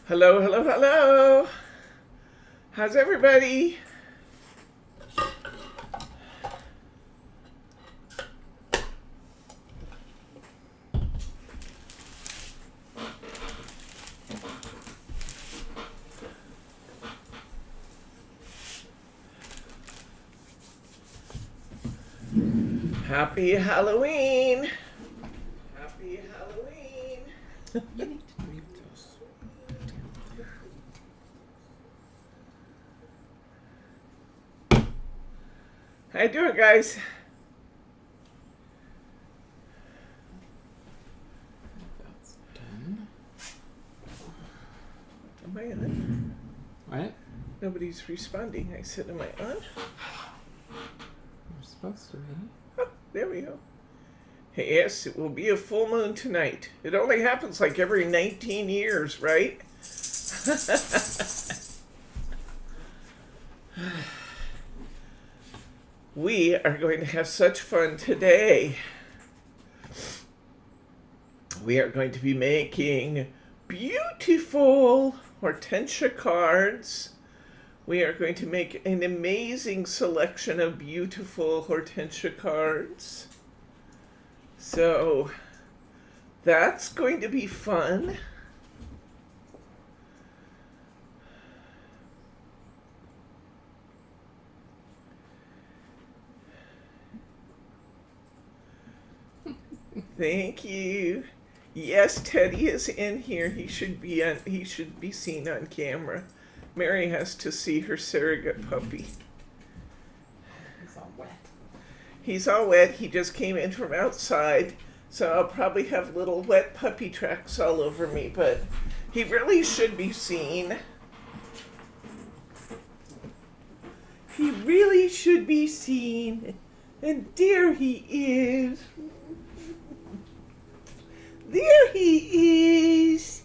Hello, hello, hello. How's everybody? Happy Halloween. Happy Halloween. You need to read those. How you doing, guys? That's done. Am I on? What? Nobody's responding. I said, am I on? You're supposed to be. Oh, there we go. Hey, yes, it will be a full moon tonight. It only happens like every 19 years, right? We are going to have such fun today. We are going to be making beautiful Hortensia cards. We are going to make an amazing selection of beautiful Hortensia cards. So that's going to be fun. Thank you. Yes, Teddy is in here. He should be seen on camera. Mary has to see her surrogate puppy. It's all wet. He's all wet. He just came in from outside, so I'll probably have little wet puppy tracks all over me, but he really should be seen. He really should be seen. And there he is. There he is.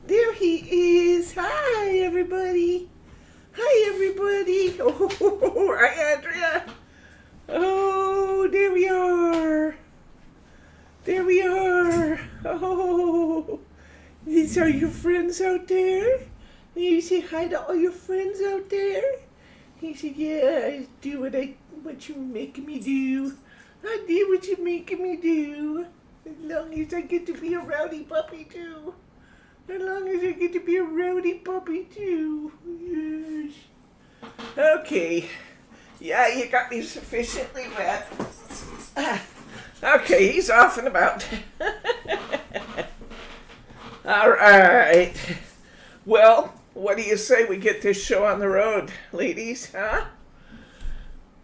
There he is. Hi, everybody. Hi, everybody. Oh, hi, Andrea. Oh, there we are. There we are. Oh, these are your friends out there? You say hi to all your friends out there? He said, yeah, I do what you making me do. I do what you're making me do. As long as I get to be a rowdy puppy too. As long as I get to be a rowdy puppy too. Yes. Okay. Yeah, you got me sufficiently wet. Okay, he's off and about. All right. Well, what do you say we get this show on the road, ladies, huh?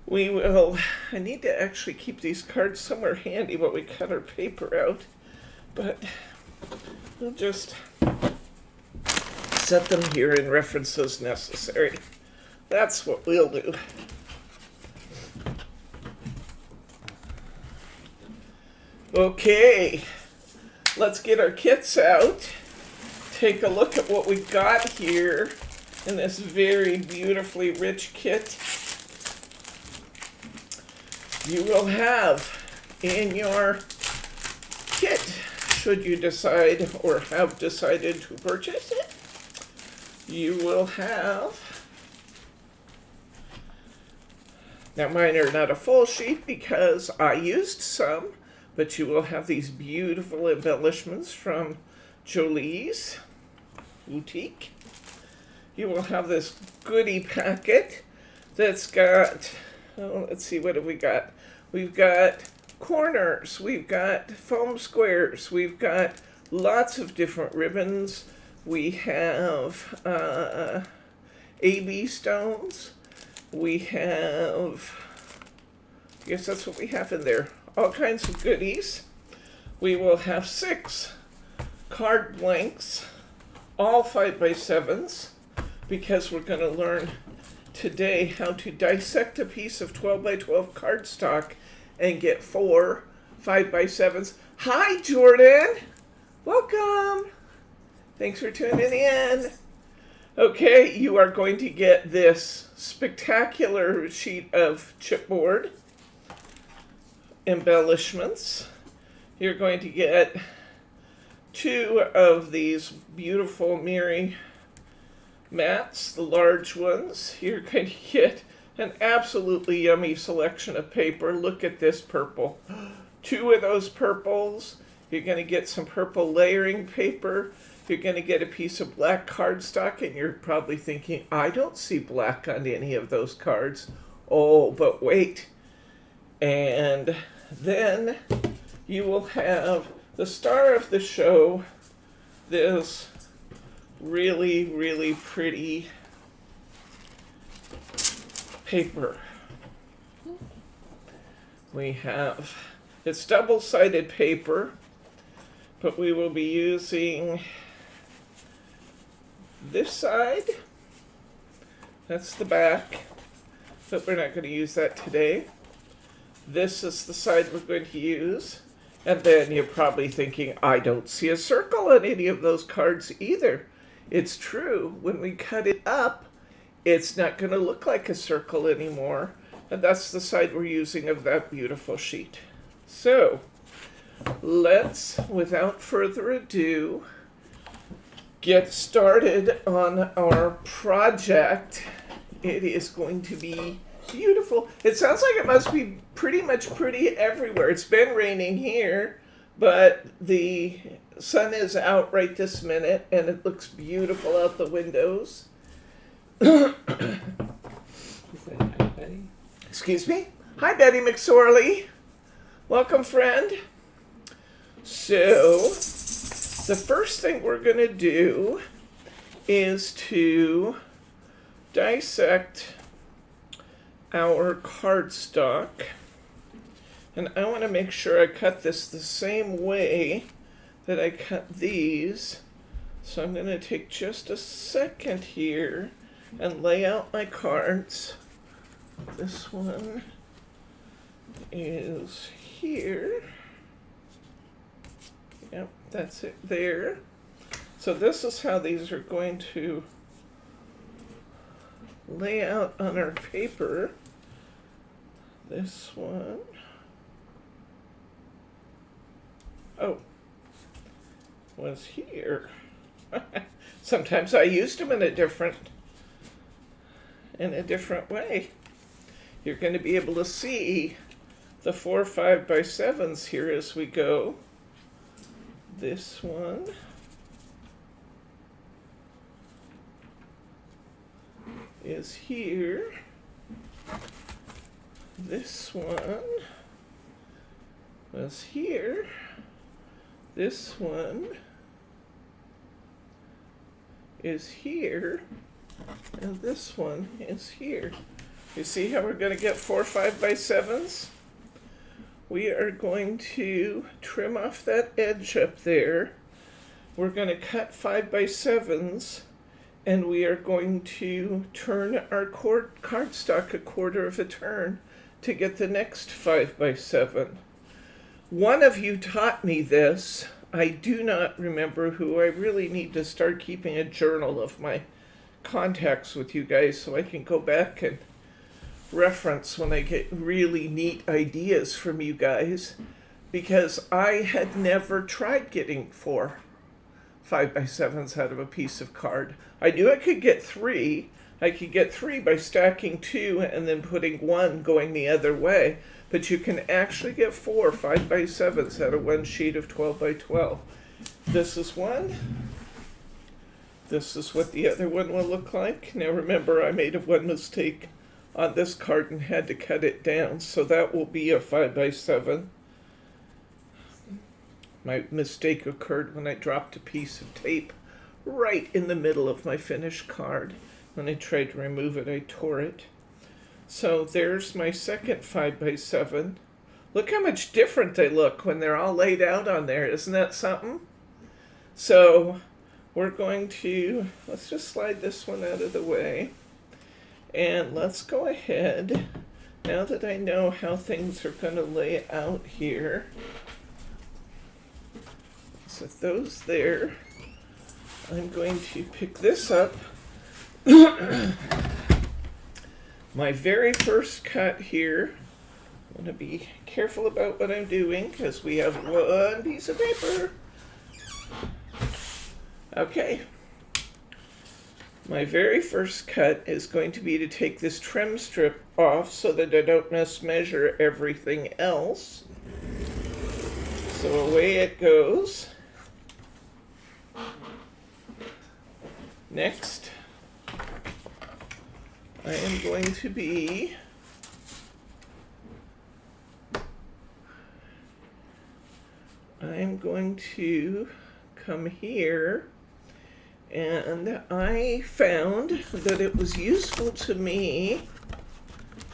We will. I need to actually keep these cards somewhere handy while we cut our paper out. But we'll just set them here in reference as necessary. That's what we'll do. Okay, let's get our kits out. Take a look at what we've got here in this very beautifully rich kit. You will have in your kit, should you decide or have decided to purchase it, you will have, now mine are not a full sheet because I used some, but you will have these beautiful embellishments from Jolie's Boutique. You will have this goodie packet that's got, let's see, what have we got? We've got corners, we've got foam squares, we've got lots of different ribbons. We have AB stones. We have, I guess that's what we have in there. All kinds of goodies. We will have 6 card blanks, all 5x7s, because we're going to learn today how to dissect a piece of 12x12 cardstock and get 4 5x7s. Hi, Jordan. Welcome. Thanks for tuning in. Okay, you are going to get this spectacular sheet of chipboard embellishments. You're going to get 2 of these beautiful Mirri mats, the large ones. You're going to get an absolutely yummy selection of paper. Look at this purple. 2 of those purples. You're going to get some purple layering paper. You're going to get a piece of black cardstock, and you're probably thinking, I don't see black on any of those cards. Oh, but wait. And then you will have the star of the show, this really, really pretty paper. We have, it's double-sided paper, but we will be using this side. That's the back, but we're not going to use that today. This is the side we're going to use. And then you're probably thinking, I don't see a circle on any of those cards either. It's true. When we cut it up, it's not going to look like a circle anymore. And that's the side we're using of that beautiful sheet. So let's, without further ado, get started on our project. It is going to be beautiful. It sounds like it must be pretty everywhere. It's been raining here, but the sun is out right this minute, and it looks beautiful out the windows. Excuse me? Hi, Betty McSorley. Welcome, friend. So, the first thing we're going to do is to dissect our cardstock. And I want to make sure I cut this the same way that I cut these. So I'm going to take just a second here and lay out my cards. This one is here. Yep, that's it there. So this is how these are going to lay out on our paper. This one. Oh, was here. Sometimes I used them in a different way. You're going to be able to see the 4 5x7s here as we go. This one. Is here. This one was here. This one is here. And this one is here. You see how we're going to get 4 5x7s? We are going to trim off that edge up there. We're going to cut 5x7s. And we are going to turn our cardstock a quarter of a turn to get the next 5x7. One of you taught me this. I do not remember who. I really need to start keeping a journal of my contacts with you guys so I can go back and reference when I get really neat ideas from you guys, because I had never tried getting 4 5x7s out of a piece of card. I knew I could get 3. I could get 3 by stacking 2 and then putting 1 going the other way. But you can actually get 4 5x7s out of one sheet of 12x12. This is one. This is what the other one will look like. Now remember, I made one mistake on this card and had to cut it down. So that will be a 5x7. My mistake occurred when I dropped a piece of tape right in the middle of my finished card. When I tried to remove it, I tore it. So there's my second 5x7. Look how much different they look when they're all laid out on there. Isn't that something? So we're going to, let's just slide this one out of the way. And let's go ahead, now that I know how things are going to lay out here. So those there, I'm going to pick this up. My very first cut here. I'm going to be careful about what I'm doing because we have one piece of paper. Okay. My very first cut is going to be to take this trim strip off so that I don't mismeasure everything else. So away it goes. Next, I am going to be come here, and I found that it was useful to me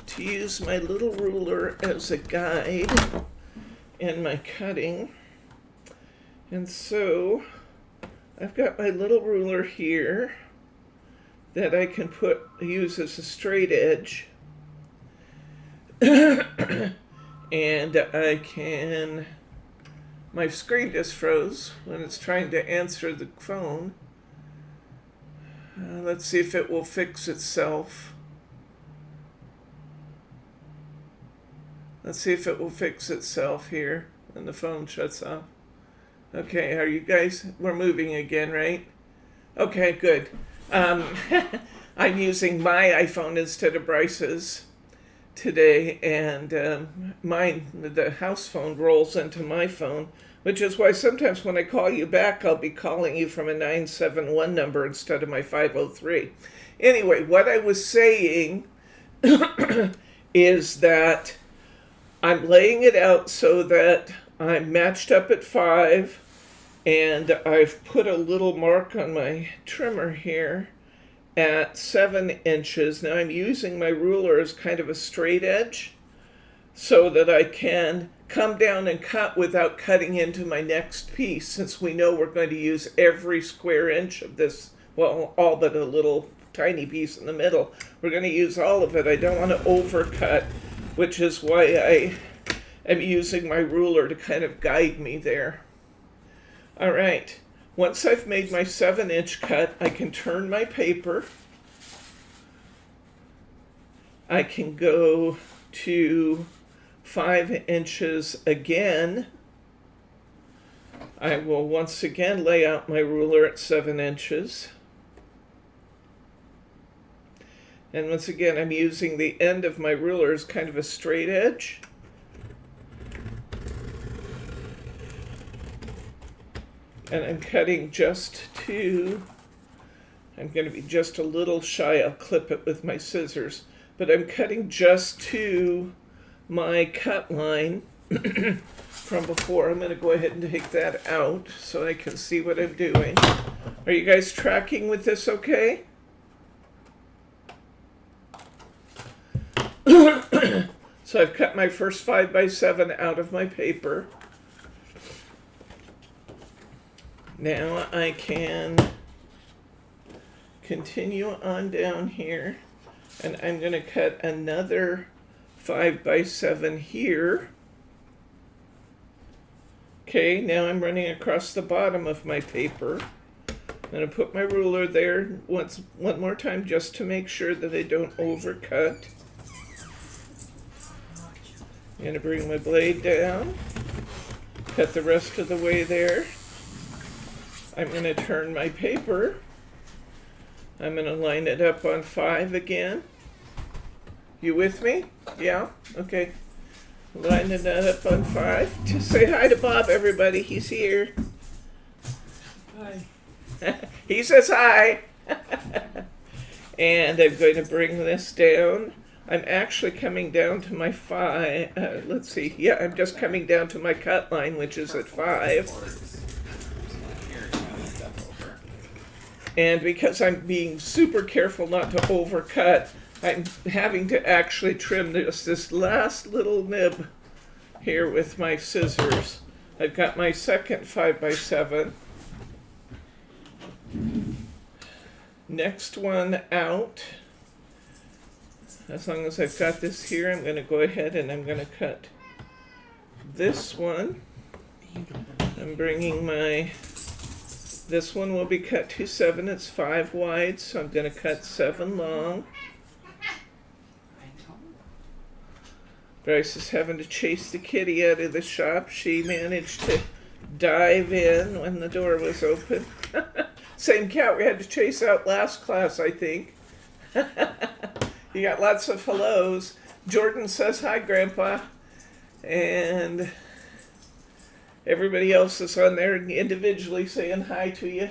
to use my little ruler as a guide in my cutting. And so I've got my little ruler here that I can use as a straight edge. And I can, my screen just froze when it's trying to answer the phone. Let's see if it will fix itself. Let's see if it will fix itself here when the phone shuts off. Okay, are you guys, we're moving again, right? Okay, good. I'm using my iPhone instead of Bryce's today, and the house phone rolls into my phone, which is why sometimes when I call you back, I'll be calling you from a 971 number instead of my 503. Anyway, what I was saying is that I'm laying it out so that I'm matched up at 5, and I've put a little mark on my trimmer here at 7 inches. Now I'm using my ruler as kind of a straight edge so that I can come down and cut without cutting into my next piece, since we know we're going to use every square inch of this, well, all but a little tiny piece in the middle. We're going to use all of it. I don't want to overcut, which is why I am using my ruler to kind of guide me there. All right, once I've made my 7-inch cut, I can turn my paper. I can go to 5 inches again. I will once again lay out my ruler at 7 inches. And once again, I'm using the end of my ruler as kind of a straight edge. And I'm cutting just to, I'm going to be just a little shy. I'll clip it with my scissors. But I'm cutting just to my cut line from before. I'm going to go ahead and take that out so I can see what I'm doing. Are you guys tracking with this okay? So I've cut my first 5x7 out of my paper. Now I can continue on down here, and I'm going to cut another 5x7 here. Okay, now I'm running across the bottom of my paper. I'm going to put my ruler there one more time just to make sure that I don't overcut. I'm going to bring my blade down, cut the rest of the way there. I'm going to turn my paper. I'm going to line it up on 5 again. You with me? Yeah? Okay. Lining that up on 5. Just say hi to Bob, everybody. He's here. Hi. He says hi. And I'm going to bring this down. I'm actually coming down to my 5. Let's see. Yeah, I'm just coming down to my cut line, which is at 5. And because I'm being super careful not to overcut, I'm having to actually trim just this last little nib here with my scissors. I've got my second 5x7. Next one out. As long as I've got this here, I'm going to go ahead and I'm going to cut this one. I'm bringing my... This one will be cut to 7. It's 5 wide, so I'm going to cut 7 long. Bryce is having to chase the kitty out of the shop. She managed to dive in when the door was open. Same cat we had to chase out last class, I think. You got lots of hellos. Jordan says hi, Grandpa. And everybody else is on there individually saying hi to you.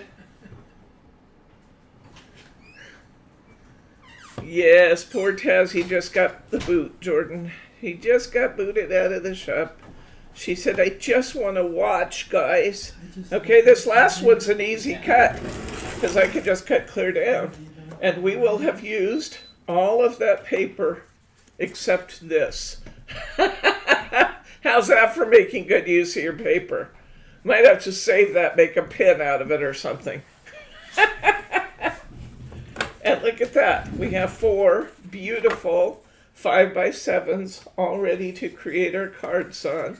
Yes, poor Taz, he just got the boot, Jordan. He just got booted out of the shop. She said, I just want to watch, guys. Okay, this last one's an easy cut, because I could just cut clear down. And we will have used all of that paper except this. How's that for making good use of your paper? Might have to save that, make a pin out of it or something. And look at that. We have 4 beautiful 5x7s all ready to create our cards on.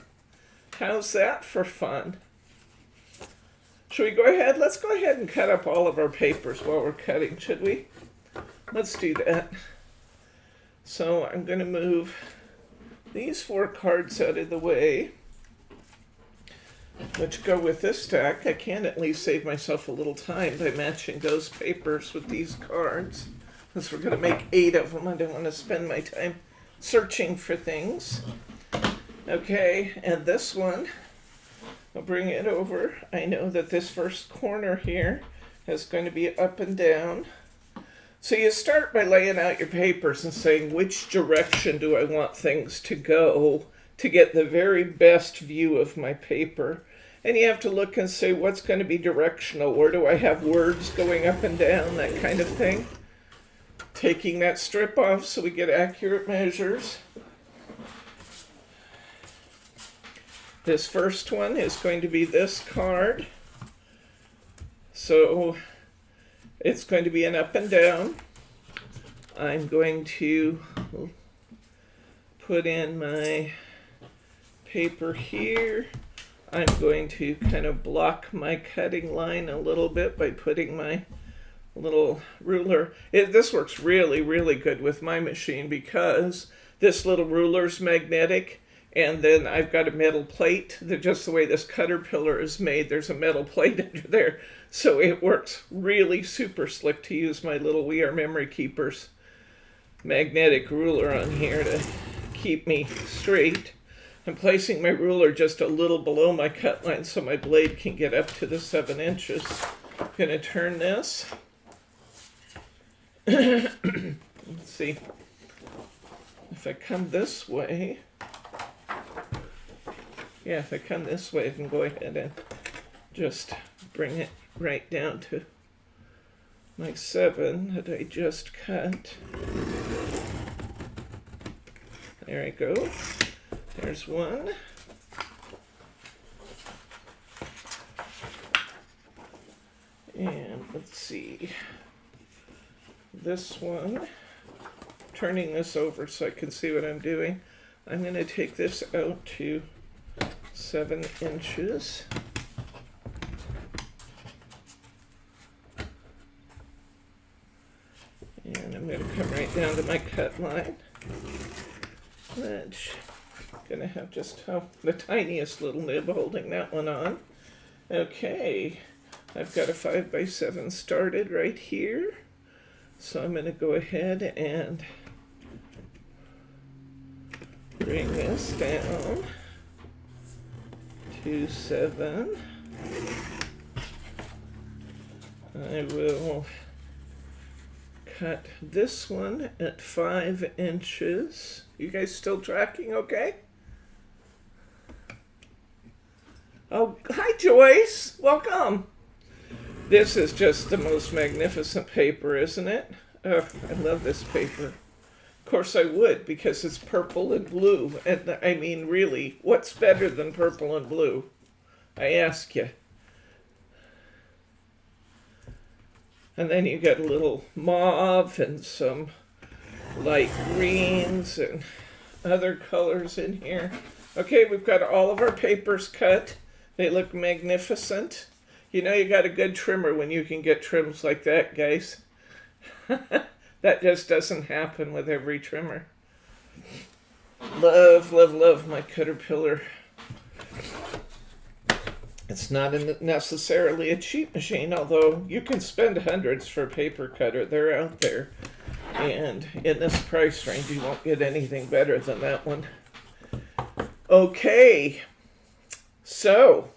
How's that for fun? Should we go ahead? Let's go ahead and cut up all of our papers while we're cutting, should we? Let's do that. So I'm going to move these 4 cards out of the way, which go with this stack. I can at least save myself a little time by matching those papers with these cards, since we're going to make 8 of them. I don't want to spend my time searching for things. Okay, and this one, I'll bring it over. I know that this first corner here is going to be up and down. So you start by laying out your papers and saying, which direction do I want things to go to get the very best view of my paper? And you have to look and say, what's going to be directional? Where do I have words going up and down? That kind of thing. Taking that strip off so we get accurate measures. This first one is going to be this card. So it's going to be an up and down. I'm going to put in my paper here. I'm going to kind of block my cutting line a little bit by putting my little ruler. This works really, really good with my machine because this little ruler's magnetic. And then I've got a metal plate. Just the way this Caterpillar is made, there's a metal plate under there. So it works really super slick to use my little We Are Memory Keepers magnetic ruler on here to keep me straight. I'm placing my ruler just a little below my cut line so my blade can get up to the 7 inches. I'm going to turn this. Let's see. If I come this way, if I come this way, I can go ahead and just bring it right down to my 7 that I just cut. There I go. There's one. And let's see. This one, turning this over so I can see what I'm doing. I'm going to take this out to 7 inches. And I'm going to come right down to my cut line. Which I'm going to have just the tiniest little nib holding that one on. Okay, I've got a 5x7 started right here. So I'm going to go ahead and bring this down to 7. I will cut this one at 5 inches. You guys still tracking okay? Oh, hi Joyce, welcome. This is just the most magnificent paper, isn't it? Oh, I love this paper. Of course I would, because it's purple and blue. And I mean, really, what's better than purple and blue? I ask you. And then you got a little mauve and some light greens and other colors in here. Okay, we've got all of our papers cut. They look magnificent. You know you got a good trimmer when you can get trims like that, guys. That just doesn't happen with every trimmer. Love, love, love my Caterpillar. It's not necessarily a cheap machine, although you can spend hundreds for a paper cutter. They're out there. And in this price range, you won't get anything better than that one. Okay, so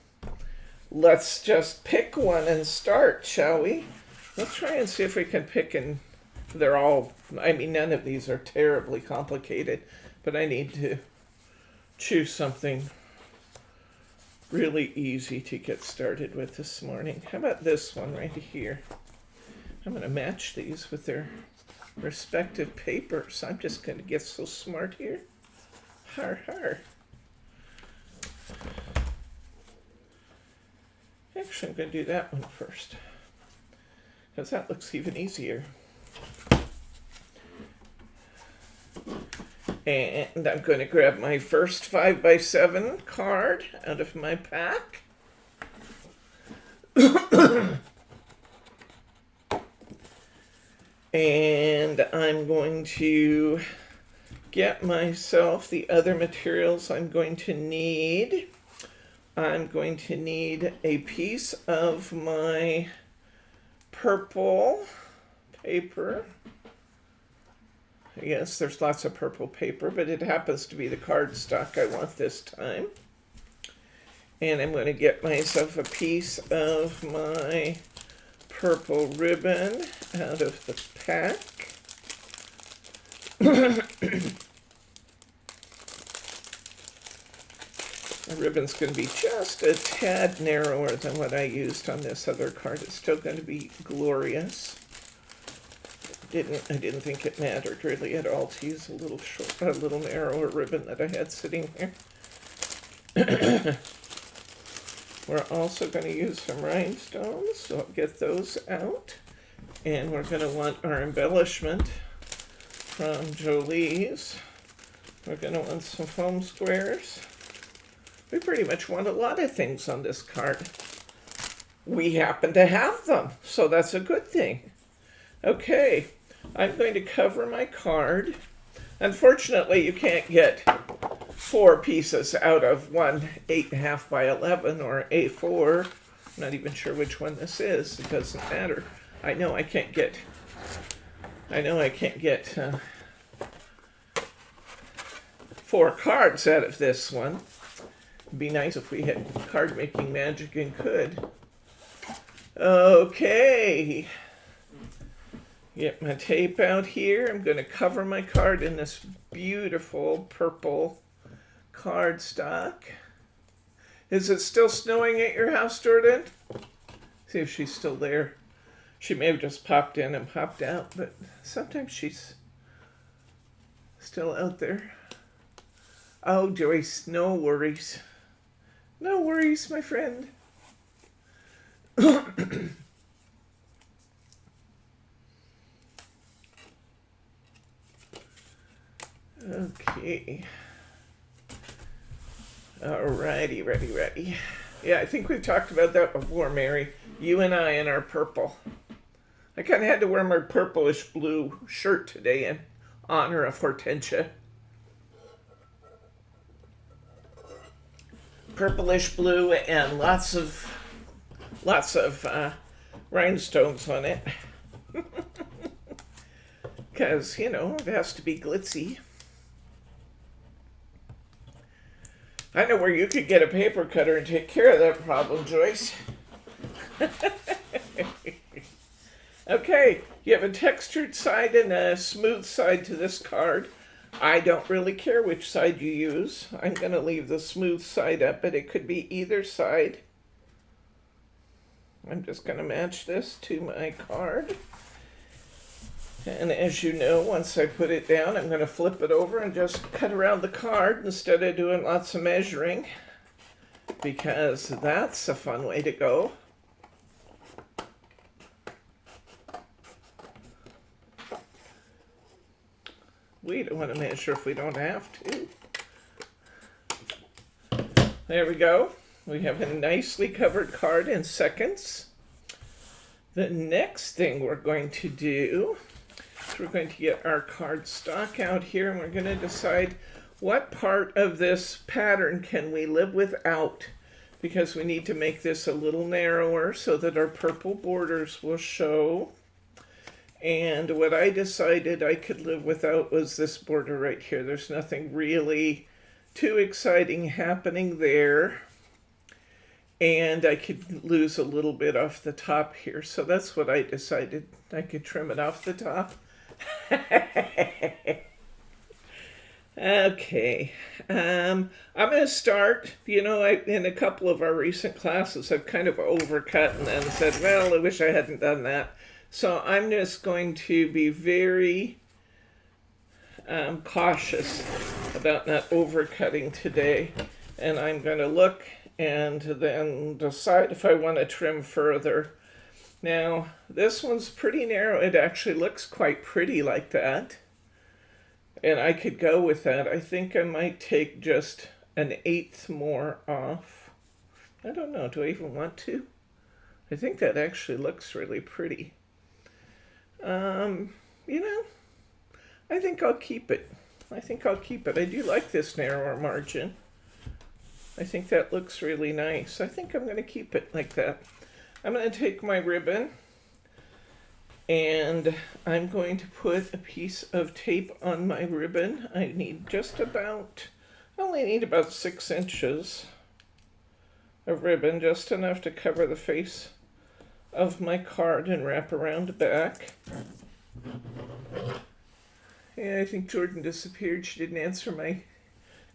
let's just pick one and start, shall we? Let's try and see if we can pick, and they're all, I mean, none of these are terribly complicated, but I need to choose something really easy to get started with this morning. How about this one right here? I'm going to match these with their respective papers. I'm just going to get so smart here. Har har. Actually, I'm going to do that one first, because that looks even easier. And I'm going to grab my first 5x7 card out of my pack. And I'm going to get myself the other materials I'm going to need. I'm going to need a piece of my purple paper. Yes, there's lots of purple paper, but it happens to be the cardstock I want this time. And I'm going to get myself a piece of my purple ribbon out of the pack. The ribbon's going to be just a tad narrower than what I used on this other card. It's still going to be glorious. I didn't think it mattered really at all to use a little narrower ribbon that I had sitting here. We're also going to use some rhinestones, so I'll get those out. And we're going to want our embellishment from Jolie's. We're going to want some foam squares. We pretty much want a lot of things on this card. We happen to have them, so that's a good thing. Okay, I'm going to cover my card. Unfortunately, you can't get 4 pieces out of one 8.5 by 11 or A4. I'm not even sure which one this is. It doesn't matter. I know I can't get 4 cards out of this one. It'd be nice if we had card making magic and could. Okay. Get my tape out here. I'm going to cover my card in this beautiful purple cardstock. Is it still snowing at your house, Jordan? See if she's still there. She may have just popped in and popped out, but sometimes she's still out there. Oh, Joyce, no worries. No worries, my friend. Okay. Alrighty, ready. Yeah, I think we've talked about that before, Mary. You and I in our purple. I kind of had to wear my purplish blue shirt today in honor of Hortensia. Purplish blue and lots of rhinestones on it. Because, you know, it has to be glitzy. I know where you could get a paper cutter and take care of that problem, Joyce. Okay, you have a textured side and a smooth side to this card. I don't really care which side you use. I'm going to leave the smooth side up, but it could be either side. I'm just going to match this to my card. And as you know, once I put it down, I'm going to flip it over and just cut around the card instead of doing lots of measuring, because that's a fun way to go. We don't want to measure if we don't have to. There we go. We have a nicely covered card in seconds. The next thing we're going to do, we're going to get our cardstock out here, and we're going to decide what part of this pattern can we live without. because we need to make this a little narrower so that our purple borders will show. And what I decided I could live without was this border right here. There's nothing really too exciting happening there. And I could lose a little bit off the top here. So that's what I decided. I could trim it off the top. Okay. I'm going to start, in a couple of our recent classes, I've kind of overcut and then said, well, I wish I hadn't done that. So I'm just going to be very cautious about not overcutting today. And I'm going to look and then decide if I want to trim further. Now, this one's pretty narrow. It actually looks quite pretty like that. And I could go with that. I think I might take just 1/8 more off. I don't know. Do I even want to? I think that actually looks really pretty. I think I'll keep it. I do like this narrower margin. I think that looks really nice. I think I'm going to keep it like that. I'm going to take my ribbon and I'm going to put a piece of tape on my ribbon. I only need about 6 inches of ribbon, just enough to cover the face of my card and wrap around the back. Yeah, I think Jordan disappeared. She didn't answer my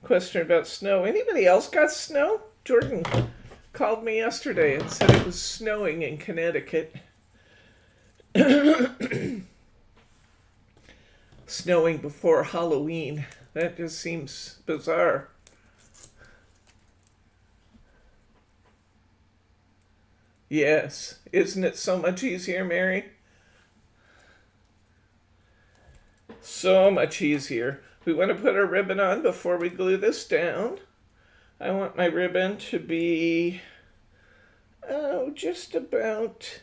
question about snow. Anybody else got snow? Jordan called me yesterday and said it was snowing in Connecticut. Snowing before Halloween. That just seems bizarre. Yes. Isn't it so much easier, Mary? So much easier. We want to put our ribbon on before we glue this down. I want my ribbon to be, just about,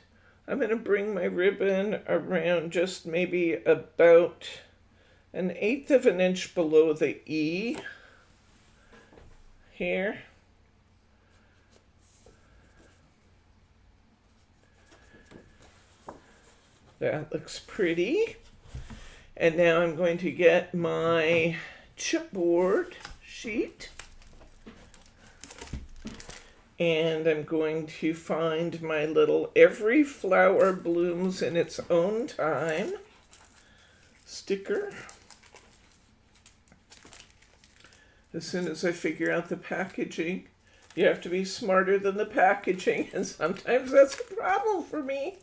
I'm going to bring my ribbon around just maybe about 1/8 of an inch below the E here. That looks pretty. And now I'm going to get my chipboard sheet. And I'm going to find my little "Every Flower Blooms in Its Own Time" sticker. As soon as I figure out the packaging, you have to be smarter than the packaging, and sometimes that's a problem for me.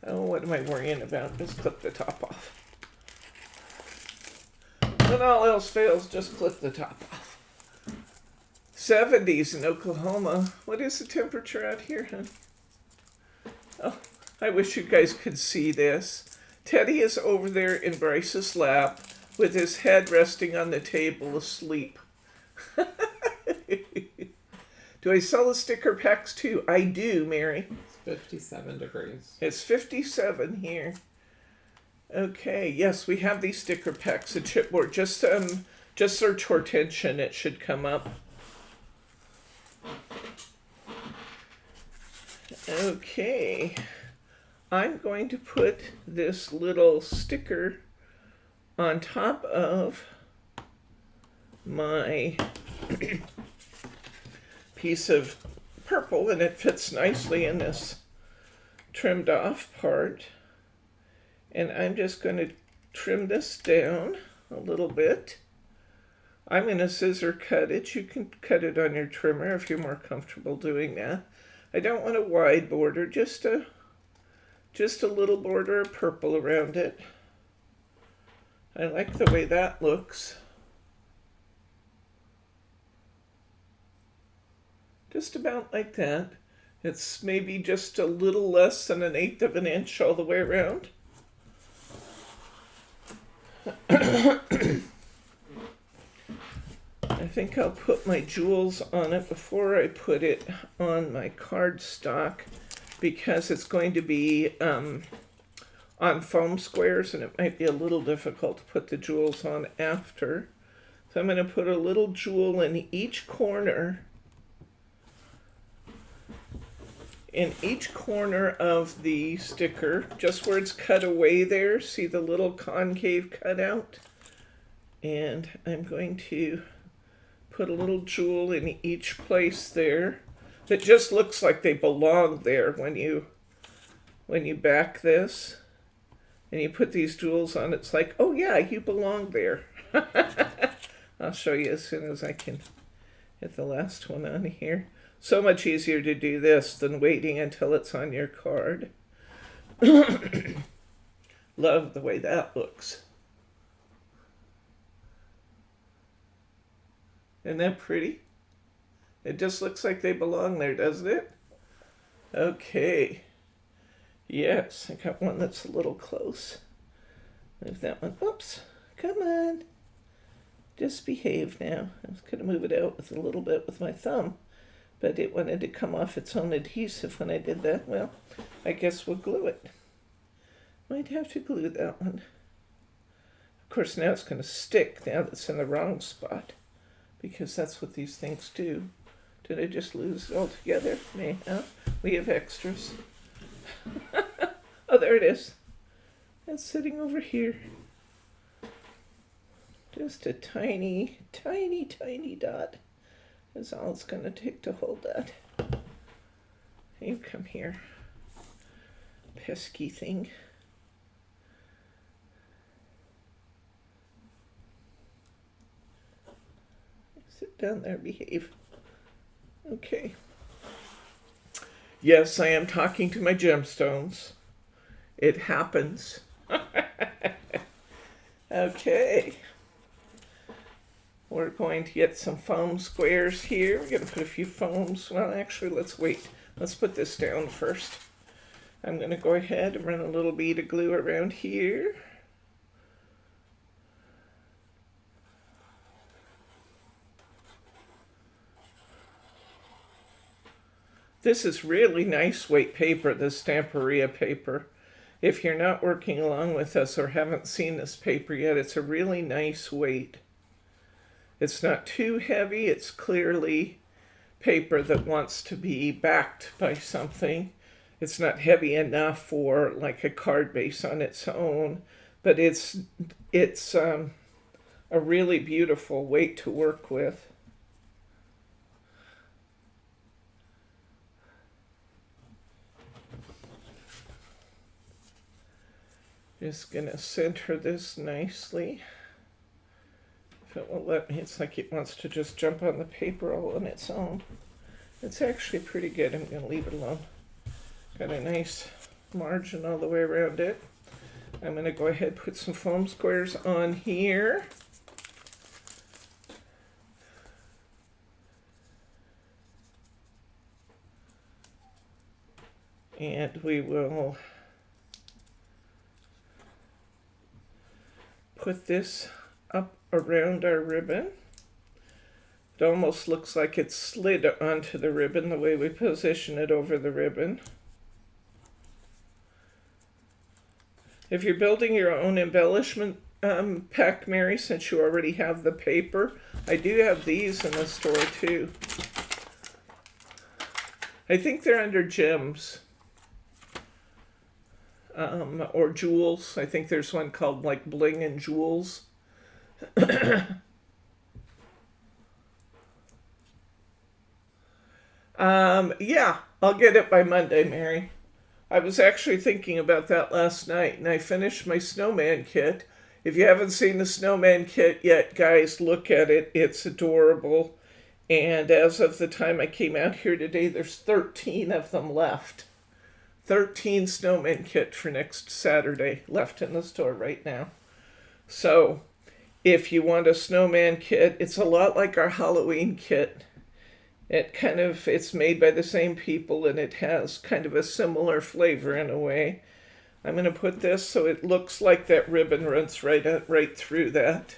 Oh, what am I worrying about? Just clip the top off. When all else fails, just clip the top off. 70s in Oklahoma. What is the temperature out here, hon? Oh, I wish you guys could see this. Teddy is over there in Bryce's lap with his head resting on the table asleep. Do I sell the sticker packs too? I do, Mary. 57 degrees. It's 57 here. Okay, yes, we have these sticker packs, a chipboard. Just search Hortensia and it should come up. Okay, I'm going to put this little sticker on top of my piece of purple, and it fits nicely in this trimmed off part. And I'm just going to trim this down a little bit. I'm going to scissor cut it. You can cut it on your trimmer if you're more comfortable doing that. I don't want a wide border, just a little border of purple around it. I like the way that looks. Just about like that. It's maybe just a little less than 1/8 of an inch all the way around. I think I'll put my jewels on it before I put it on my cardstock, because it's going to be on foam squares and it might be a little difficult to put the jewels on after. So I'm going to put a little jewel in each corner. In each corner of the sticker, just where it's cut away there, see the little concave cutout? And I'm going to put a little jewel in each place there. That just looks like they belong there when you back this and you put these jewels on. It's like, oh yeah, you belong there. I'll show you as soon as I can get the last one on here. So much easier to do this than waiting until it's on your card. Love the way that looks. Isn't that pretty? It just looks like they belong there, doesn't it? Okay. Yes, I got one that's a little close. Move that one. Oops. Come on. Just behave now. I was going to move it out with a little bit with my thumb, but it wanted to come off its own adhesive when I did that. Well, I guess we'll glue it. Might have to glue that one. Of course, now it's going to stick now that it's in the wrong spot, because that's what these things do. Did I just lose it altogether? Maybe. We have extras. Oh, there it is. It's sitting over here. Just a tiny, tiny, tiny dot is all it's going to take to hold that. You come here, pesky thing. Sit down there, behave. Okay. Yes, I am talking to my gemstones. It happens. Okay. We're going to get some foam squares here. We're going to put a few foams. Well, actually, let's wait. Let's put this down first. I'm going to go ahead and run a little bead of glue around here. This is really nice weight paper, this Stamperia paper. If you're not working along with us or haven't seen this paper yet, it's a really nice weight. It's not too heavy. It's clearly paper that wants to be backed by something. It's not heavy enough for like a card base on its own, but it's a really beautiful weight to work with. Just gonna center this nicely. If it will let me, it's like it wants to just jump on the paper all on its own. It's actually pretty good. I'm gonna leave it alone. Got a nice margin all the way around it. I'm gonna go ahead and put some foam squares on here. And we will put this up around our ribbon. It almost looks like it's slid onto the ribbon the way we position it over the ribbon. If you're building your own embellishment pack, Mirri, since you already have the paper, I do have these in the store too. I think they're under gems. Or jewels. I think there's one called like Bling and Jewels. Yeah, I'll get it by Monday, Mirri. I was actually thinking about that last night, and I finished my snowman kit. If you haven't seen the snowman kit yet, guys, look at it. It's adorable. And as of the time I came out here today, there's 13 of them left. 13 snowman kit for next Saturday left in the store right now. So if you want a snowman kit, it's a lot like our Halloween kit. It's made by the same people, and it has kind of a similar flavor in a way. I'm going to put this so it looks like that ribbon runs right through that.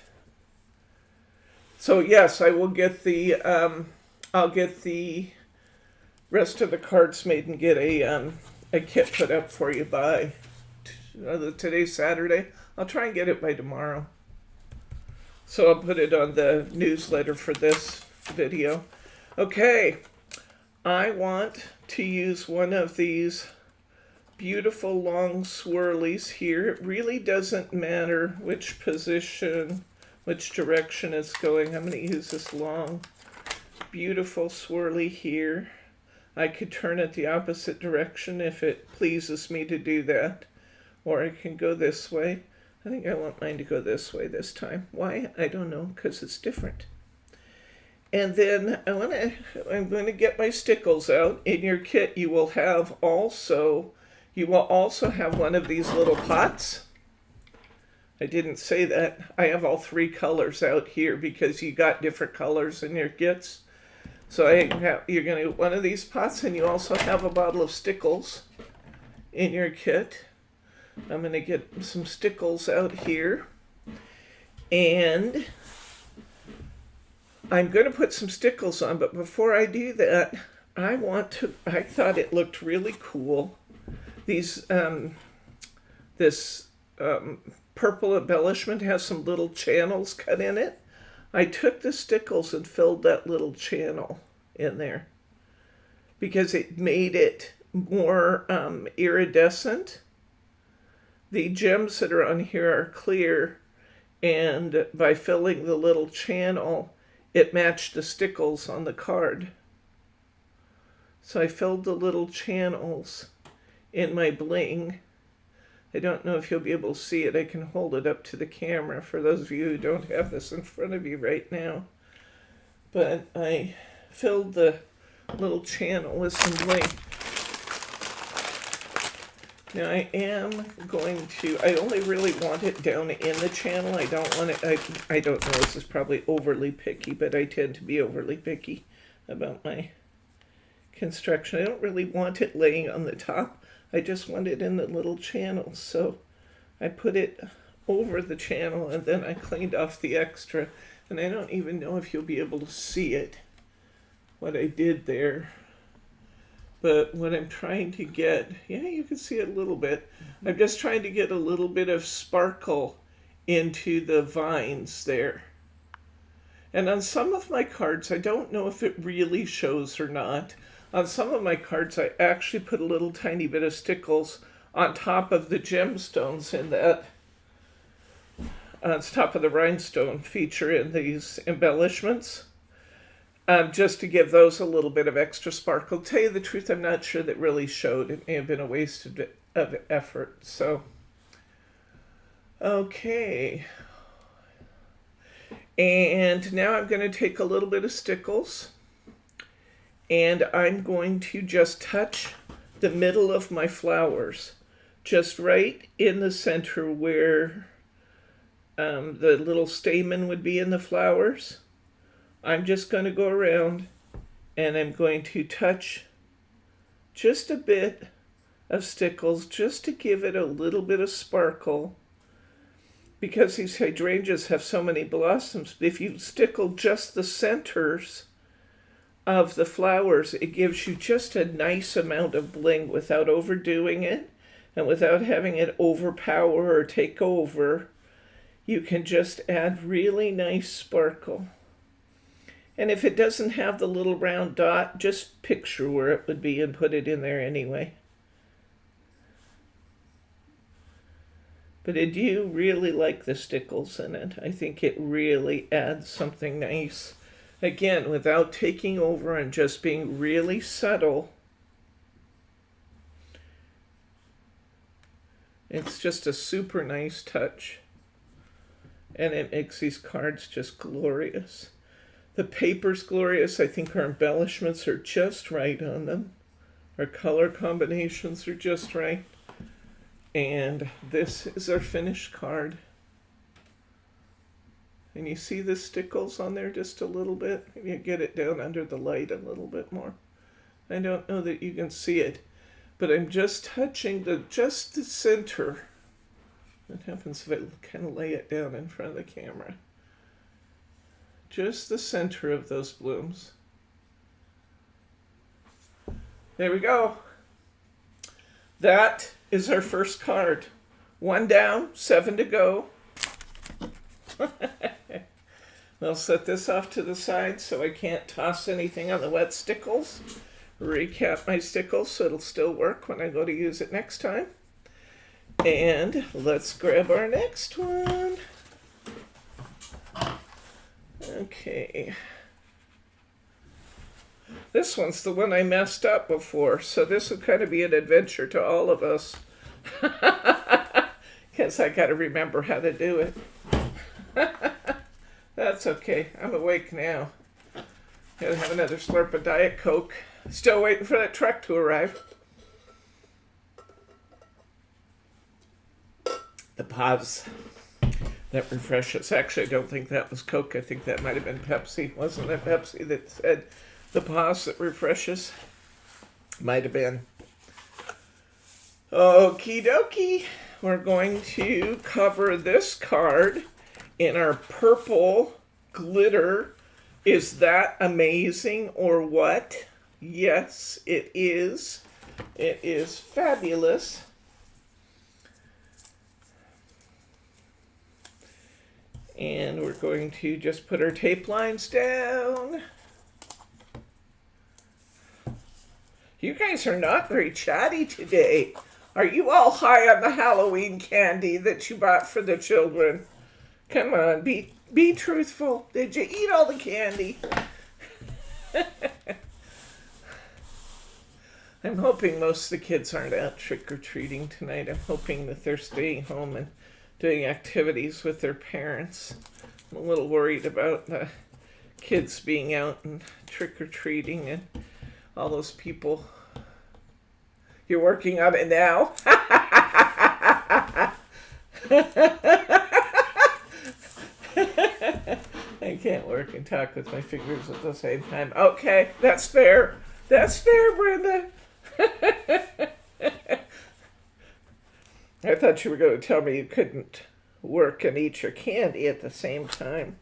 So yes, I will get the I'll get the rest of the cards made and get a kit put up for you by today's Saturday. I'll try and get it by tomorrow. So I'll put it on the newsletter for this video. Okay, I want to use one of these beautiful long swirlies here. It really doesn't matter which position, which direction it's going. I'm going to use this long, beautiful swirly here. I could turn it the opposite direction if it pleases me to do that. Or I can go this way. I think I want mine to go this way this time. Why? I don't know, because it's different. And then I'm going to get my Stickles out. In your kit, you will also have one of these little pots. I didn't say that. I have all 3 colors out here because you got different colors in your kits. So you're going to get one of these pots, and you also have a bottle of Stickles in your kit. I'm going to get some Stickles out here. And I'm going to put some Stickles on, but before I do that, I thought it looked really cool. This purple embellishment has some little channels cut in it. I took the Stickles and filled that little channel in there because it made it more iridescent. The gems that are on here are clear, and by filling the little channel, it matched the Stickles on the card. So I filled the little channels in my bling. I don't know if you'll be able to see it. I can hold it up to the camera for those of you who don't have this in front of you right now. But I filled the little channel with some bling. Now I only really want it down in the channel. I don't want it, I don't know, this is probably overly picky, but I tend to be overly picky about my construction. I don't really want it laying on the top. I just want it in the little channels. So I put it over the channel and then I cleaned off the extra. And I don't even know if you'll be able to see it, what I did there. But what I'm trying to get, yeah, you can see it a little bit. I'm just trying to get a little bit of sparkle into the vines there. And on some of my cards, I don't know if it really shows or not. On some of my cards, I actually put a little tiny bit of Stickles on top of the gemstones in that, on top of the rhinestone feature in these embellishments. Just to give those a little bit of extra sparkle. To tell you the truth, I'm not sure that really showed. It may have been a waste of effort. So, okay. And now I'm going to take a little bit of Stickles. And I'm going to just touch the middle of my flowers. Just right in the center where the little stamen would be in the flowers. I'm just going to go around and I'm going to touch just a bit of Stickles just to give it a little bit of sparkle. Because these hydrangeas have so many blossoms, if you stickle just the centers of the flowers, it gives you just a nice amount of bling without overdoing it and without having it overpower or take over. You can just add really nice sparkle. And if it doesn't have the little round dot, just picture where it would be and put it in there anyway. But I do really like the Stickles in it. I think it really adds something nice. Again, without taking over and just being really subtle. It's just a super nice touch. And it makes these cards just glorious. The paper's glorious. I think our embellishments are just right on them. Our color combinations are just right. And this is our finished card. And you see the Stickles on there just a little bit? You get it down under the light a little bit more. I don't know that you can see it, but I'm just touching just the center. What happens if I kind of lay it down in front of the camera? Just the center of those blooms. There we go. That is our first card. 1 down, 7 to go. I'll set this off to the side so I can't toss anything on the wet Stickles. Recap my Stickles so it'll still work when I go to use it next time. And let's grab our next one. Okay. This one's the one I messed up before, so this will kind of be an adventure to all of us. Because I got to remember how to do it. That's okay. I'm awake now. Gotta have another slurp of Diet Coke. Still waiting for that truck to arrive. The pause that refreshes. Actually, I don't think that was Coke. I think that might have been Pepsi. Wasn't it Pepsi that said the pause that refreshes? Might have been. Okie dokie. We're going to cover this card in our purple glitter. Is that amazing or what? Yes, it is. It is fabulous. And we're going to just put our tape lines down. You guys are not very chatty today. Are you all high on the Halloween candy that you bought for the children? Come on, be truthful. Did you eat all the candy? I'm hoping most of the kids aren't out trick-or-treating tonight. I'm hoping that they're staying home and doing activities with their parents. I'm a little worried about the kids being out and trick-or-treating and all those people. You're working on it now? I can't work and talk with my fingers at the same time. Okay, that's fair. That's fair, Brenda. I thought you were going to tell me you couldn't work and eat your candy at the same time.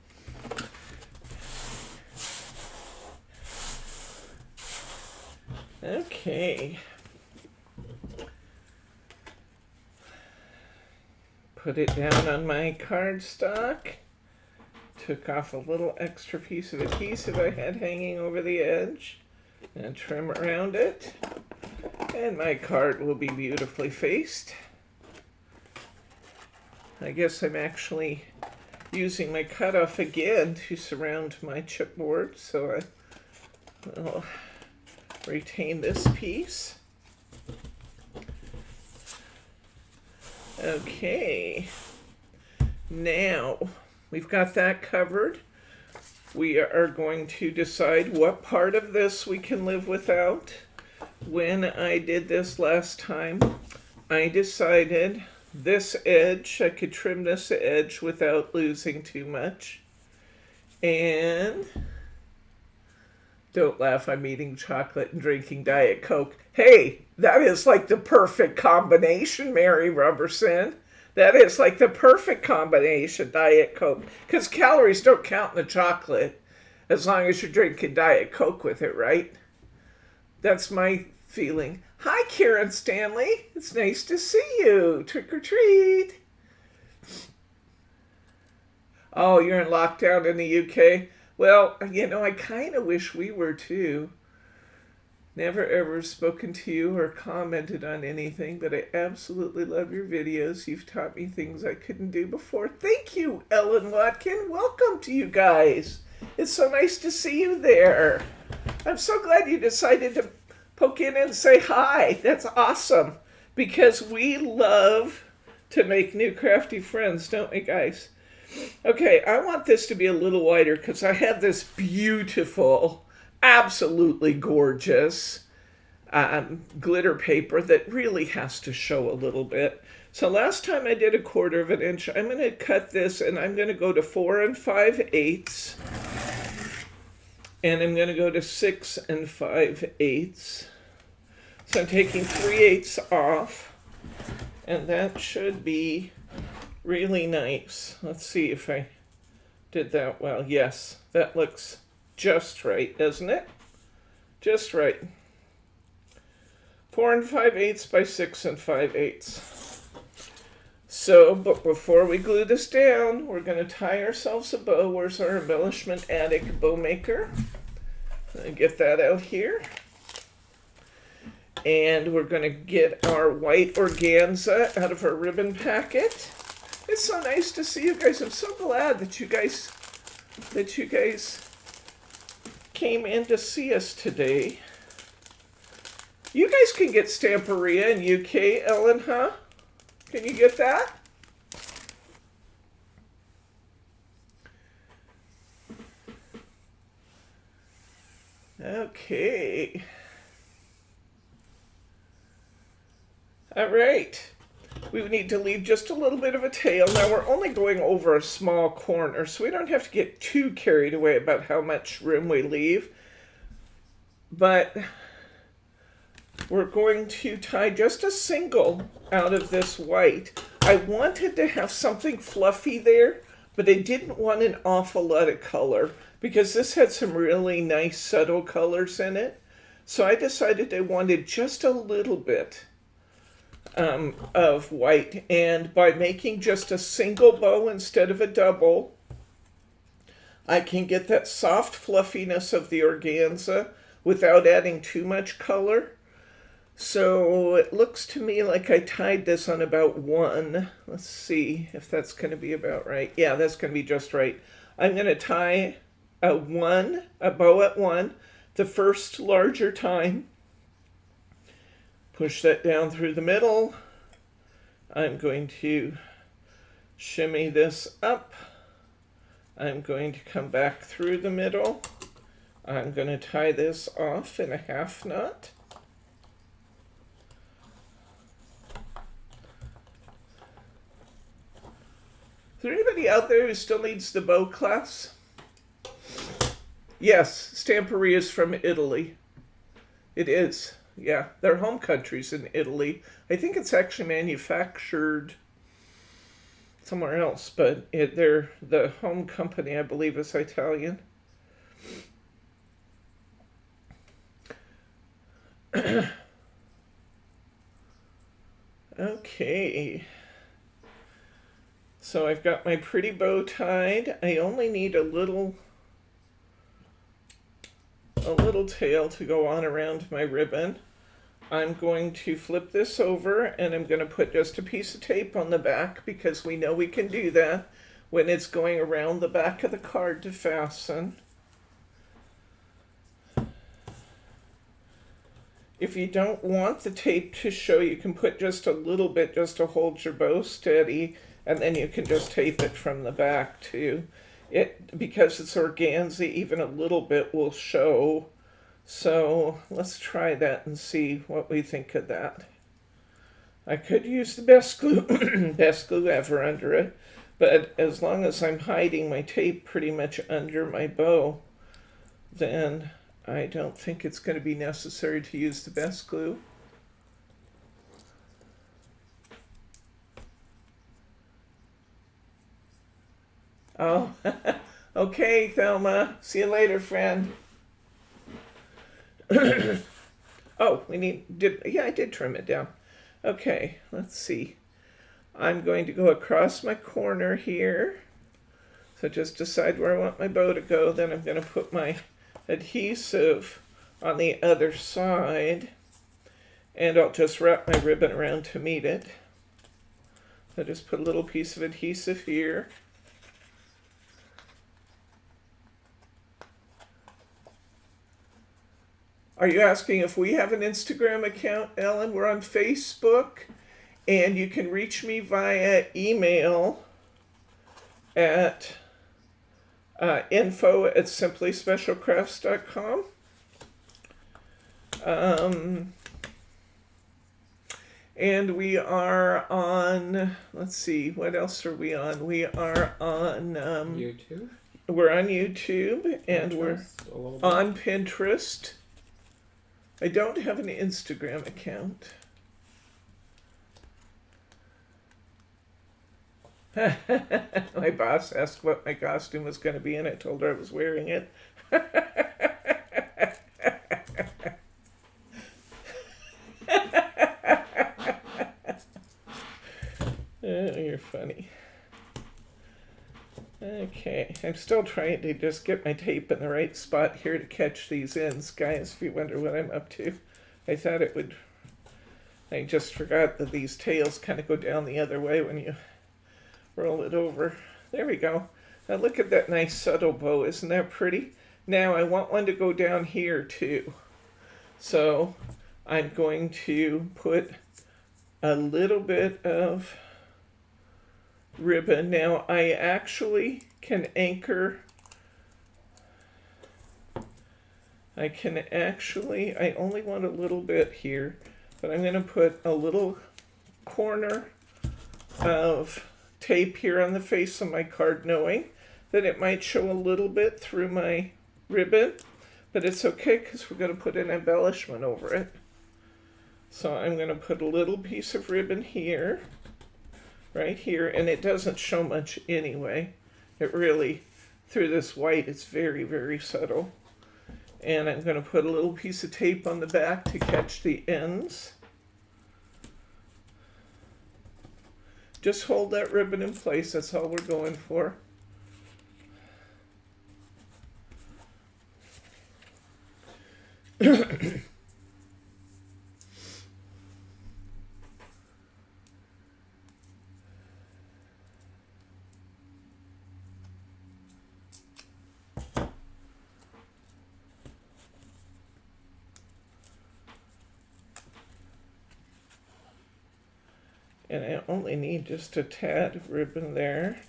Okay. Put it down on my cardstock. Took off a little extra piece of adhesive I had hanging over the edge. And trim around it. And my card will be beautifully faced. I guess I'm actually using my cutoff again to surround my chipboard, so I will retain this piece. Okay, now we've got that covered. We are going to decide what part of this we can live without. When I did this last time, I decided this edge, I could trim this edge without losing too much. And don't laugh, I'm eating chocolate and drinking Diet Coke. Hey, that is like the perfect combination, Mary Robertson. That is like the perfect combination, Diet Coke. Because calories don't count in the chocolate as long as you're drinking Diet Coke with it, right? That's my feeling. Hi, Karen Stanley. It's nice to see you. Trick or treat. Oh, you're in lockdown in the UK? Well, you know, I kind of wish we were too. Never ever spoken to you or commented on anything, but I absolutely love your videos. You've taught me things I couldn't do before. Thank you, Ellen Watkin. Welcome to you guys. It's so nice to see you there. I'm so glad you decided to poke in and say hi. That's awesome, because we love to make new crafty friends, don't we, guys? Okay, I want this to be a little wider because I have this beautiful, absolutely gorgeous glitter paper that really has to show a little bit. So last time I did 1/4 of an inch. I'm going to cut this and I'm going to go to 4 5/8. And I'm going to go to 6 5/8. So I'm taking 3/8 off. And that should be really nice. Let's see if I did that well. Yes, that looks just right, doesn't it? Just right. 4 5/8 by 6 5/8. So, but before we glue this down, we're going to tie ourselves a bow. Where's our embellishment attic bow maker? Get that out here. And we're going to get our white organza out of our ribbon packet. It's so nice to see you guys. I'm so glad that you guys came in to see us today. You guys can get Stamperia in UK, Ellen, huh? Can you get that? Okay. All right. We need to leave just a little bit of a tail. Now we're only going over a small corner, so we don't have to get too carried away about how much room we leave. But we're going to tie just a single out of this white. I wanted to have something fluffy there, but I didn't want an awful lot of color because this had some really nice subtle colors in it. So I decided I wanted just a little bit of white, and by making just a single bow instead of a double, I can get that soft fluffiness of the organza without adding too much color. So it looks to me like I tied this on about 1. Let's see if that's going to be about right. Yeah, that's going to be just right. I'm going to tie a bow at 1, the first larger time. Push that down through the middle. I'm going to shimmy this up. I'm going to come back through the middle. I'm going to tie this off in a half knot. Is there anybody out there who still needs the bow class? Yes, Stamperia is from Italy. It is. Yeah, their home country's in Italy. I think it's actually manufactured somewhere else, but the home company, I believe, is Italian. Okay. So I've got my pretty bow tied. I only need a little tail to go on around my ribbon. I'm going to flip this over and I'm going to put just a piece of tape on the back because we know we can do that when it's going around the back of the card to fasten. If you don't want the tape to show, you can put just a little bit just to hold your bow steady, and then you can just tape it from the back too. Because it's organza, even a little bit will show. So let's try that and see what we think of that. I could use the best glue, best glue ever under it, but as long as I'm hiding my tape pretty much under my bow, then I don't think it's going to be necessary to use the best glue. Oh, okay, Thelma. See you later, friend. Oh, I did trim it down. Okay, let's see. I'm going to go across my corner here. So just decide where I want my bow to go. Then I'm going to put my adhesive on the other side. And I'll just wrap my ribbon around to meet it. So just put a little piece of adhesive here. Are you asking if we have an Instagram account, Ellen? We're on Facebook, and you can reach me via email at info@simplyspecialcrafts.com. And we are on, let's see, what else are we on? We are on YouTube. We're on YouTube, and we're Pinterest, on Pinterest. I don't have an Instagram account. My boss asked what my costume was going to be, and I told her I was wearing it. You're funny. Okay, I'm still trying to just get my tape in the right spot here to catch these ends, guys, if you wonder what I'm up to. I thought it would, I just forgot that these tails kind of go down the other way when you roll it over. There we go. Now look at that nice subtle bow, isn't that pretty? Now I want one to go down here too. So I'm going to put a little bit of ribbon. Now I actually can anchor, I only want a little bit here, but I'm going to put a little corner of tape here on the face of my card, knowing that it might show a little bit through my ribbon, but it's okay because we're going to put an embellishment over it. So I'm going to put a little piece of ribbon here, right here, and it doesn't show much anyway. It really, through this white, it's very, very subtle. And I'm going to put a little piece of tape on the back to catch the ends. Just hold that ribbon in place, that's all we're going for. And I only need just a tad of ribbon there,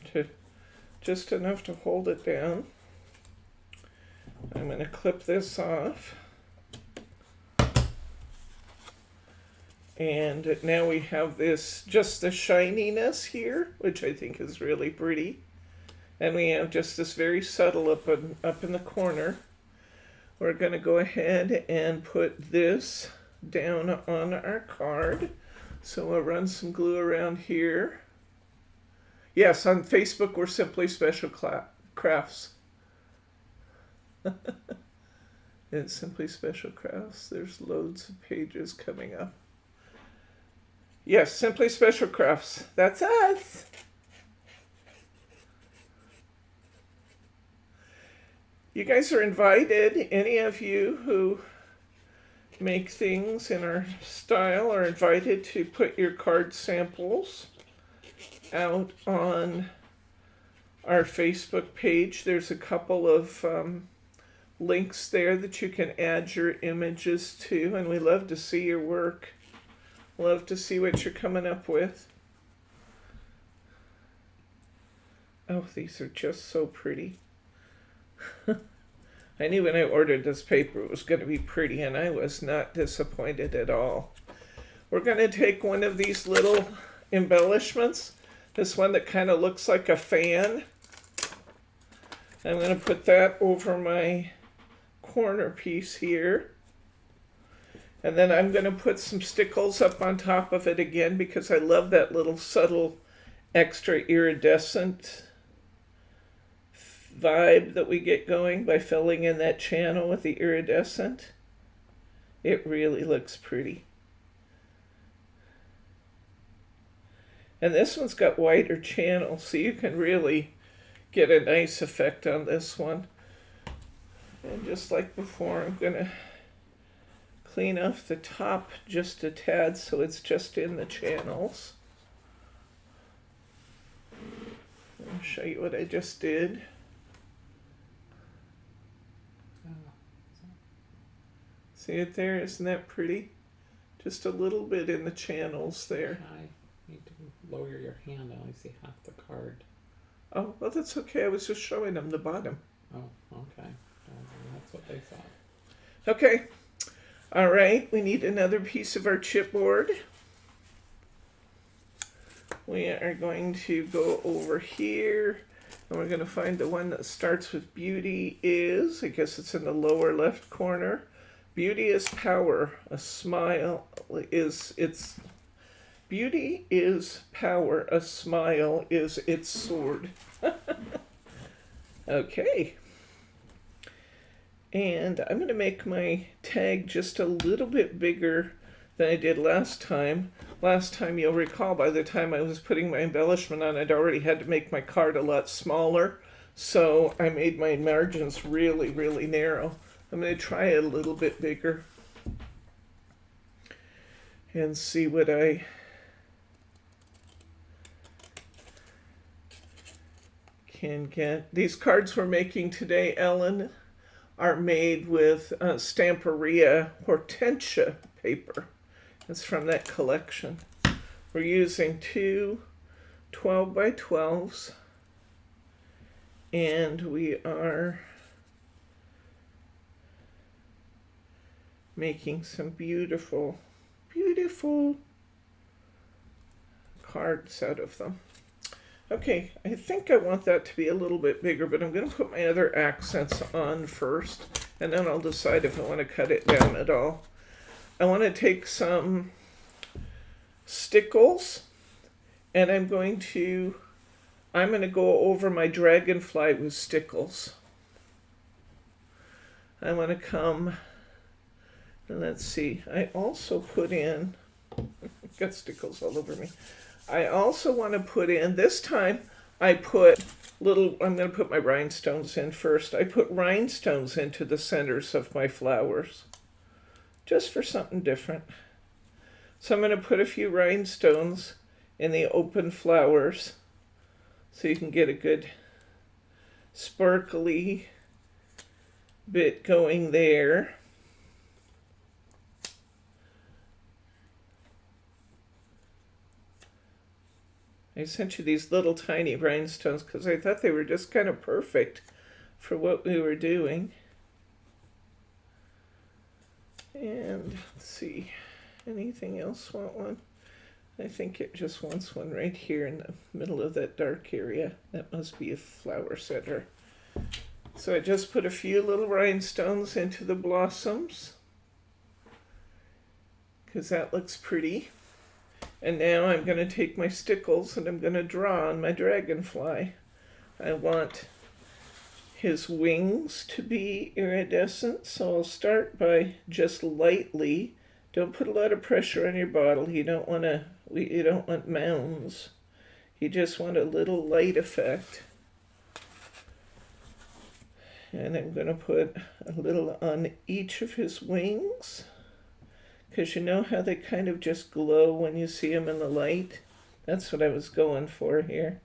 just enough to hold it down. I'm going to clip this off. And now we have this, just the shininess here, which I think is really pretty. And we have just this very subtle up in the corner. We're going to go ahead and put this down on our card. So we'll run some glue around here. Yes, on Facebook we're Simply Special Crafts. It's Simply Special Crafts. There's loads of pages coming up. Yes, Simply Special Crafts. That's us. You guys are invited. Any of you who make things in our style are invited to put your card samples out on our Facebook page. There's a couple of links there that you can add your images to, and we love to see your work. Love to see what you're coming up with. Oh, these are just so pretty. I knew when I ordered this paper it was going to be pretty, and I was not disappointed at all. We're going to take one of these little embellishments, this one that kind of looks like a fan. I'm going to put that over my corner piece here. And then I'm going to put some Stickles up on top of it again because I love that little subtle extra iridescent vibe that we get going by filling in that channel with the iridescent. It really looks pretty. And this one's got wider channels, so you can really get a nice effect on this one. And just like before, I'm going to clean off the top just a tad so it's just in the channels. I'll show you what I just did. See it there? Isn't that pretty? Just a little bit in the channels there. I need to lower your hand. I only see half the card. Oh, well, that's okay. I was just showing them the bottom. Oh, okay. That's what they thought. Okay. All right. We need another piece of our chipboard. We are going to go over here, and we're going to find the one that starts with beauty is, I guess it's in the lower left corner. Beauty is power. A smile is its beauty is power. A smile is its sword. Okay. And I'm going to make my tag just a little bit bigger than I did last time. Last time, you'll recall, by the time I was putting my embellishment on, I'd already had to make my card a lot smaller. So I made my margins really, really narrow. I'm going to try it a little bit bigger and see what I can get. These cards we're making today, Ellen, are made with Stamperia Hortensia paper. It's from that collection. We're using two 12 by 12s, and we are making some beautiful, beautiful cards out of them. Okay, I think I want that to be a little bit bigger, but I'm going to put my other accents on first, and then I'll decide if I want to cut it down at all. I want to take some Stickles, and I'm going to go over my dragonfly with Stickles. I want to come, and let's see, I also put in, got Stickles all over me. I also want to put in, this time I put I'm going to put my rhinestones in first. I put rhinestones into the centers of my flowers, just for something different. So I'm going to put a few rhinestones in the open flowers so you can get a good sparkly bit going there. I sent you these little tiny rhinestones because I thought they were just kind of perfect for what we were doing. And let's see, anything else want one? I think it just wants one right here in the middle of that dark area. That must be a flower center. So I just put a few little rhinestones into the blossoms because that looks pretty. And now I'm going to take my Stickles and I'm going to draw on my dragonfly. I want his wings to be iridescent, so I'll start by just lightly. Don't put a lot of pressure on your bottle. You don't want mounds. You just want a little light effect. And I'm going to put a little on each of his wings, because you know how they kind of just glow when you see them in the light? That's what I was going for here.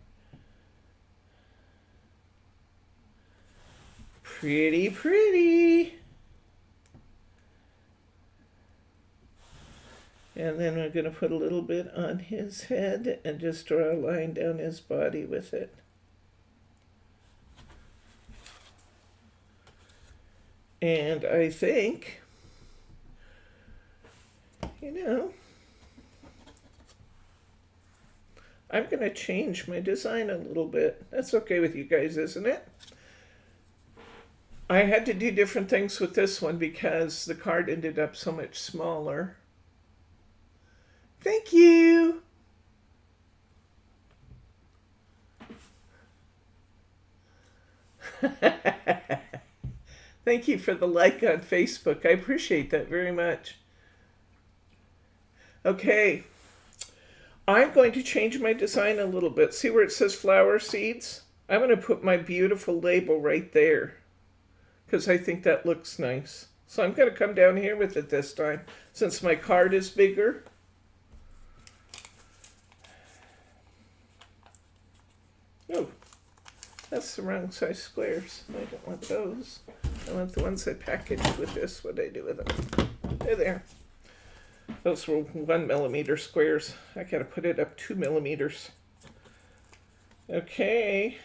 Pretty, pretty. And then we're going to put a little bit on his head and just draw a line down his body with it. And I think, I'm going to change my design a little bit. That's okay with you guys, isn't it? I had to do different things with this one because the card ended up so much smaller. Thank you. Thank you for the like on Facebook. I appreciate that very much. Okay, I'm going to change my design a little bit. See where it says flower seeds? I'm going to put my beautiful label right there because I think that looks nice. So I'm going to come down here with it this time since my card is bigger. Oh, that's the wrong size squares. I don't want those. I want the ones I packaged with this. What I do with them? They're there. Those were 1 millimeter squares. I gotta put it up 2 millimeters. Okay.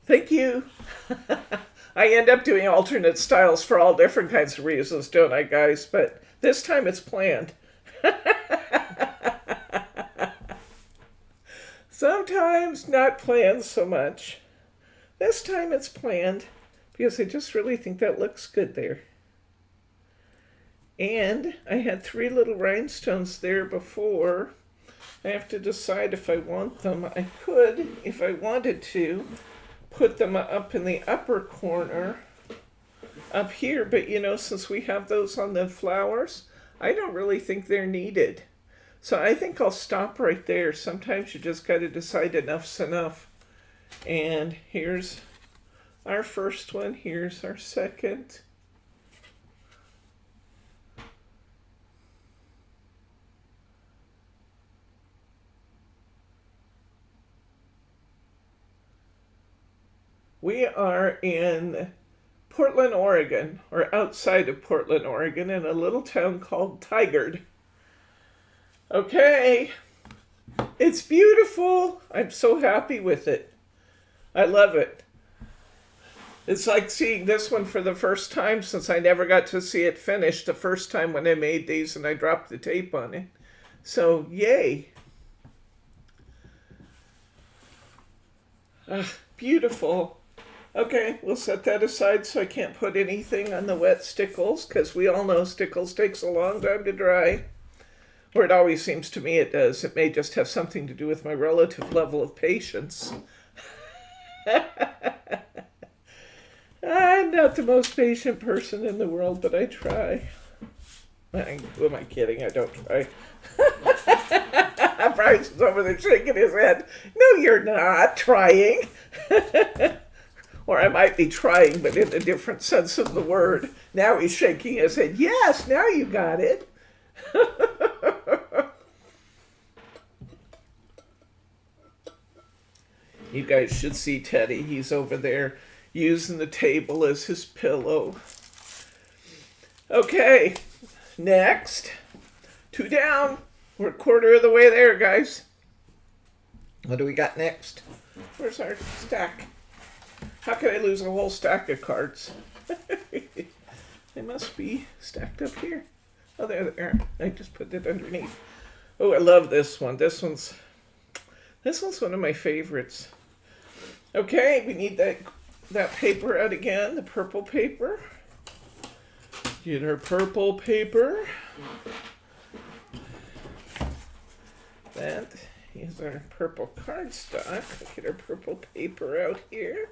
Thank you. I end up doing alternate styles for all different kinds of reasons, don't I, guys? But this time it's planned. Sometimes not planned so much. This time it's planned. because I just really think that looks good there. And I had 3 little rhinestones there before. I have to decide if I want them. I could, if I wanted to, put them up in the upper corner up here, but you know, since we have those on the flowers, I don't really think they're needed. So I think I'll stop right there. Sometimes you just got to decide enough's enough. And here's our first one. Here's our second. We are in Portland, Oregon, or outside of Portland, Oregon, in a little town called Tigard. Okay, it's beautiful. I'm so happy with it. I love it. It's like seeing this one for the first time, since I never got to see it finished the first time when I made these and I dropped the tape on it. So, yay. Beautiful. Okay, we'll set that aside so I can't put anything on the wet Stickles, because we all know Stickles takes a long time to dry. Or it always seems to me it does. It may just have something to do with my relative level of patience. I'm not the most patient person in the world, but I try. Who am I kidding? I don't try. Bryce is over there shaking his head. No, you're not trying. Or I might be trying, but in a different sense of the word. Now he's shaking his head. Yes, now you got it. You guys should see Teddy. He's over there using the table as his pillow. Okay, next. 2 down. We're a quarter of the way there, guys. What do we got next? Where's our stack? How could I lose a whole stack of cards? They must be stacked up here. Oh, there they are. I just put it underneath. Oh, I love this one. This one's one of my favorites. Okay, we need that paper out again, the purple paper. Get our purple paper. That is our purple cardstock. Get our purple paper out here.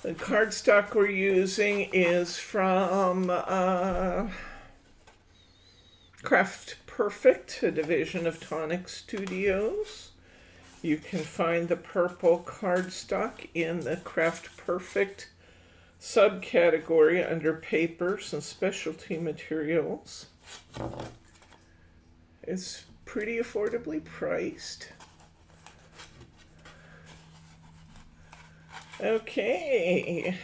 The cardstock we're using is from Craft Perfect, a division of Tonic Studios. You can find the purple cardstock in the Craft Perfect subcategory under papers and specialty materials. It's pretty affordably priced. Okay.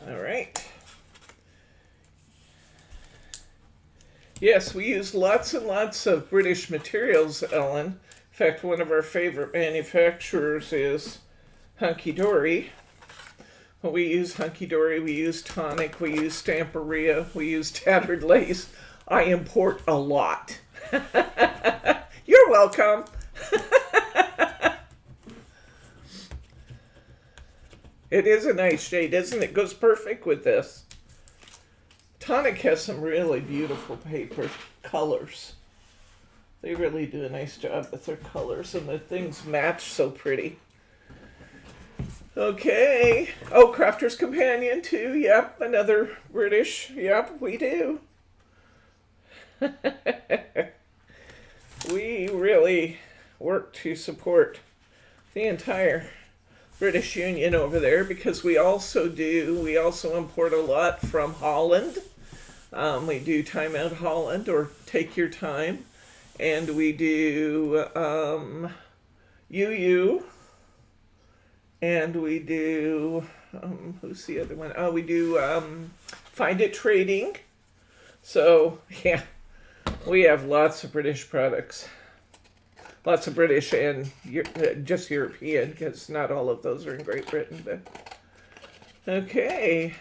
All right. Yes, we use lots and lots of British materials, Ellen. In fact, one of our favorite manufacturers is Hunky Dory. Well, we use Hunky Dory, we use Tonic, we use Stamperia, we use Tattered Lace. I import a lot. You're welcome. It is a nice shade, isn't it? It goes perfect with this. Tonic has some really beautiful paper colors. They really do a nice job with their colors, and the things match so pretty. Okay. Oh, Crafter's Companion too. Yep, another British. Yep, we do. We really work to support the entire British Union over there, because we also import a lot from Holland. We do Time Out Holland, or Take Your Time, and we do UU, and we do who's the other one? Oh, we do Find It Trading. So yeah, we have lots of British products. Lots of British and just European, because not all of those are in Great Britain. But okay,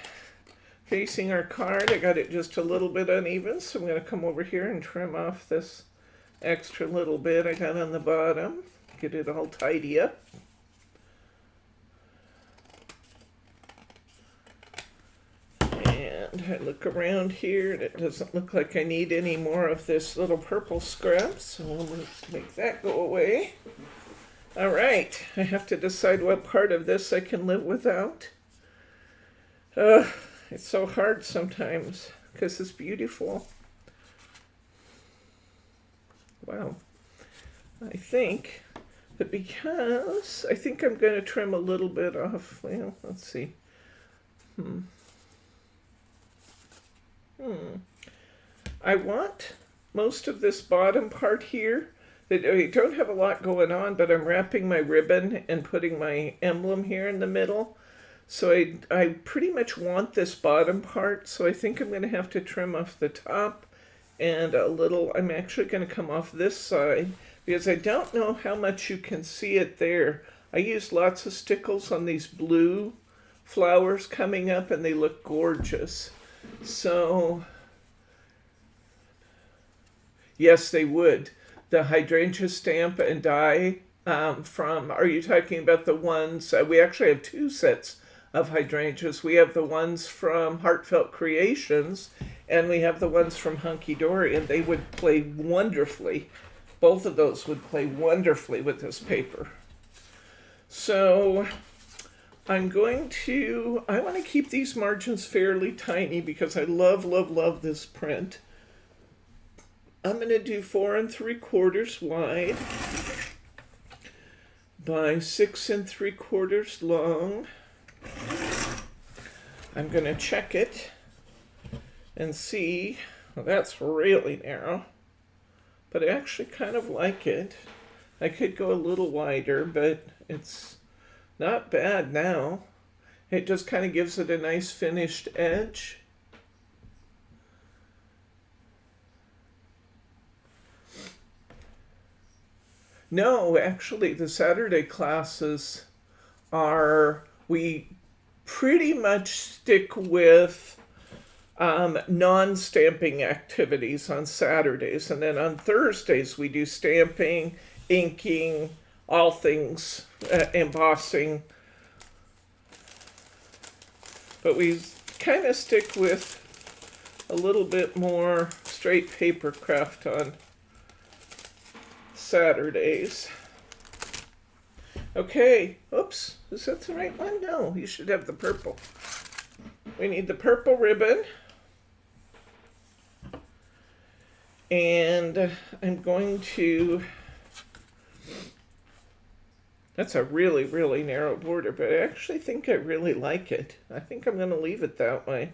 facing our card, I got it just a little bit uneven, so I'm going to come over here and trim off this extra little bit I got on the bottom. Get it all tidy up. And I look around here and it doesn't look like I need any more of this little purple scrap, so we'll make that go away. All right, I have to decide what part of this I can live without. It's so hard sometimes because it's beautiful. Wow. I think that because I think I'm going to trim a little bit off. Well, let's see. I want most of this bottom part here. I don't have a lot going on, but I'm wrapping my ribbon and putting my emblem here in the middle. So I pretty much want this bottom part, so I think I'm going to have to trim off the top and a little. I'm actually going to come off this side because I don't know how much you can see it there. I used lots of Stickles on these blue flowers coming up and they look gorgeous. So, yes, they would. The hydrangea stamp and die are you talking about the ones, we actually have two sets of hydrangeas. We have the ones from Heartfelt Creations and we have the ones from Hunky Dory, and they would play wonderfully. Both of those would play wonderfully with this paper. So I want to keep these margins fairly tiny because I love, love, love this print. I'm going to do 4 3/4 wide by 6 3/4 long. I'm going to check it and see. Well, that's really narrow, but I actually kind of like it. I could go a little wider, but it's not bad now. It just kind of gives it a nice finished edge. No, actually, the Saturday classes we pretty much stick with non-stamping activities on Saturdays. And then on Thursdays, we do stamping, inking, all things, embossing. But we kind of stick with a little bit more straight paper craft on Saturdays. Okay, oops, is that the right one? No, you should have the purple. We need the purple ribbon. And I'm going to, that's a really, really narrow border, but I actually think I really like it. I think I'm going to leave it that way.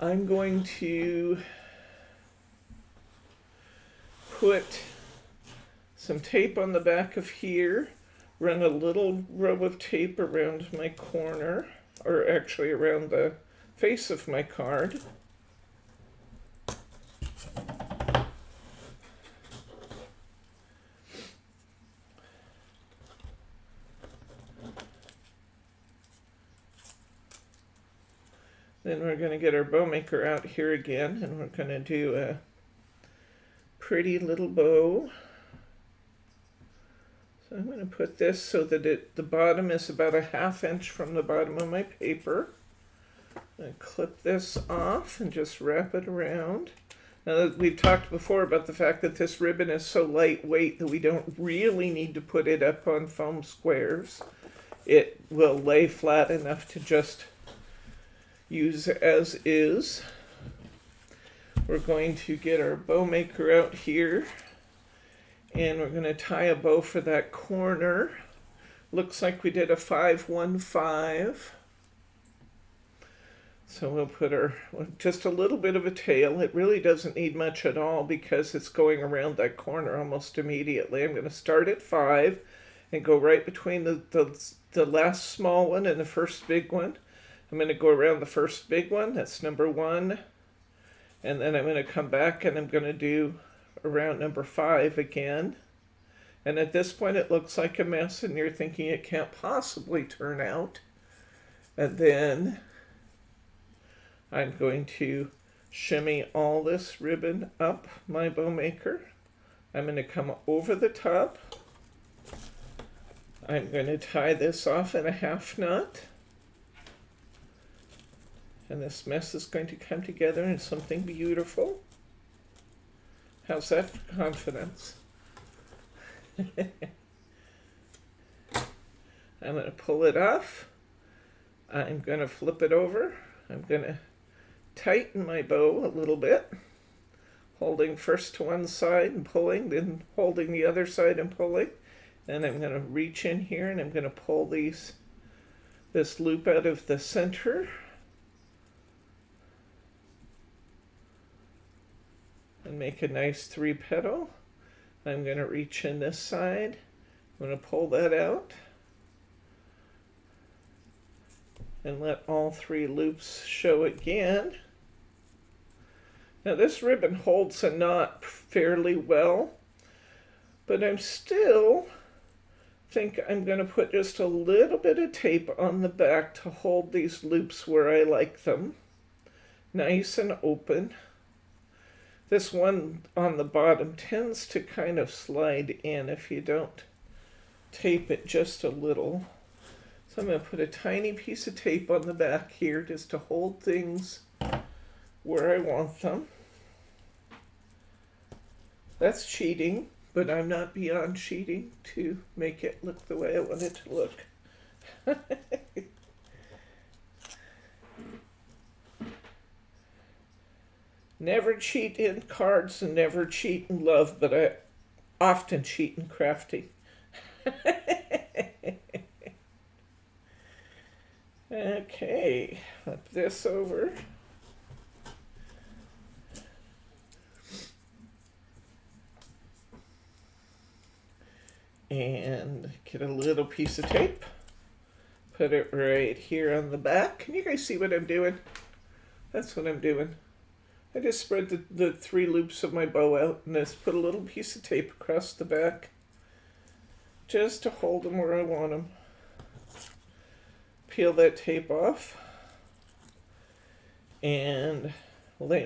I'm going to put some tape on the back of here, run a little row of tape around my corner, or actually around the face of my card. Then we're going to get our bow maker out here again, and we're going to do a pretty little bow. So I'm going to put this so that the bottom is about a 1/2 inch from the bottom of my paper. I'm going to clip this off and just wrap it around. Now, we've talked before about the fact that this ribbon is so lightweight that we don't really need to put it up on foam squares. It will lay flat enough to just use as is. We're going to get our bow maker out here, and we're going to tie a bow for that corner. Looks like we did a 5-1-5. So we'll put just a little bit of a tail. It really doesn't need much at all because it's going around that corner almost immediately. I'm going to start at 5 and go right between the last small one and the first big one. I'm going to go around the first big one, that's number 1, and then I'm going to come back and I'm going to do around number 5 again. And at this point it looks like a mess and you're thinking it can't possibly turn out. And then I'm going to shimmy all this ribbon up my bow maker. I'm going to come over the top. I'm going to tie this off in a 1/2 knot. And this mess is going to come together into something beautiful. How's that for confidence? I'm going to pull it off. I'm going to flip it over. I'm going to tighten my bow a little bit, holding first to one side and pulling, then holding the other side and pulling. And I'm going to reach in here and I'm going to pull this loop out of the center. And make a nice 3-petal. I'm going to reach in this side. I'm going to pull that out. And let all 3 loops show again. Now this ribbon holds a knot fairly well, but I'm still think I'm going to put just a little bit of tape on the back to hold these loops where I like them. Nice and open. This one on the bottom tends to kind of slide in if you don't tape it just a little. So I'm going to put a tiny piece of tape on the back here just to hold things where I want them. That's cheating, but I'm not beyond cheating to make it look the way I want it to look. Never cheat in cards and never cheat in love, but I often cheat in crafty. Okay, flip this over. And get a little piece of tape. Put it right here on the back. Can you guys see what I'm doing? That's what I'm doing. I just spread the 3 loops of my bow out and just put a little piece of tape across the back just to hold them where I want them. Peel that tape off and lay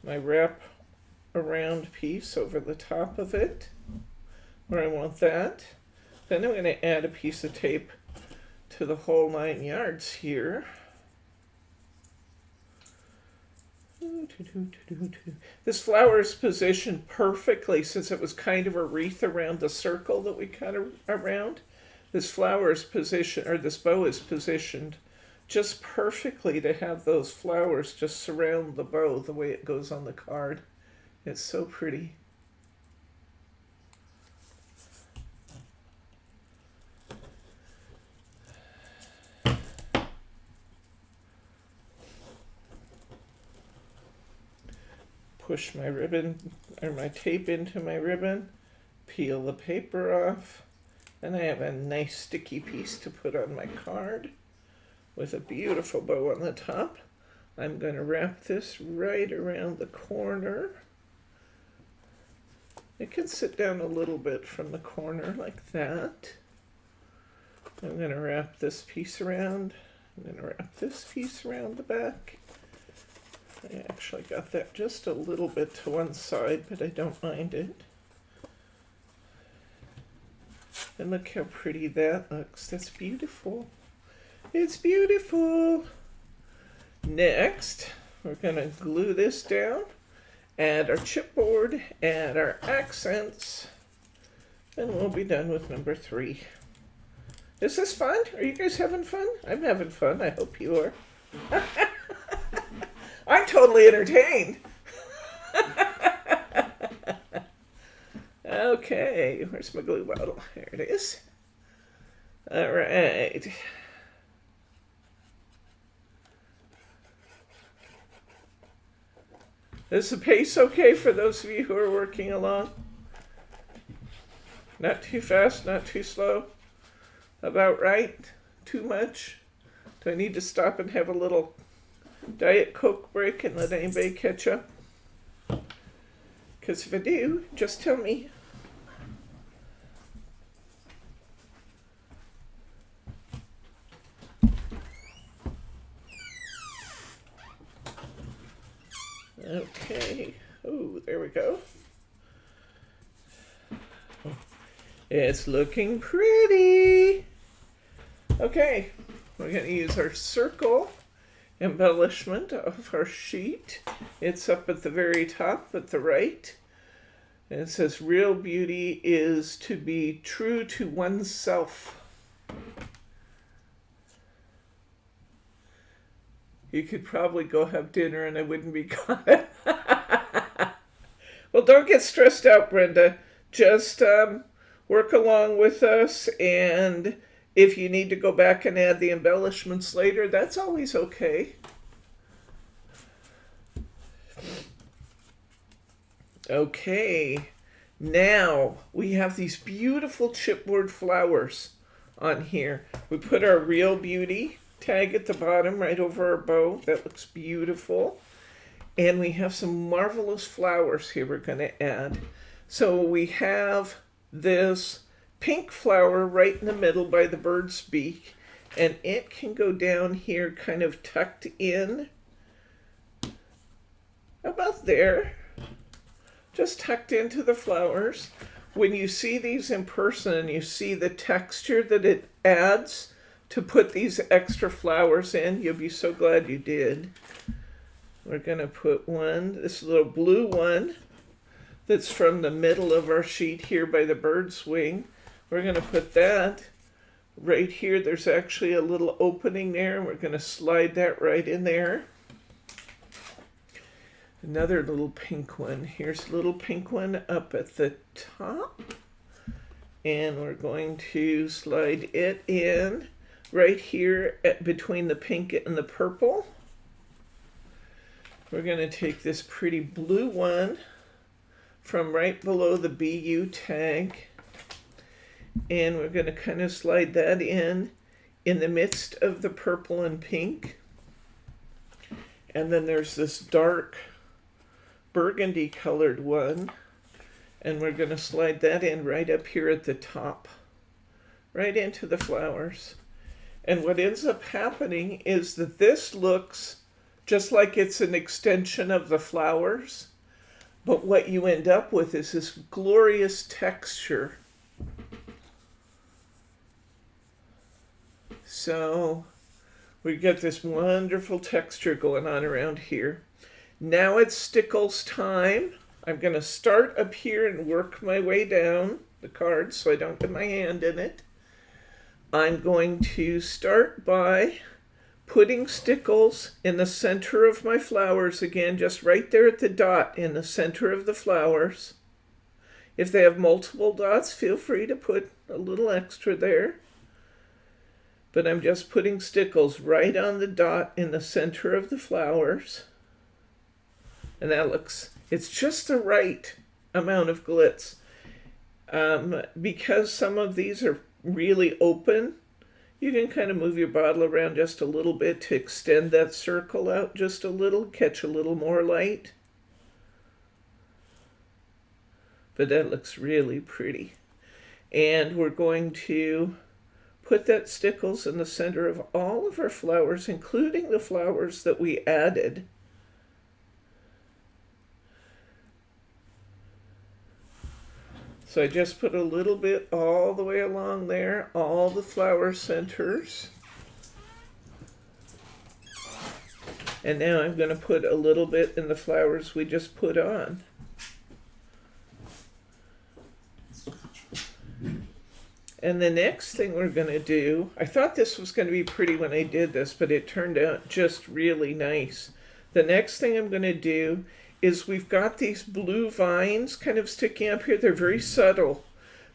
my wrap around piece over the top of it where I want that. Then I'm going to add a piece of tape to the whole 9 yards here. This flower is positioned perfectly since it was kind of a wreath around the circle that we cut around. This flower is positioned, or this bow is positioned just perfectly to have those flowers just surround the bow the way it goes on the card. It's so pretty. Push my ribbon or my tape into my ribbon, peel the paper off, and I have a nice sticky piece to put on my card with a beautiful bow on the top. I'm going to wrap this right around the corner. It can sit down a little bit from the corner like that. I'm going to wrap this piece around. I'm going to wrap this piece around the back. I actually got that just a little bit to one side, but I don't mind it. And look how pretty that looks. That's beautiful. It's beautiful. Next, we're going to glue this down, add our chipboard, add our accents, and we'll be done with number 3. Is this fun? Are you guys having fun? I'm having fun. I hope you are. I'm totally entertained. Okay, where's my glue bottle? Here it is. All right. Is the pace okay for those of you who are working along? Not too fast, not too slow? About right? Too much? Do I need to stop and have a little Diet Coke break and let anybody catch up? Because if I do, just tell me. Okay. Oh, there we go. It's looking pretty. Okay. we're going to use our circle embellishment of our sheet. It's up at the very top at the right. And it says, real beauty is to be true to oneself. You could probably go have dinner and I wouldn't be caught. Well, don't get stressed out, Brenda. Just work along with us, and if you need to go back and add the embellishments later, that's always okay. Okay, now we have these beautiful chipboard flowers on here. We put our Real Beauty tag at the bottom right over our bow. That looks beautiful. And we have some marvelous flowers here we're going to add. So we have this pink flower right in the middle by the bird's beak, and it can go down here kind of tucked in about there, just tucked into the flowers. When you see these in person and you see the texture that it adds to put these extra flowers in, you'll be so glad you did. We're going to put one, this little blue one that's from the middle of our sheet here by the bird's wing. We're going to put that right here. There's actually a little opening there, and we're going to slide that right in there. Another little pink one. Here's a little pink one up at the top. And we're going to slide it in right here between the pink and the purple. We're going to take this pretty blue one from right below the BU tag, and we're going to kind of slide that in the midst of the purple and pink. And then there's this dark burgundy colored one, and we're going to slide that in right up here at the top, right into the flowers. And what ends up happening is that this looks just like it's an extension of the flowers, but what you end up with is this glorious texture. So we get this wonderful texture going on around here. Now it's Stickles time. I'm going to start up here and work my way down the card so I don't get my hand in it. I'm going to start by putting Stickles in the center of my flowers again, just right there at the dot in the center of the flowers. If they have multiple dots, feel free to put a little extra there. But I'm just putting Stickles right on the dot in the center of the flowers. And that looks, it's just the right amount of glitz. Because some of these are really open, you can kind of move your bottle around just a little bit to extend that circle out just a little, catch a little more light. But that looks really pretty. And we're going to put that Stickles in the center of all of our flowers, including the flowers that we added. So I just put a little bit all the way along there, all the flower centers. And now I'm going to put a little bit in the flowers we just put on. And the next thing we're going to do, I thought this was going to be pretty when I did this, but it turned out just really nice. The next thing I'm going to do is we've got these blue vines kind of sticking up here. They're very subtle,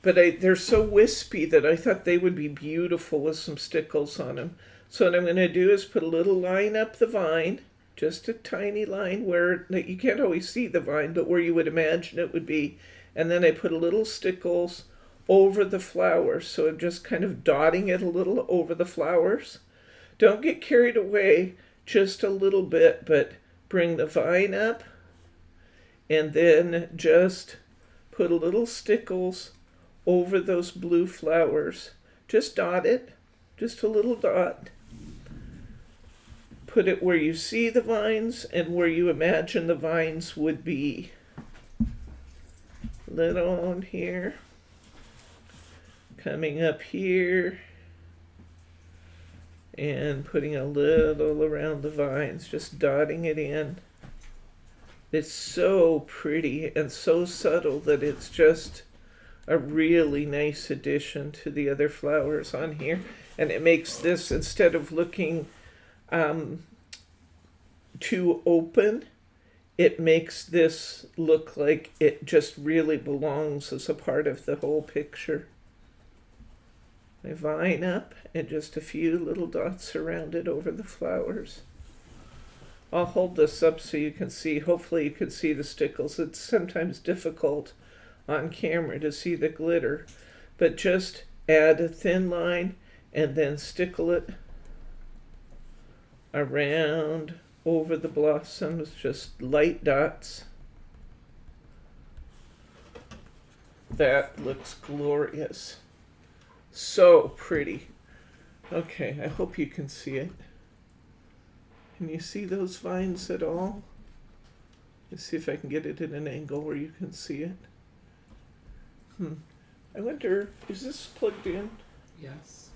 but they're so wispy that I thought they would be beautiful with some Stickles on them. So what I'm going to do is put a little line up the vine, just a tiny line where you can't always see the vine, but where you would imagine it would be. And then I put a little Stickles over the flowers. So I'm just kind of dotting it a little over the flowers. Don't get carried away, just a little bit, but bring the vine up. And then just put a little Stickles over those blue flowers. Just dot it, just a little dot. Put it where you see the vines and where you imagine the vines would be. Little on here. Coming up here. and putting a little around the vines, just dotting it in. It's so pretty and so subtle that it's just a really nice addition to the other flowers on here. And it makes this, instead of looking too open, it makes this look like it just really belongs as a part of the whole picture. My vine up and just a few little dots around it over the flowers. I'll hold this up so you can see, hopefully you can see the stickles. It's sometimes difficult on camera to see the glitter, but just add a thin line and then stickle it around over the blossoms, just light dots. That looks glorious. So pretty. Okay, I hope you can see it. Can you see those vines at all? Let's see if I can get it at an angle where you can see it. I wonder, is this plugged in? Yes.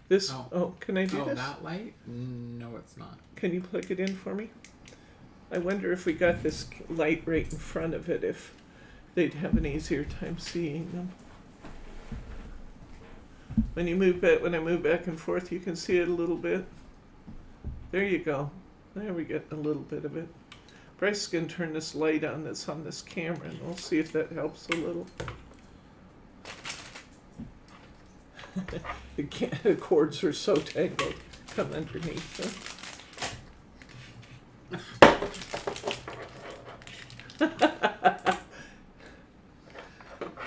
This, can I do this? That light? No, it's not. Can you plug it in for me? I wonder if we got this light right in front of it, if they'd have an easier time seeing them. When I move back and forth, you can see it a little bit. There you go. There we get a little bit of it. Bryce can turn this light on that's on this camera, and we'll see if that helps a little. The cords are so tangled. Come underneath them.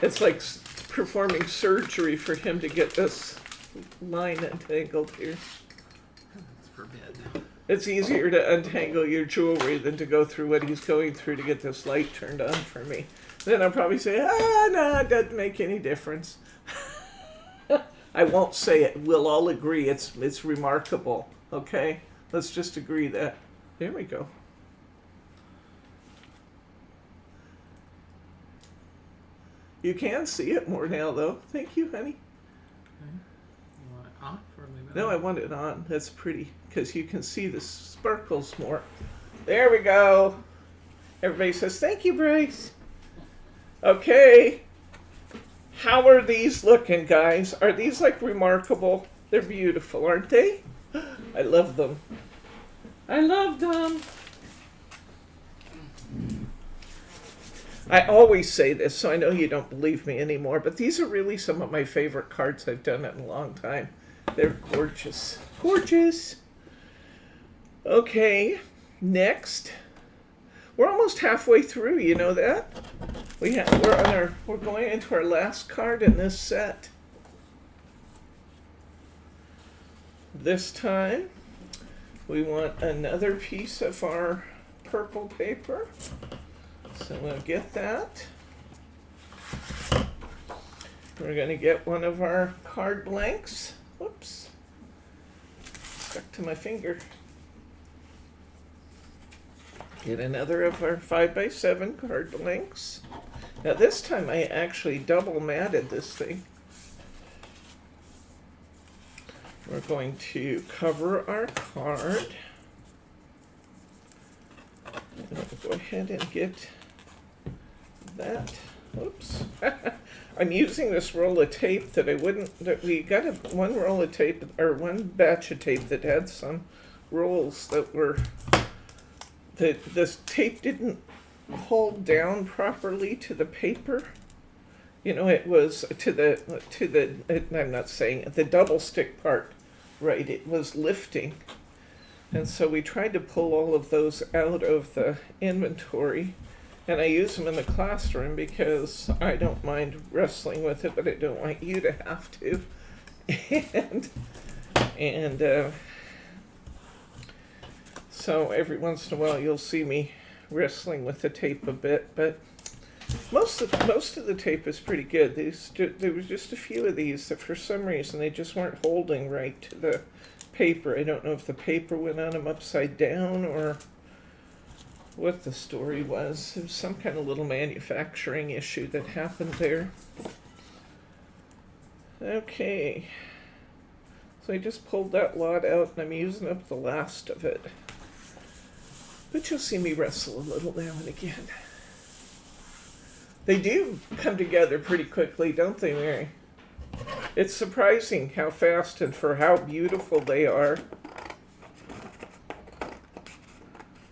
It's like performing surgery for him to get this line untangled here. It's forbid. It's easier to untangle your jewelry than to go through what he's going through to get this light turned on for me. Then I'll probably say, no, it doesn't make any difference. I won't say it. We'll all agree it's remarkable. Okay? Let's just agree that. There we go. You can see it more now, though. Thank you, honey. Okay. You want it off or leave it No, on? I want it on. That's pretty, because you can see the sparkles more. There we go. Everybody says, thank you, Bryce. Okay. How are these looking, guys? Are these like remarkable? They're beautiful, aren't they? I love them. I love them. I always say this, so I know you don't believe me anymore, but these are really some of my favorite cards I've done in a long time. They're gorgeous. Gorgeous. Okay, next. We're almost halfway through, you know that? We're going into our last card in this set. This time, we want another piece of our purple paper. So we'll get that. We're going to get one of our card blanks. Whoops. Stuck to my finger. Get another of our 5x7 card blanks. Now this time I actually double matted this thing. We're going to cover our card. I'm going to go ahead and get that. Oops. I'm using this roll of tape that we got one roll of tape, or one batch of tape that had some rolls that were, this tape didn't hold down properly to the paper. You know, it was I'm not saying it, the double stick part, right, it was lifting. And so we tried to pull all of those out of the inventory. And I use them in the classroom because I don't mind wrestling with it, but I don't want you to have to. and so every once in a while you'll see me wrestling with the tape a bit, but most of the tape is pretty good. There was just a few of these that for some reason they just weren't holding right to the paper. I don't know if the paper went on them upside down or what the story was. There was some kind of little manufacturing issue that happened there. Okay, So I just pulled that lot out and I'm using up the last of it. But you'll see me wrestle a little now and again. They do come together pretty quickly, don't they, Mirri? It's surprising how fast and for how beautiful they are.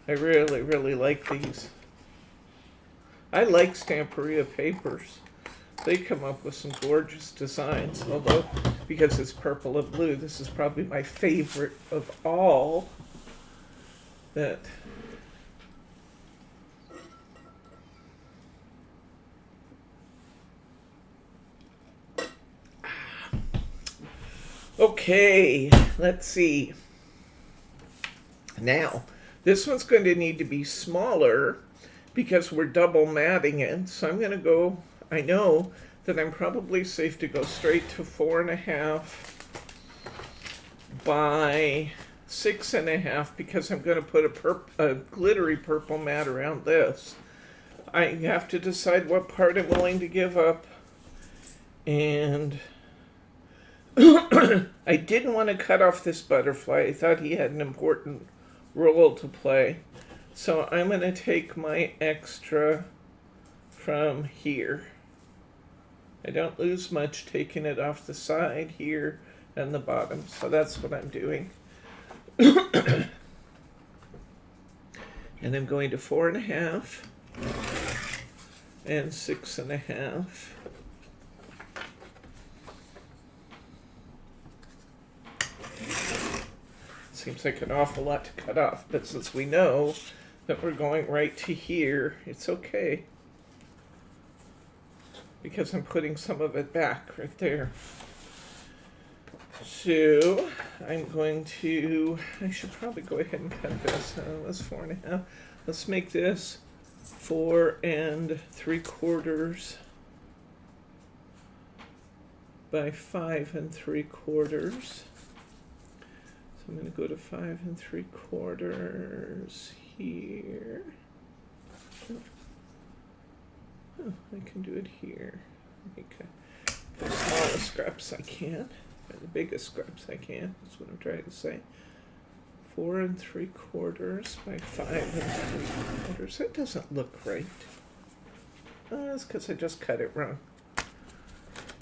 I really, really like these. I like Stamperia papers. They come up with some gorgeous designs, although because it's purple and blue, this is probably my favorite of all. That okay, let's see. Now, this one's going to need to be smaller because we're double matting it. So I'm going to go, I know that I'm probably safe to go straight to 4.5 by 6.5 because I'm going to put a glittery purple mat around this. I have to decide what part I'm willing to give up. And I didn't want to cut off this butterfly. I thought he had an important role to play. So I'm going to take my extra from here. I don't lose much taking it off the side here and the bottom. So that's what I'm doing. And I'm going to 4.5 and 6.5. Seems like an awful lot to cut off, but since we know that we're going right to here, it's okay. Because I'm putting some of it back right there. So I'm going to, I should probably go ahead and cut this. That's 4.5. Let's make this 4 3/4 by 5 3/4. So I'm going to go to 5 3/4 here. Oh, I can do it here. Okay. The smallest scraps I can, or the biggest scraps I can. That's what I'm trying to say. 4 3/4 by 5 3/4. That doesn't look right. That's because I just cut it wrong.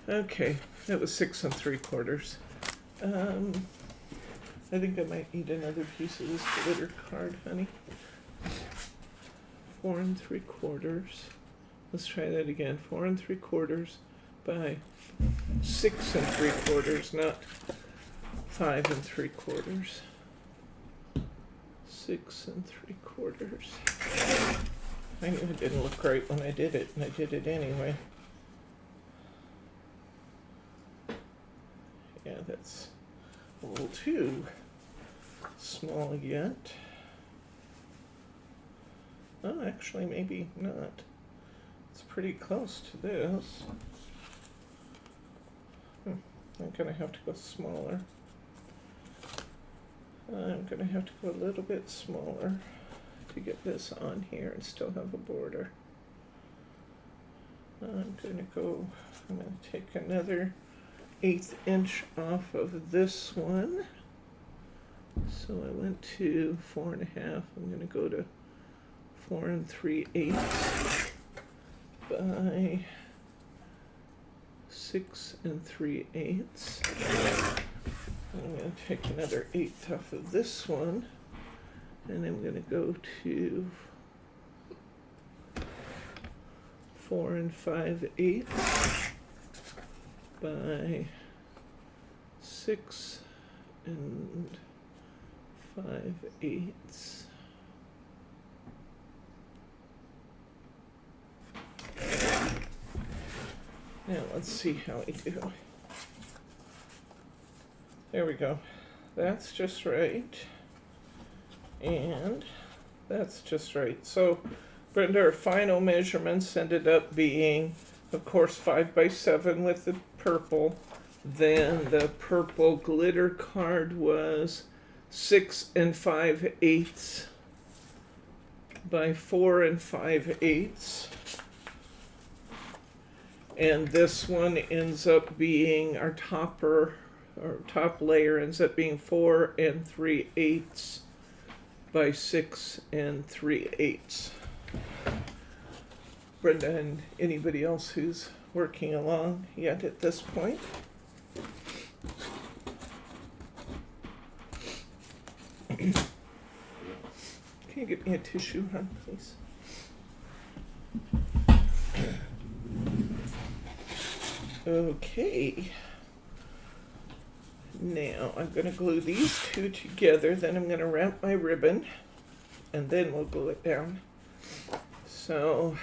Okay, that was 6 3/4. I think I might need another piece of this glitter card, honey. 4 3/4. Let's try that again. 4 3/4 by 6 3/4, not 5 3/4. 6 3/4. I knew it didn't look right when I did it, and I did it anyway. Yeah, that's a little too small yet. Oh, actually, maybe not. It's pretty close to this. I'm gonna have to go smaller. I'm gonna have to go a little bit smaller to get this on here and still have a border. I'm gonna take another 1/8 inch off of this one. So I went to 4.5. I'm going to go to 4 3/8 by 6 3/8. I'm going to take another 1/8 off of this one, and I'm going to go to 4 5/8 by 6 5/8. Now let's see how we do. There we go. That's just right. And that's just right. So, Brenda, our final measurements ended up being, of course, 5 by 7 with the purple. Then the purple glitter card was 6 5/8 by 4 5/8. And this one ends up being our topper or top layer ends up being 4 3/8 by 6 3/8. Brenda and anybody else who's working along yet at this point. Can you get me a tissue, hon, please? Okay. Now I'm going to glue these two together, then I'm going to wrap my ribbon, and then we'll glue it down. So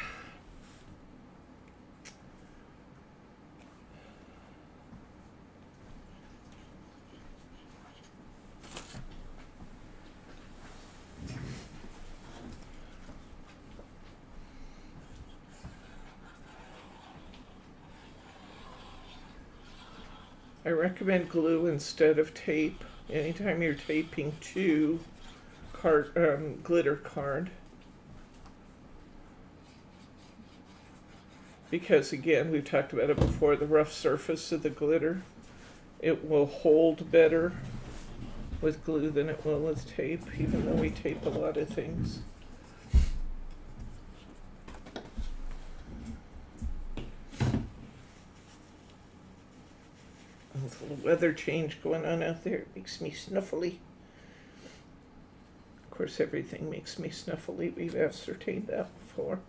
I recommend glue instead of tape anytime you're taping to glitter card, because again, we've talked about it before, the rough surface of the glitter, it will hold better with glue than it will with tape, even though we tape a lot of things. There's a little weather change going on out there. It makes me snuffly. Of course, everything makes me snuffly. We've ascertained that before.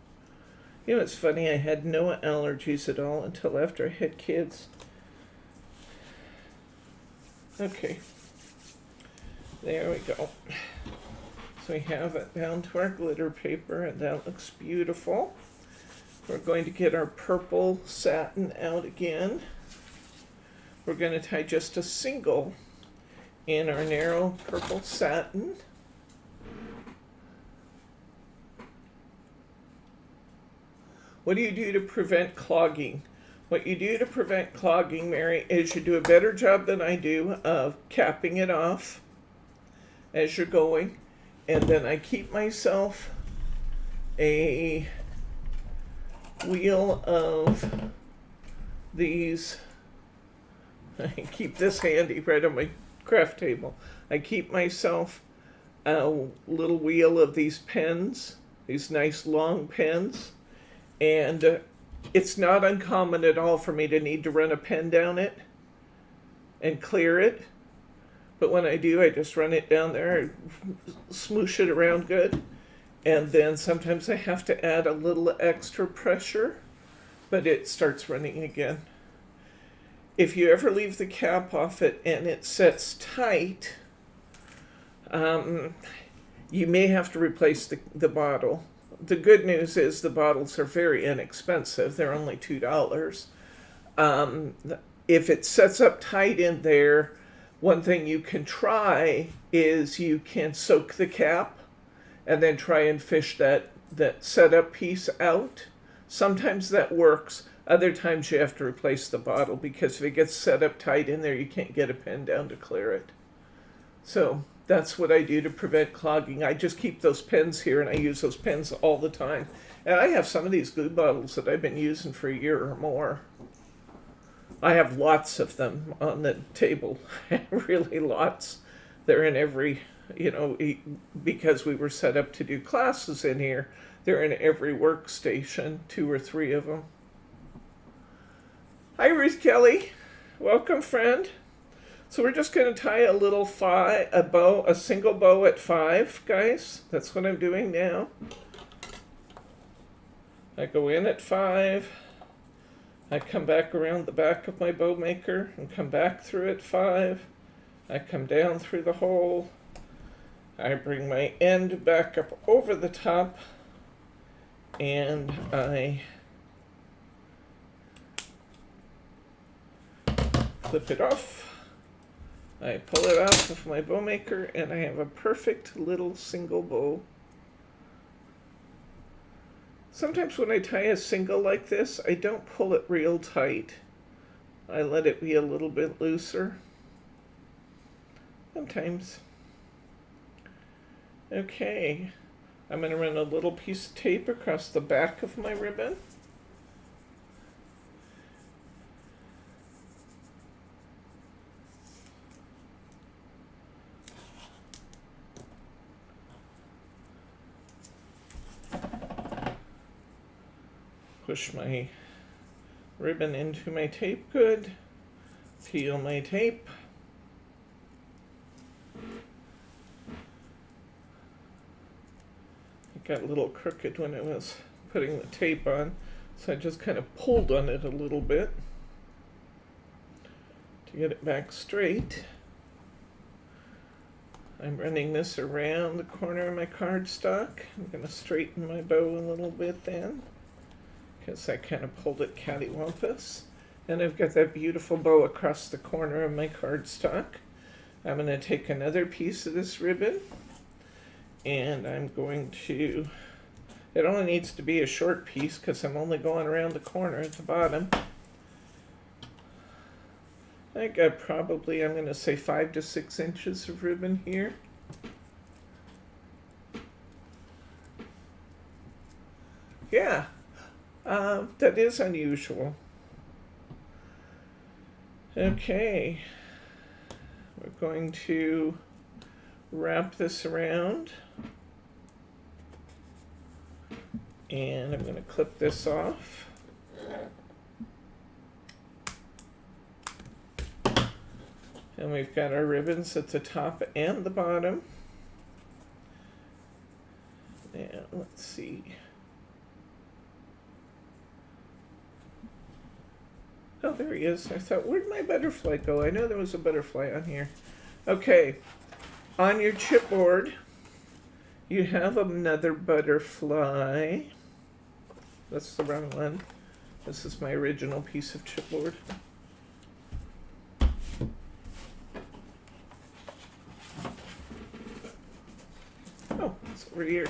You know, it's funny, I had no allergies at all until after I had kids. Okay. There we go. So we have it down to our glitter paper, and that looks beautiful. We're going to get our purple satin out again. We're going to tie just a single in our narrow purple satin. What do you do to prevent clogging? What you do to prevent clogging, Mary, is you do a better job than I do of capping it off as you're going. And then I keep myself a wheel of these. I keep this handy right on my craft table. I keep myself a little wheel of these pens, these nice long pens, and it's not uncommon at all for me to need to run a pen down it and clear it. But when I do, I just run it down there, smoosh it around good, and then sometimes I have to add a little extra pressure, but it starts running again. If you ever leave the cap off it and it sets tight, you may have to replace the bottle. The good news is the bottles are very inexpensive. They're only $2. If it sets up tight in there, one thing you can try is you can soak the cap and then try and fish that setup piece out. Sometimes that works. Other times you have to replace the bottle, because if it gets set up tight in there, you can't get a pen down to clear it. So that's what I do to prevent clogging. I just keep those pens here, and I use those pens all the time. And I have some of these glue bottles that I've been using for a year or more. I have lots of them on the table, really lots. They're in every, because we were set up to do classes in here, they're in every workstation, 2 or 3 of them. Hi, Ruth Kelly. Welcome, friend. So we're just going to tie a little a single bow at 5, guys. That's what I'm doing now. I go in at 5. I come back around the back of my bow maker and come back through at 5. I come down through the hole. I bring my end back up over the top, and I clip it off. I pull it out with my bow maker, and I have a perfect little single bow. Sometimes when I tie a single like this, I don't pull it real tight. I let it be a little bit looser. Sometimes. Okay, I'm going to run a little piece of tape across the back of my ribbon. push my ribbon into my tape good, peel my tape. It got a little crooked when I was putting the tape on, so I just kind of pulled on it a little bit to get it back straight. I'm running this around the corner of my cardstock. I'm going to straighten my bow a little bit then, because I kind of pulled it cattywampus. And I've got that beautiful bow across the corner of my cardstock. I'm going to take another piece of this ribbon, and I'm going to, it only needs to be a short piece because I'm only going around the corner at the bottom. I got probably, I'm going to say 5 to 6 inches of ribbon here. Yeah, that is unusual. Okay, we're going to wrap this around, and I'm going to clip this off. And we've got our ribbons at the top and the bottom. Now, let's see. Oh, there he is. I thought, where'd my butterfly go? I know there was a butterfly on here. Okay, on your chipboard, you have another butterfly. That's the wrong one. This is my original piece of chipboard. Oh, it's over here.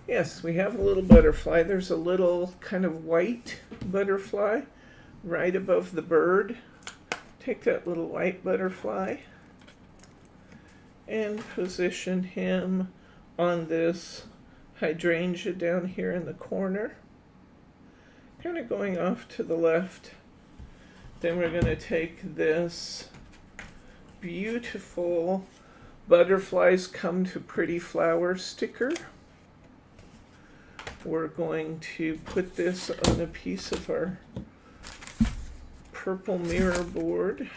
Yes, we have a little butterfly. There's a little kind of white butterfly right above the bird. Take that little white butterfly and position him on this hydrangea down here in the corner, kind of going off to the left. Then we're going to take this beautiful Butterflies Come to Pretty Flower sticker. We're going to put this on a piece of our purple mirror board.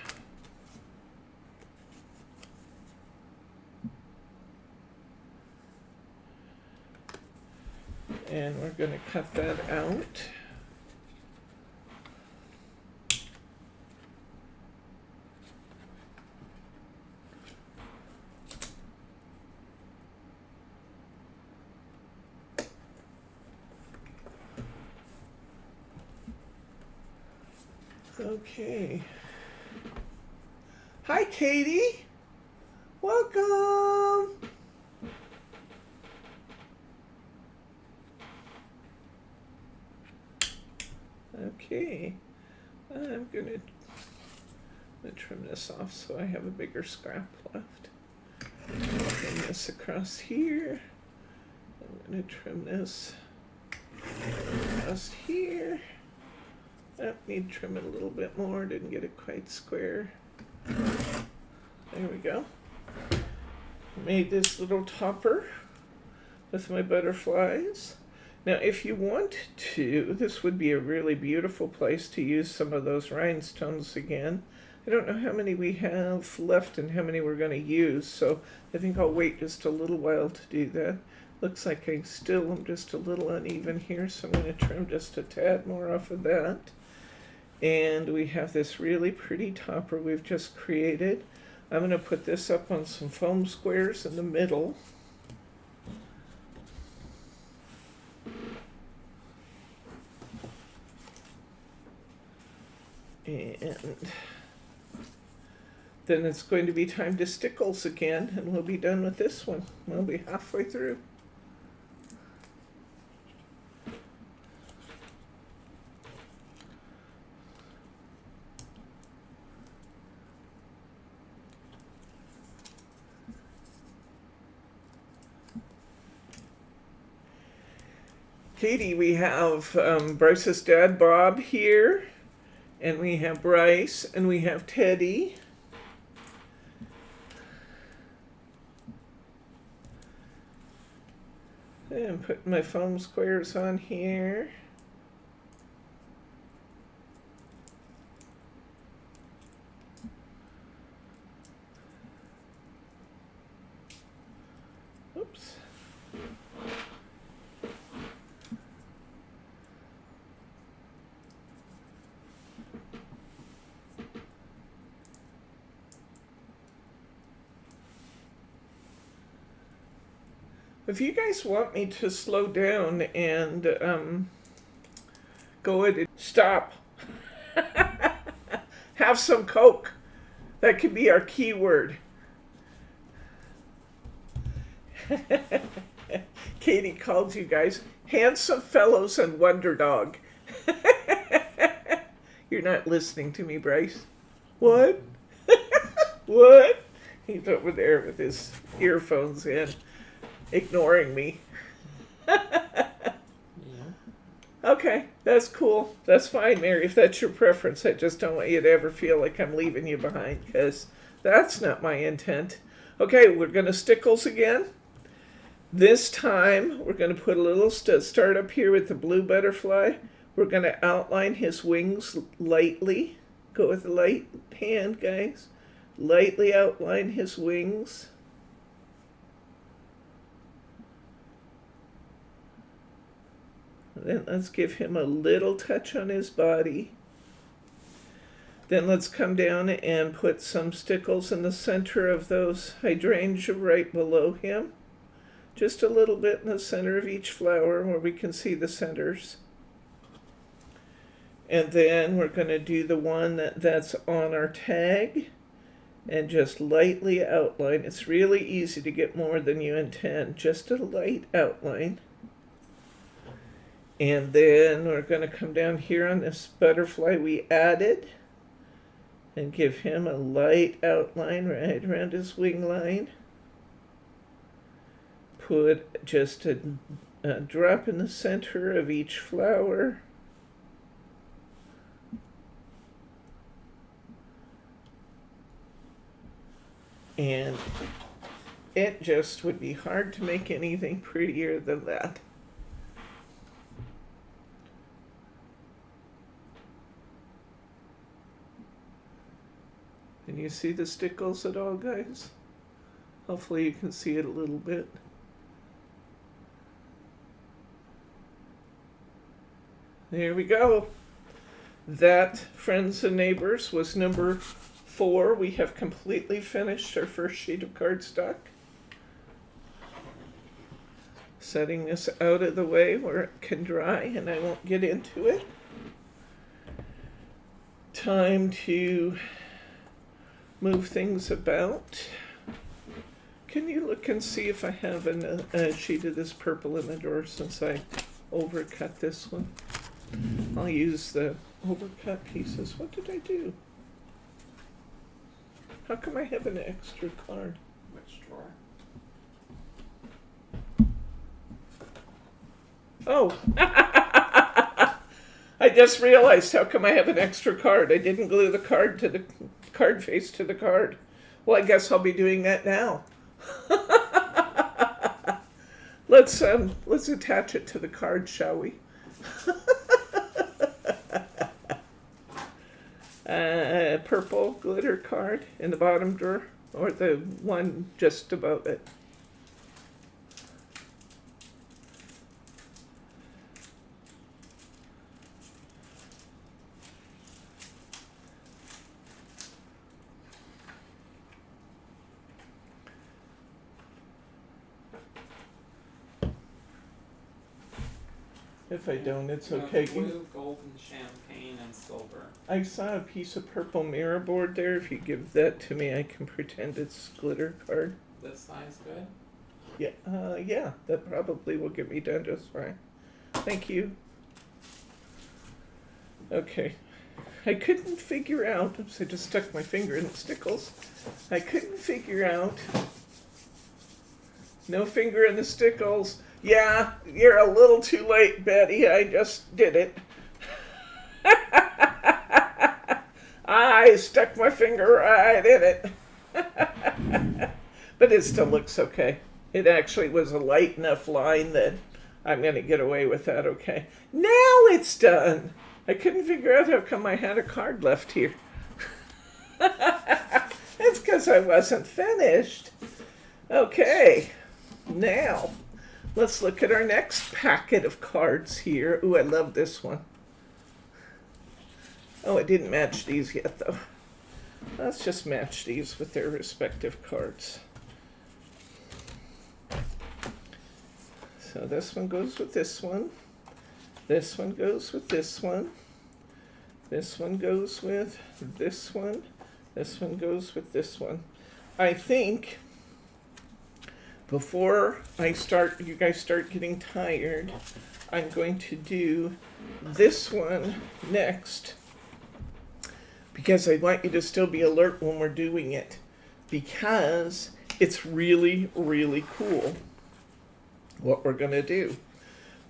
And we're going to cut that out. Okay. Hi, Katie. Welcome. Okay. I'm gonna trim this off so I have a bigger scrap left. Trim this across here. I'm gonna trim this across here. I need to trim it a little bit more, didn't get it quite square. There we go. Made this little topper with my butterflies. Now if you want to, this would be a really beautiful place to use some of those rhinestones again. I don't know how many we have left and how many we're going to use, so I think I'll wait just a little while to do that. Looks like I still am just a little uneven here, so I'm going to trim just a tad more off of that. And we have this really pretty topper we've just created. I'm going to put this up on some foam squares in the middle. And then it's going to be time to Stickles again, and we'll be done with this one. We'll be halfway through. Katie, we have Bryce's dad, Bob, here, and we have Bryce, and we have Teddy. And put my foam squares on here. Oops. If you guys want me to slow down and go ahead and stop, have some Coke. That could be our keyword. Katie called you guys handsome fellows and wonder dog. You're not listening to me, Bryce. What? What? He's over there with his earphones in, ignoring me. Okay, that's cool. That's fine, Mary, if that's your preference. I just don't want you to ever feel like I'm leaving you behind, because that's not my intent. Okay, we're going to Stickles again. This time, we're going to put a little start up here with the blue butterfly. We're going to outline his wings lightly. Go with the light hand, guys. Lightly outline his wings. Then let's give him a little touch on his body. Then let's come down and put some Stickles in the center of those hydrangea right below him. Just a little bit in the center of each flower where we can see the centers. And then we're going to do the one that's on our tag and just lightly outline. It's really easy to get more than you intend. Just a light outline. And then we're going to come down here on this butterfly we added and give him a light outline right around his wing line. Put just a drop in the center of each flower. And it just would be hard to make anything prettier than that. Can you see the Stickles at all, guys? Hopefully you can see it a little bit. There we go. That, friends and neighbors, was number 4. We have completely finished our first sheet of cardstock. Setting this out of the way where it can dry and I won't get into it. Time to move things about. Can you look and see if I have a sheet of this purple in the drawer since I overcut this one? I'll use the overcut pieces. What did I do? How come I have an extra card? Which drawer? Oh! I just realized how come I have an extra card. I didn't glue the card to the card face to the card. Well, I guess I'll be doing that now. Let's attach it to the card, shall we? Purple glitter card in the bottom drawer, or the one just above it. If I don't, it's okay. Blue, golden, champagne, and silver. I saw a piece of purple mirror board there. If you give that to me, I can pretend it's glitter card. This size good? Yeah, yeah, that probably will get me done just fine. Thank you. Okay. I couldn't figure out, oops, I just stuck my finger in the Stickles. I couldn't figure out, no finger in the Stickles. Yeah, you're a little too late, Betty. I just did it. I stuck my finger right in it. But it still looks okay. It actually was a light enough line that I'm going to get away with that, okay. Now it's done. I couldn't figure out how come I had a card left here. It's because I wasn't finished. Okay, now let's look at our next packet of cards here. Ooh, I love this one. Oh, I didn't match these yet, though. Let's just match these with their respective cards. So this one goes with this one. This one goes with this one. This one goes with this one. This one goes with this one. I think before you guys start getting tired, I'm going to do this one next, because I want you to still be alert when we're doing it, because it's really, really cool what we're going to do.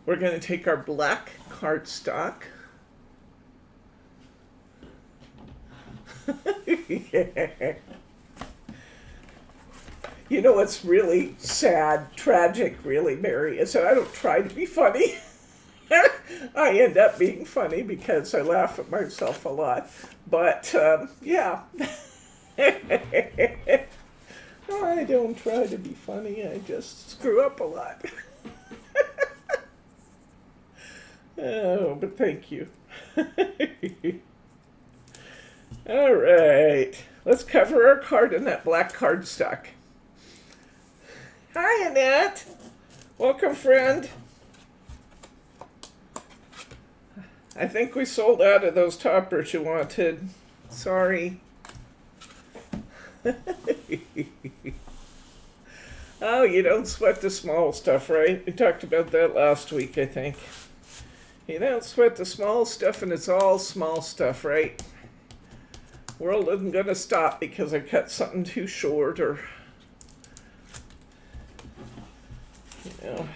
We're going to take our black cardstock. Yeah. You know what's really sad, tragic, really, Mary, is that I don't try to be funny. I end up being funny because I laugh at myself a lot. But, yeah. I don't try to be funny. I just screw up a lot. Oh, but thank you. All right. Let's cover our card in that black cardstock. Hi, Annette. Welcome, friend. I think we sold out of those toppers you wanted. Sorry. Oh, you don't sweat the small stuff, right? We talked about that last week, I think. You don't sweat the small stuff, and it's all small stuff, right? World isn't going to stop because I cut something too short, or, you know.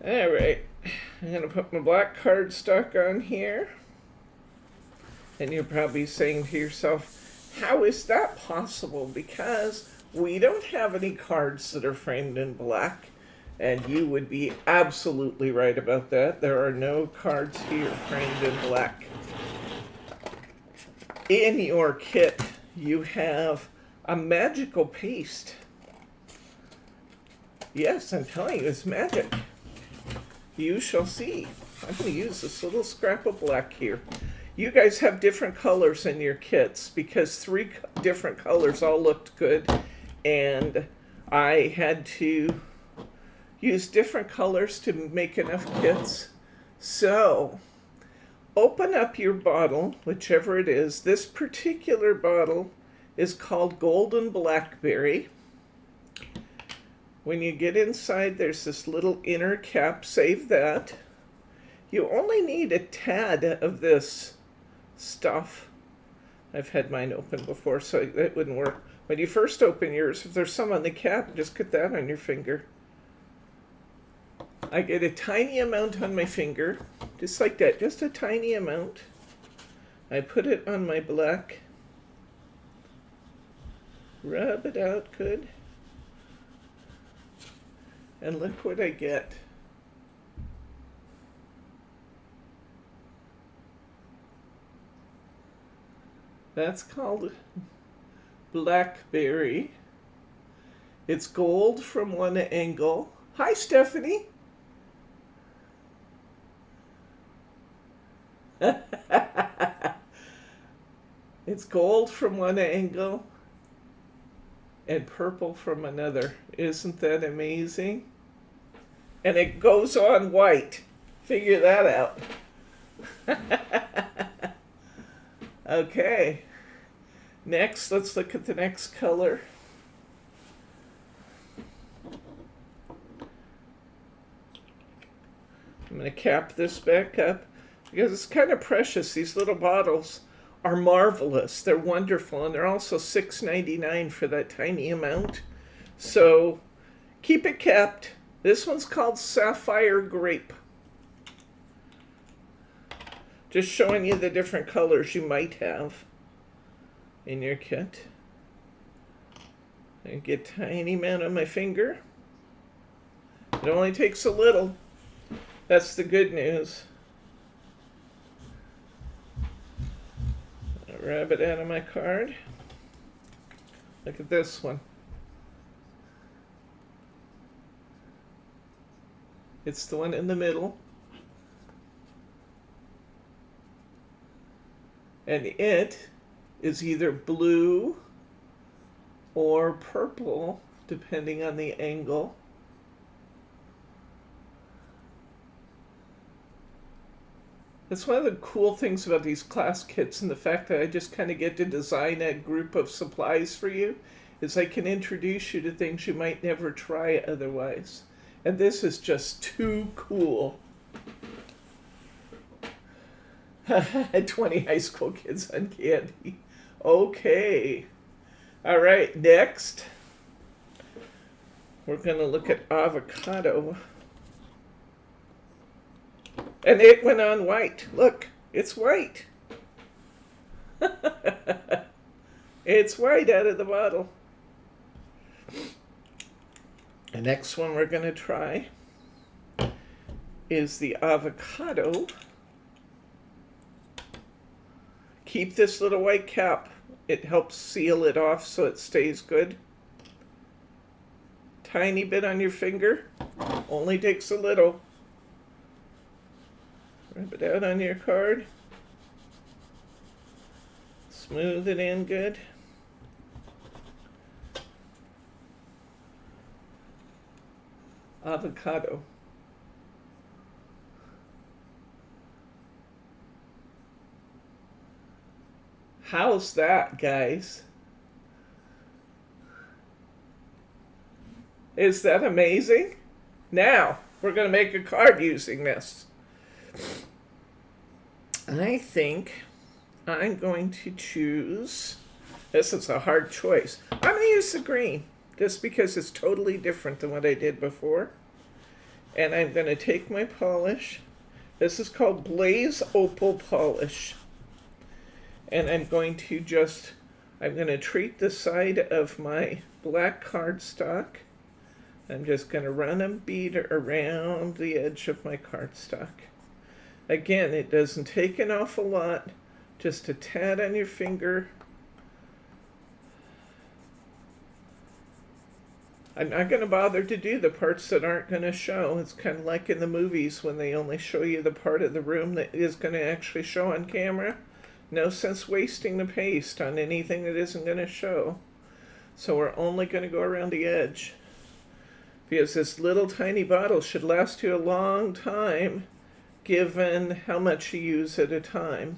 All right, I'm going to put my black cardstock on here. And you're probably saying to yourself, how is that possible? Because we don't have any cards that are framed in black. And you would be absolutely right about that. There are no cards here framed in black. In your kit, you have a magical paste. Yes, I'm telling you, it's magic. You shall see. I'm going to use this little scrap of black here. You guys have different colors in your kits because 3 different colors all looked good. And I had to use different colors to make enough kits. So, open up your bottle, whichever it is. This particular bottle is called Golden Blackberry. When you get inside, there's this little inner cap. Save that. You only need a tad of this stuff. I've had mine open before, so that wouldn't work. When you first open yours, if there's some on the cap, just put that on your finger. I get a tiny amount on my finger, just like that, just a tiny amount. I put it on my black. Rub it out good. And look what I get. That's called Blackberry. It's gold from one angle. Hi, Stephanie. It's gold from one angle and purple from another. Isn't that amazing? And it goes on white. Figure that out. Okay. Next, let's look at the next color. I'm going to cap this back up because it's kind of precious. These little bottles are marvelous. They're wonderful, and they're also $6.99 for that tiny amount. So keep it capped. This one's called Sapphire Grape. Just showing you the different colors you might have in your kit. I get tiny amount on my finger. It only takes a little. That's the good news. I rub it out of my card. Look at this one. It's the one in the middle. And it is either blue or purple, depending on the angle. That's one of the cool things about these class kits, and the fact that I just kind of get to design a group of supplies for you, is I can introduce you to things you might never try otherwise. And this is just too cool. 20 high school kids on candy. Okay. All right, next, we're going to look at avocado. And it went on white. Look, it's white. It's white out of the bottle. The next one we're going to try is the avocado. Keep this little white cap. It helps seal it off so it stays good. Tiny bit on your finger. Only takes a little. Rub it out on your card. Smooth it in good. Avocado. How's that, guys? Is that amazing? Now, we're going to make a card using this. I think I'm going to choose, this is a hard choice. I'm going to use the green, just because it's totally different than what I did before. And I'm going to take my polish. This is called Blaze Opal Polish. And I'm going to treat the side of my black cardstock. I'm just going to run a bead around the edge of my cardstock. Again, it doesn't take an awful lot, just a tad on your finger. I'm not going to bother to do the parts that aren't going to show. It's kind of like in the movies when they only show you the part of the room that is going to actually show on camera. No sense wasting the paste on anything that isn't going to show. So we're only going to go around the edge. Because this little tiny bottle should last you a long time, given how much you use at a time.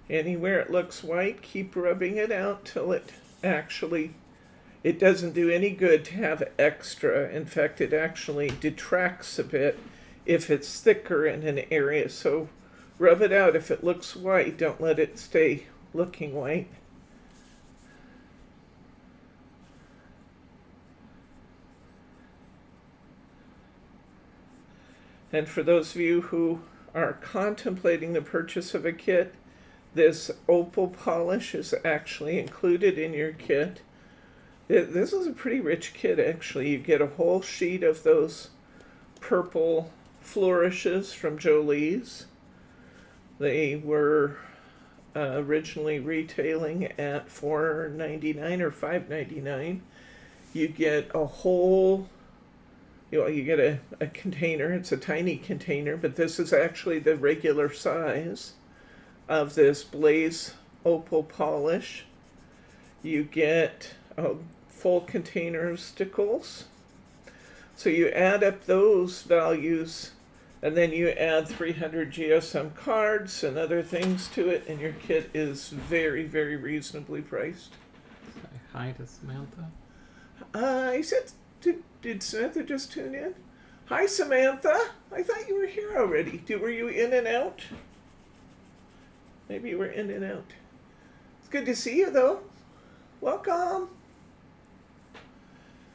Anywhere it looks white, keep rubbing it out till it doesn't do any good to have extra. In fact, it actually detracts a bit if it's thicker in an area. So rub it out. If it looks white, don't let it stay looking white. And for those of you who are contemplating the purchase of a kit, this opal polish is actually included in your kit. This is a pretty rich kit, actually. You get a whole sheet of those purple flourishes from Jolie's. They were originally retailing at $4.99 or $5.99. You get a whole, you get a container. It's a tiny container, but this is actually the regular size of this Blaze Opal Polish. You get a full container of Stickles. So you add up those values, and then you add 300 GSM cards and other things to it, and your kit is very, very reasonably priced. Say hi to Samantha. I said, did Samantha just tune in? Hi, Samantha. I thought you were here already. Were you in and out? Maybe you were in and out. It's good to see you, though. Welcome.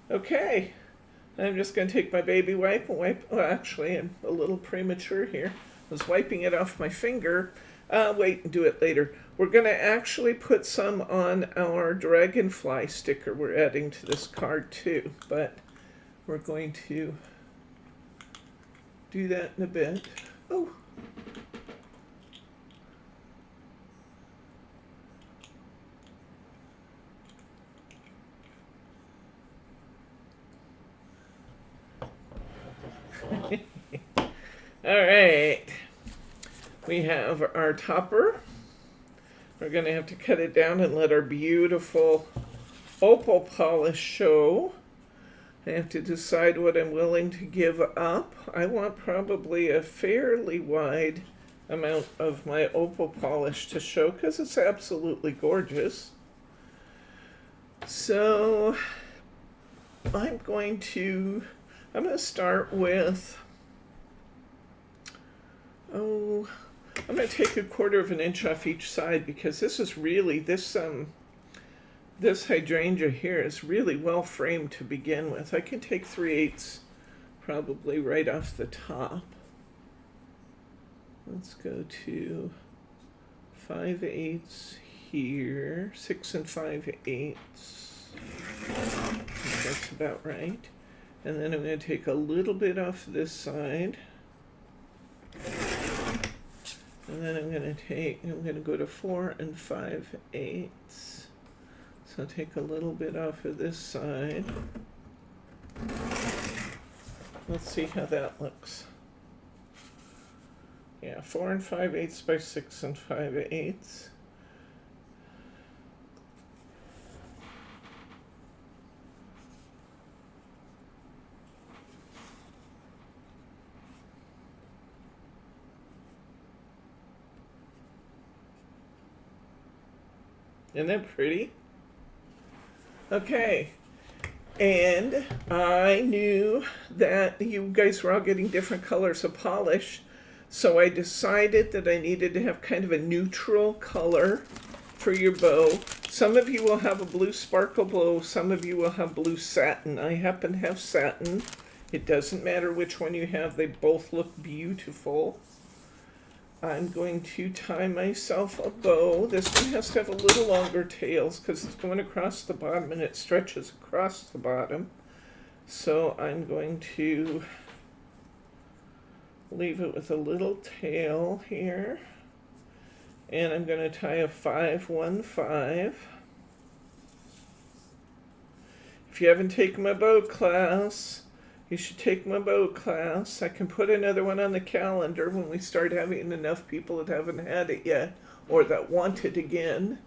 Okay. I'm just going to take my baby wipe and wipe. Oh, actually, I'm a little premature here. I was wiping it off my finger, Wait and do it later. We're going to actually put some on our dragonfly sticker we're adding to this card too, but we're going to do that in a bit. Oh. All right. We have our topper. We're going to have to cut it down and let our beautiful opal polish show. I have to decide what I'm willing to give up. I want probably a fairly wide amount of my opal polish to show because it's absolutely gorgeous. So I'm going to start with, I'm going to take 1/4 of an inch off each side because this is really, this hydrangea here is really well framed to begin with. I can take 3/8 probably right off the top. Let's go to 5/8 here, 6 5/8. That's about right. And then I'm going to take a little bit off this side. And then I'm going to go to 4 5/8. So take a little bit off of this side. Let's see how that looks. Yeah, 4 5/8 by 6 5/8. Isn't that pretty? Okay, and I knew that you guys were all getting different colors of polish, so I decided that I needed to have kind of a neutral color for your bow. Some of you will have a blue sparkle bow, some of you will have blue satin. I happen to have satin. It doesn't matter which one you have, they both look beautiful. I'm going to tie myself a bow. This one has to have a little longer tails because it's going across the bottom and it stretches across the bottom. So I'm going to leave it with a little tail here. And I'm going to tie a 5-1-5. If you haven't taken my bow class, you should take my bow class. I can put another one on the calendar when we start having enough people that haven't had it yet or that want it again.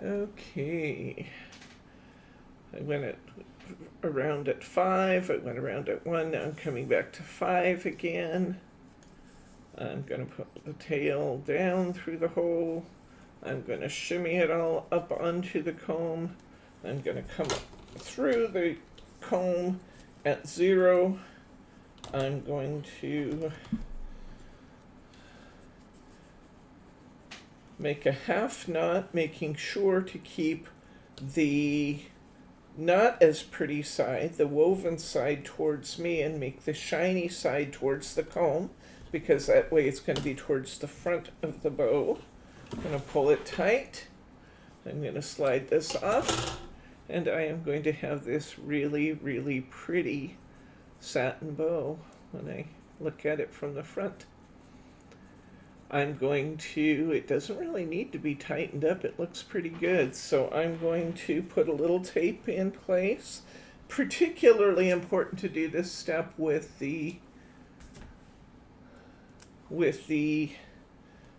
Okay. I went around at 5. I went around at 1. Now I'm coming back to 5 again. I'm going to put the tail down through the hole. I'm going to shimmy it all up onto the comb. I'm going to come through the comb at 0. I'm going to make a half knot, making sure to keep the not as pretty side, the woven side towards me, and make the shiny side towards the comb, because that way it's going to be towards the front of the bow. I'm going to pull it tight. I'm going to slide this off, and I am going to have this really, really pretty satin bow when I look at it from the front. I'm going to, it doesn't really need to be tightened up, it looks pretty good, so I'm going to put a little tape in place. Particularly important to do this step with the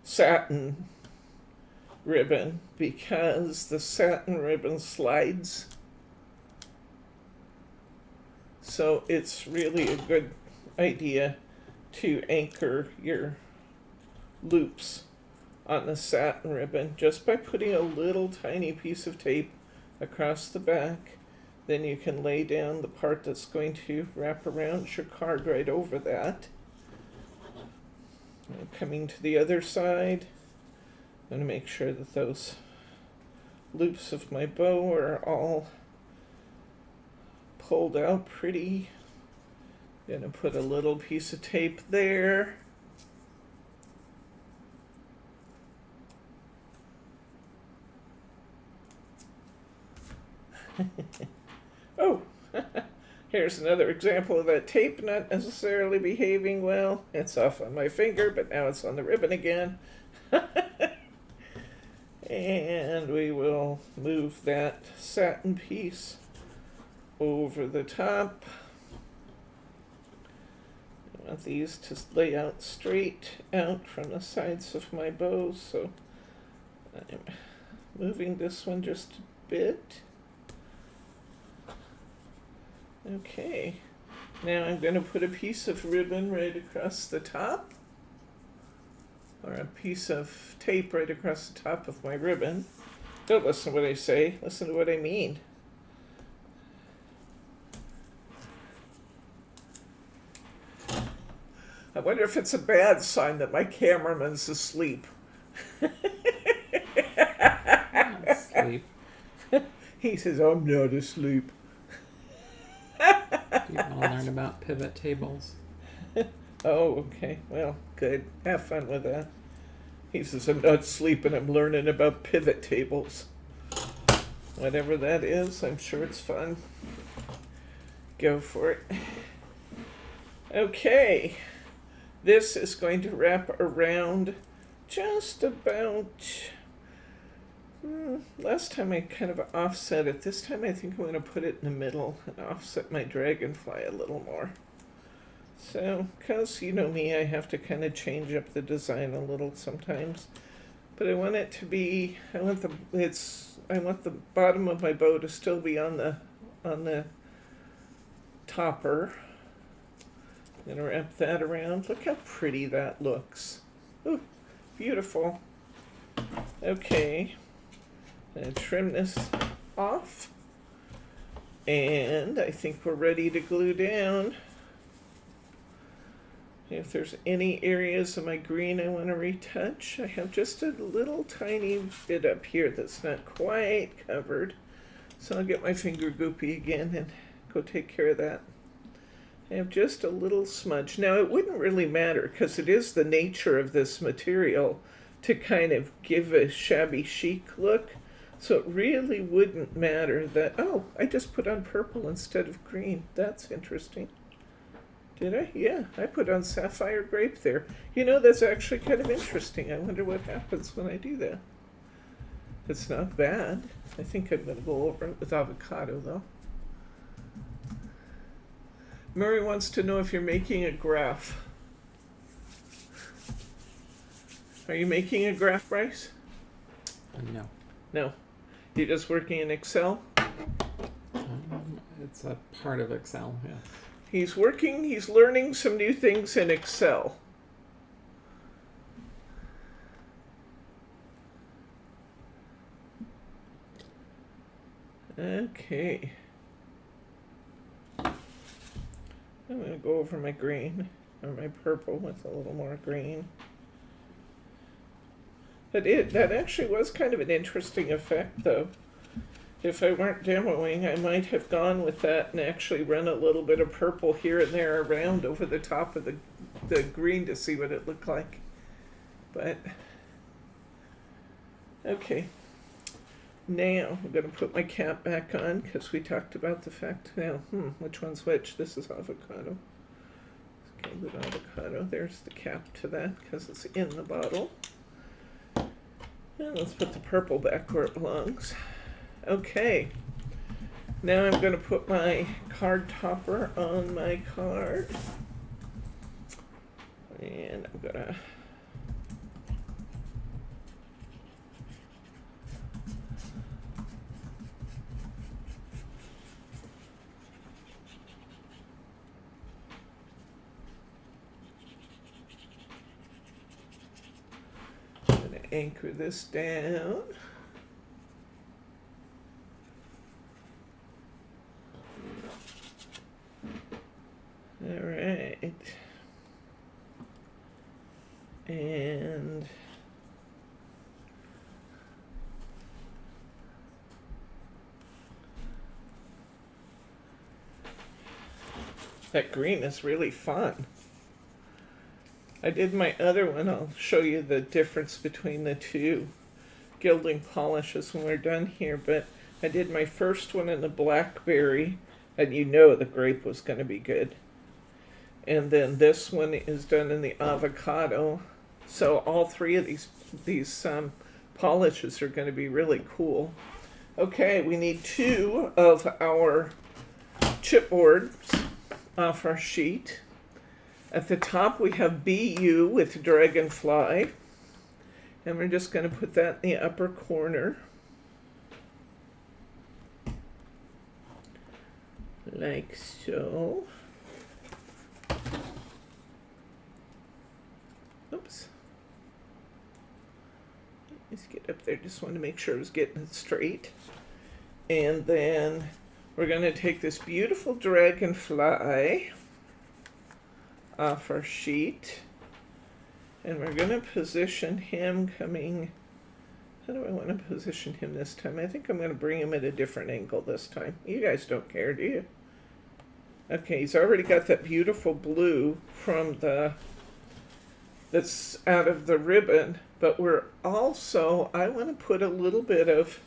satin ribbon, because the satin ribbon slides. So it's really a good idea to anchor your loops on the satin ribbon just by putting a little tiny piece of tape across the back. Then you can lay down the part that's going to wrap around your card right over that. Coming to the other side, I'm going to make sure that those loops of my bow are all pulled out pretty. Gonna put a little piece of tape there. Oh, here's another example of that tape not necessarily behaving well. It's off on my finger, but now it's on the ribbon again. And we will move that satin piece over the top. I want these to lay out straight out from the sides of my bow, so I'm moving this one just a bit. Okay, now I'm going to put a piece of ribbon right across the top, or a piece of tape right across the top of my ribbon. Don't listen to what I say, listen to what I mean. I wonder if it's a bad sign that my cameraman's asleep. Sleep. He says, I'm not asleep. Do you want to learn about pivot tables? Oh, okay. Well, good. Have fun with that. He says, I'm not sleeping. I'm learning about pivot tables. Whatever that is, I'm sure it's fun. Go for it. Okay. This is going to wrap around just about... last time I kind of offset it. This time I think I'm going to put it in the middle and offset my dragonfly a little more. So, because you know me, I have to kind of change up the design a little sometimes. But I want it to be, I want the bottom of my bow to still be on the topper. I'm going to wrap that around. Look how pretty that looks. Ooh, beautiful. Okay. I'm going to trim this off. And I think we're ready to glue down. If there's any areas of my green I want to retouch, I have just a little tiny bit up here that's not quite covered. So I'll get my finger goopy again and go take care of that. I have just a little smudge. Now it wouldn't really matter because it is the nature of this material to kind of give a shabby chic look. So it really wouldn't matter that, oh, I just put on purple instead of green. That's interesting. Did I? Yeah, I put on sapphire grape there. You know, that's actually kind of interesting. I wonder what happens when I do that. It's not bad. I think I'm going to go over it with avocado, though. Mirri wants to know if you're making a graph. Are you making a graph, Bryce? No. No. You're just working in Excel? It's a part of Excel, yes. He's learning some new things in Excel. Okay. I'm going to go over my green, or my purple with a little more green. But that actually was kind of an interesting effect, though. If I weren't demoing, I might have gone with that and actually run a little bit of purple here and there around over the top of the green to see what it looked like. But, okay. Now, I'm going to put my cap back on because we talked about the fact, now, which one's which? This is avocado. Let's go with avocado. There's the cap to that because it's in the bottle. And let's put the purple back where it belongs. Okay, now I'm going to put my card topper on my card, and I'm going to anchor this down. All right, and That green is really fun. I did my other one. I'll show you the difference between the two gilding polishes when we're done here. But I did my first one in the blackberry, and you know the grape was going to be good. And then this one is done in the avocado. So all three of these polishes are going to be really cool. Okay, we need 2 of our chipboards off our sheet. At the top we have BU with dragonfly, and we're just going to put that in the upper corner like so. Oops. Let's get up there. Just wanted to make sure I was getting it straight. And then we're going to take this beautiful dragonfly off our sheet, and we're going to position him coming. How do I want to position him this time? I think I'm going to bring him at a different angle this time. You guys don't care, do you? Okay, he's already got that beautiful blue from that's out of the ribbon, but we're also, I want to put a little bit of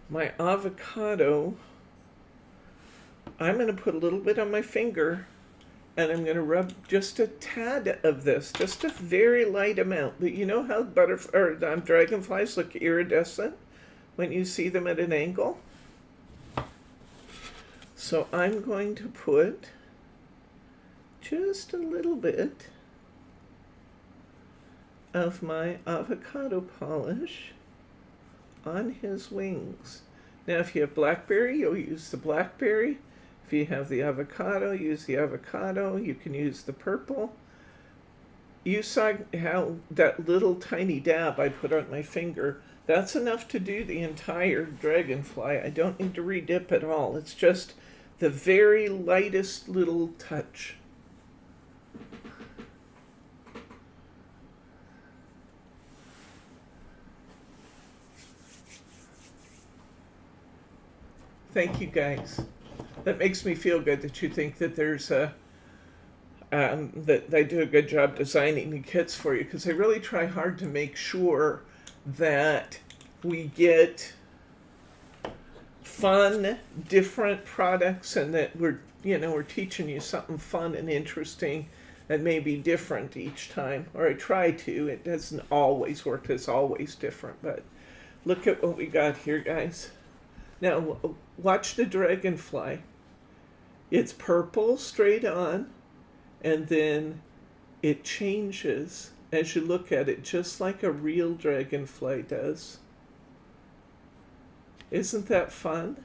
my avocado. I'm going to put a little bit on my finger, and I'm going to rub just a tad of this, just a very light amount. But you know how dragonflies look iridescent when you see them at an angle? So I'm going to put just a little bit of my avocado polish on his wings. Now if you have blackberry, you'll use the blackberry. If you have the avocado, use the avocado. You can use the purple. You saw how that little tiny dab I put on my finger. That's enough to do the entire dragonfly. I don't need to redip at all. It's just the very lightest little touch. Thank you guys. That makes me feel good that you think that there's that they do a good job designing the kits for you, because they really try hard to make sure that we get fun, different products, and that we're teaching you something fun and interesting and maybe different each time. Or I try to. It doesn't always work. It's always different. But look at what we got here, guys. Now watch the dragonfly. It's purple straight on, and then it changes as you look at it, just like a real dragonfly does. Isn't that fun?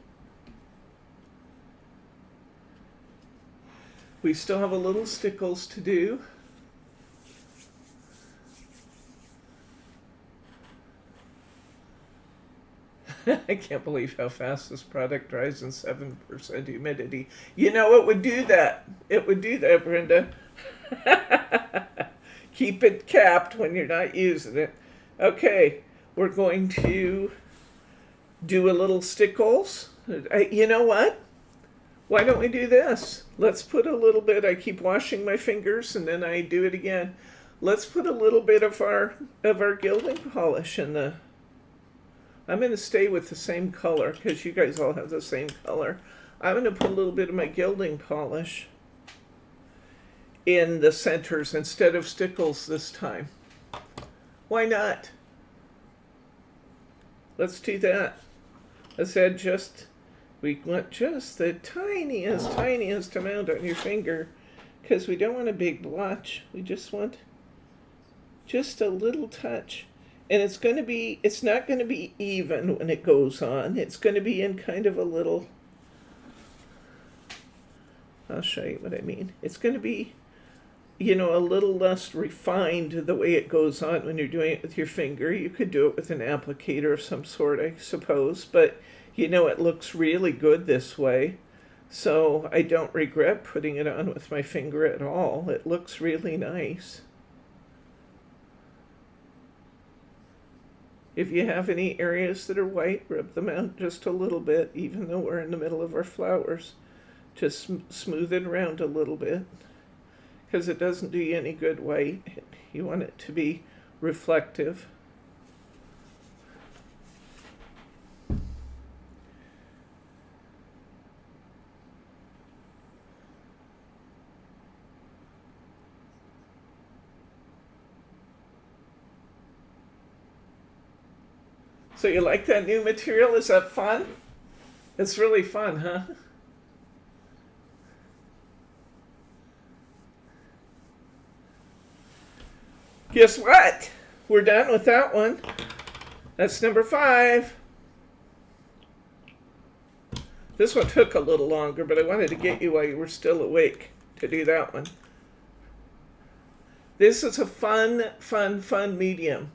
We still have a little Stickles to do. I can't believe how fast this product dries in 7% humidity. You know, it would do that. It would do that, Brenda. Keep it capped when you're not using it. Okay, we're going to do a little Stickles. You know what? Why don't we do this? Let's put a little bit. I keep washing my fingers and then I do it again. Let's put a little bit of our gilding polish in the. I'm going to stay with the same color because you guys all have the same color. I'm going to put a little bit of my gilding polish in the centers instead of Stickles this time. Why not? Let's do that. Let's add we want just the tiniest amount on your finger, because we don't want a big blotch. We just want just a little touch. And it's not going to be even when it goes on. It's going to be in kind of a little, I'll show you what I mean. It's going to be, a little less refined the way it goes on when you're doing it with your finger. You could do it with an applicator of some sort, I suppose, but it looks really good this way. So I don't regret putting it on with my finger at all. It looks really nice. If you have any areas that are white, rub them out just a little bit, even though we're in the middle of our flowers. Just smooth it around a little bit, because it doesn't do you any good white. You want it to be reflective. So you like that new material? Is that fun? It's really fun, huh? Guess what? We're done with that one. That's number 5. This one took a little longer, but I wanted to get you while you were still awake to do that one. This is a fun medium.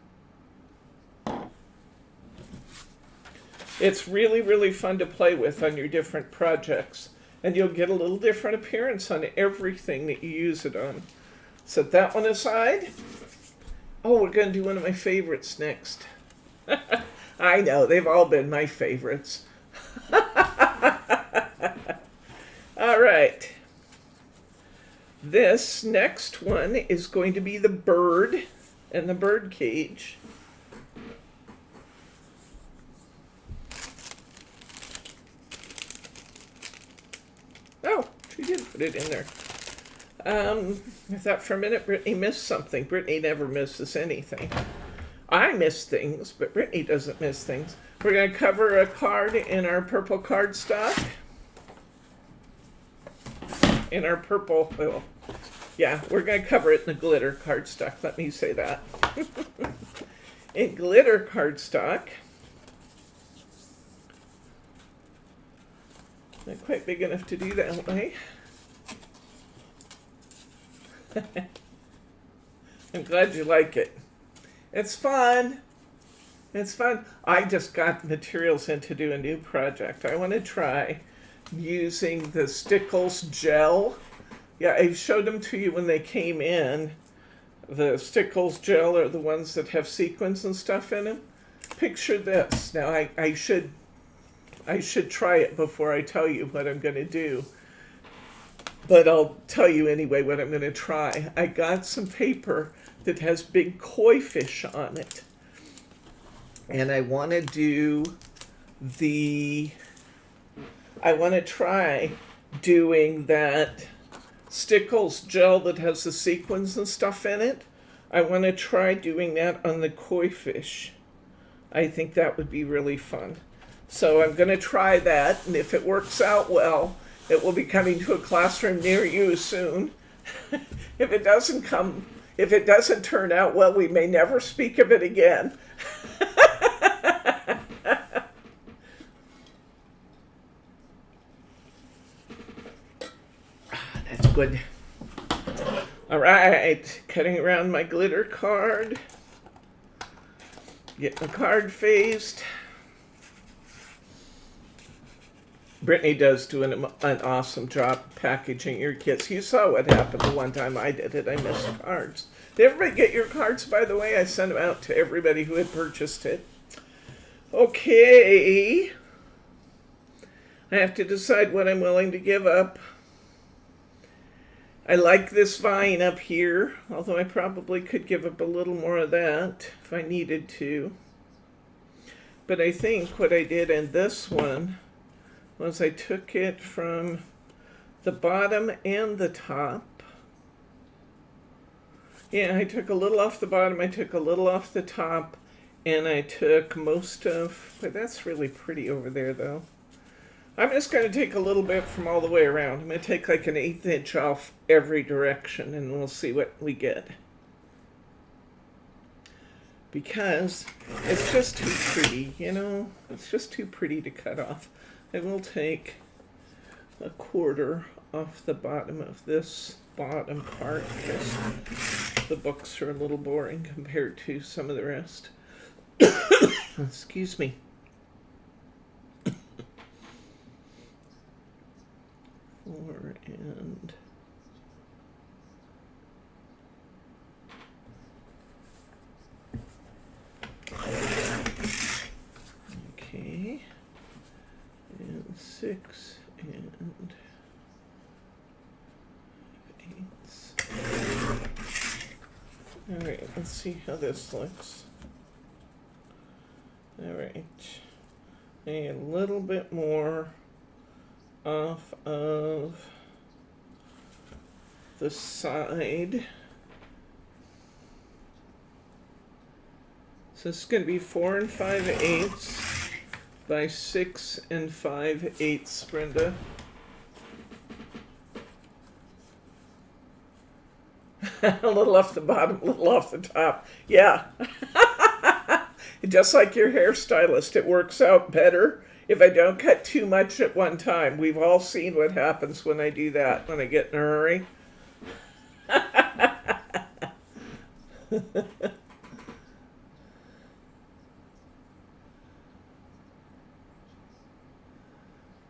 It's really, really fun to play with on your different projects. And you'll get a little different appearance on everything that you use it on. Set that one aside. Oh, we're going to do one of my favorites next. I know, they've all been my favorites. All right. This next one is going to be the bird and the bird cage. Oh, she did put it in there. I thought for a minute Brittany missed something. Brittany never misses anything. I miss things, but Brittany doesn't miss things. We're going to cover a card in our purple cardstock. In our purple, well, yeah, we're going to cover it in the glitter cardstock. Let me say that. In glitter cardstock. Not quite big enough to do that way. I'm glad you like it. It's fun. It's fun. I just got materials in to do a new project. I want to try using the Stickles gel. Yeah, I showed them to you when they came in. The Stickles gel are the ones that have sequins and stuff in them. Picture this. Now, I should try it before I tell you what I'm going to do. But I'll tell you anyway what I'm going to try. I got some paper that has big koi fish on it. And I want to try doing that Stickles gel that has the sequins and stuff in it. I want to try doing that on the koi fish. I think that would be really fun. So I'm going to try that, and if it works out well, it will be coming to a classroom near you soon. If it doesn't turn out well, we may never speak of it again. That's good. All right, cutting around my glitter card. Getting the card faced. Brittany does do an awesome job packaging your kits. You saw what happened the one time I did it. I missed cards. Did everybody get your cards, by the way? I sent them out to everybody who had purchased it. Okay. I have to decide what I'm willing to give up. I like this vine up here, although I probably could give up a little more of that if I needed to. But I think what I did in this one was I took it from the bottom and the top. Yeah, I took a little off the bottom, I took a little off the top, and I took most of, but that's really pretty over there though. I'm just going to take a little bit from all the way around. I'm going to take like an 1/8 inch off every direction, and we'll see what we get. Because it's just too pretty, you know? It's just too pretty to cut off. I will take 1/4 off the bottom of this bottom part because the books are a little boring compared to some of the rest. Excuse me. 4 and... Okay. And 6 and All right, let's see how this looks. All right, a little bit more off of the side. So this is going to be 4 5/8 by 6 5/8, Brenda. A little off the bottom, a little off the top. Yeah. Just like your hairstylist, it works out better if I don't cut too much at one time. We've all seen what happens when I do that, when I get in a hurry.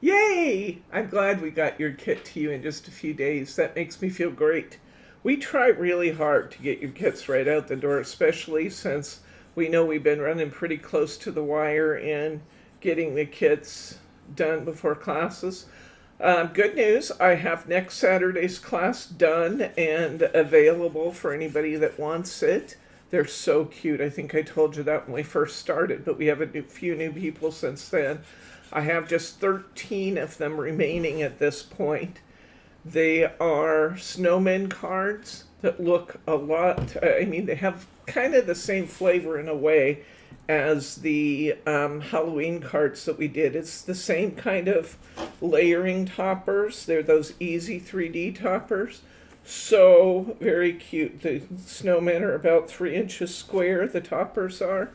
Yay! I'm glad we got your kit to you in just a few days. That makes me feel great. We try really hard to get your kits right out the door, especially since we know we've been running pretty close to the wire in getting the kits done before classes. Good news, I have next Saturday's class done and available for anybody that wants it. They're so cute. I think I told you that when we first started, but we have a few new people since then. I have just 13 of them remaining at this point. They are snowman cards that look a lot, I mean, they have kind of the same flavor in a way as the Halloween cards that we did. It's the same kind of layering toppers. They're those easy 3D toppers. So very cute. The snowmen are about 3 inches square, the toppers are.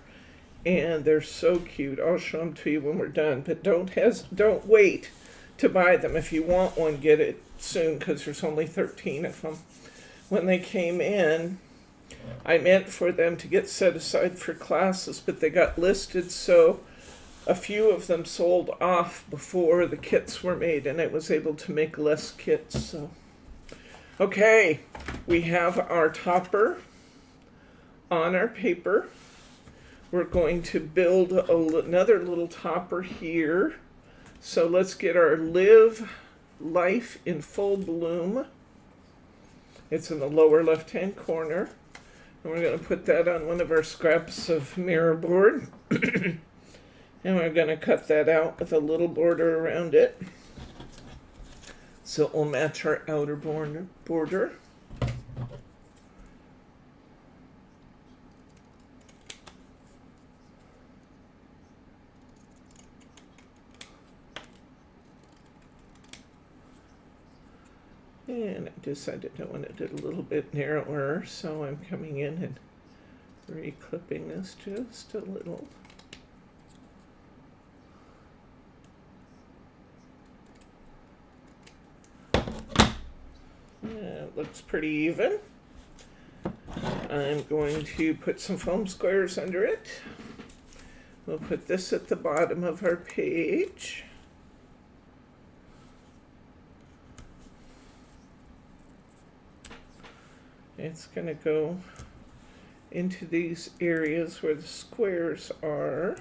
And they're so cute. I'll show them to you when we're done. But don't wait to buy them. If you want one, get it soon because there's only 13 of them. When they came in, I meant for them to get set aside for classes, but they got listed, so a few of them sold off before the kits were made, and I was able to make less kits. So, okay, we have our topper on our paper. We're going to build another little topper here. So let's get our Live Life in Full Bloom. It's in the lower left-hand corner. And we're going to put that on one of our scraps of mirror board. And we're going to cut that out with a little border around it. So it will match our outer border. And I decided I wanted it a little bit narrower, so I'm coming in and re-clipping this just a little. It looks pretty even. I'm going to put some foam squares under it. We'll put this at the bottom of our page. It's going to go into these areas where the squares are.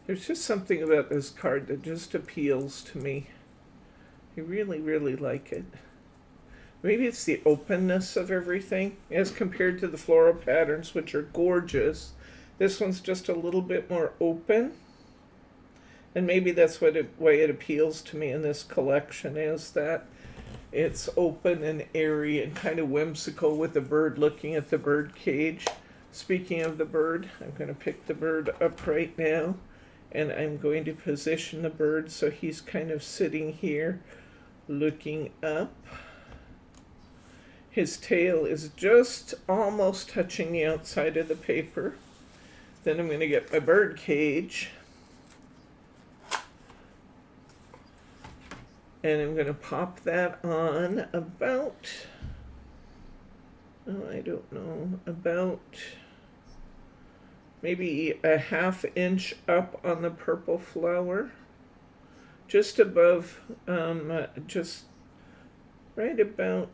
There's just something about this card that just appeals to me. I really, really like it. Maybe it's the openness of everything as compared to the floral patterns, which are gorgeous. This one's just a little bit more open. And maybe that's why it appeals to me in this collection, is that it's open and airy and kind of whimsical with the bird looking at the bird cage. Speaking of the bird, I'm going to pick the bird up right now. And I'm going to position the bird so he's kind of sitting here looking up. His tail is just almost touching the outside of the paper. Then I'm going to get my bird cage. And I'm going to pop that on about, I don't know, about maybe a ½ inch up on the purple flower. Just above, just right about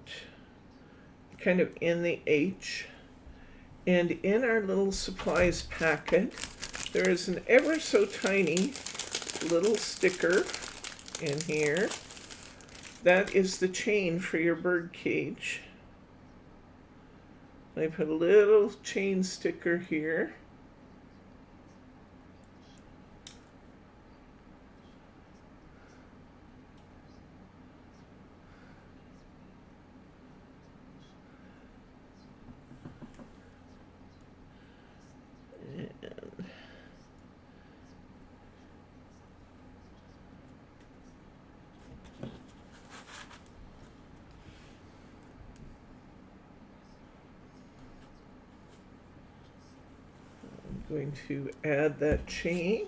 kind of in the H. And in our little supplies packet, there is an ever so tiny little sticker in here. That is the chain for your bird cage. I put a little chain sticker here. Going to add that chain.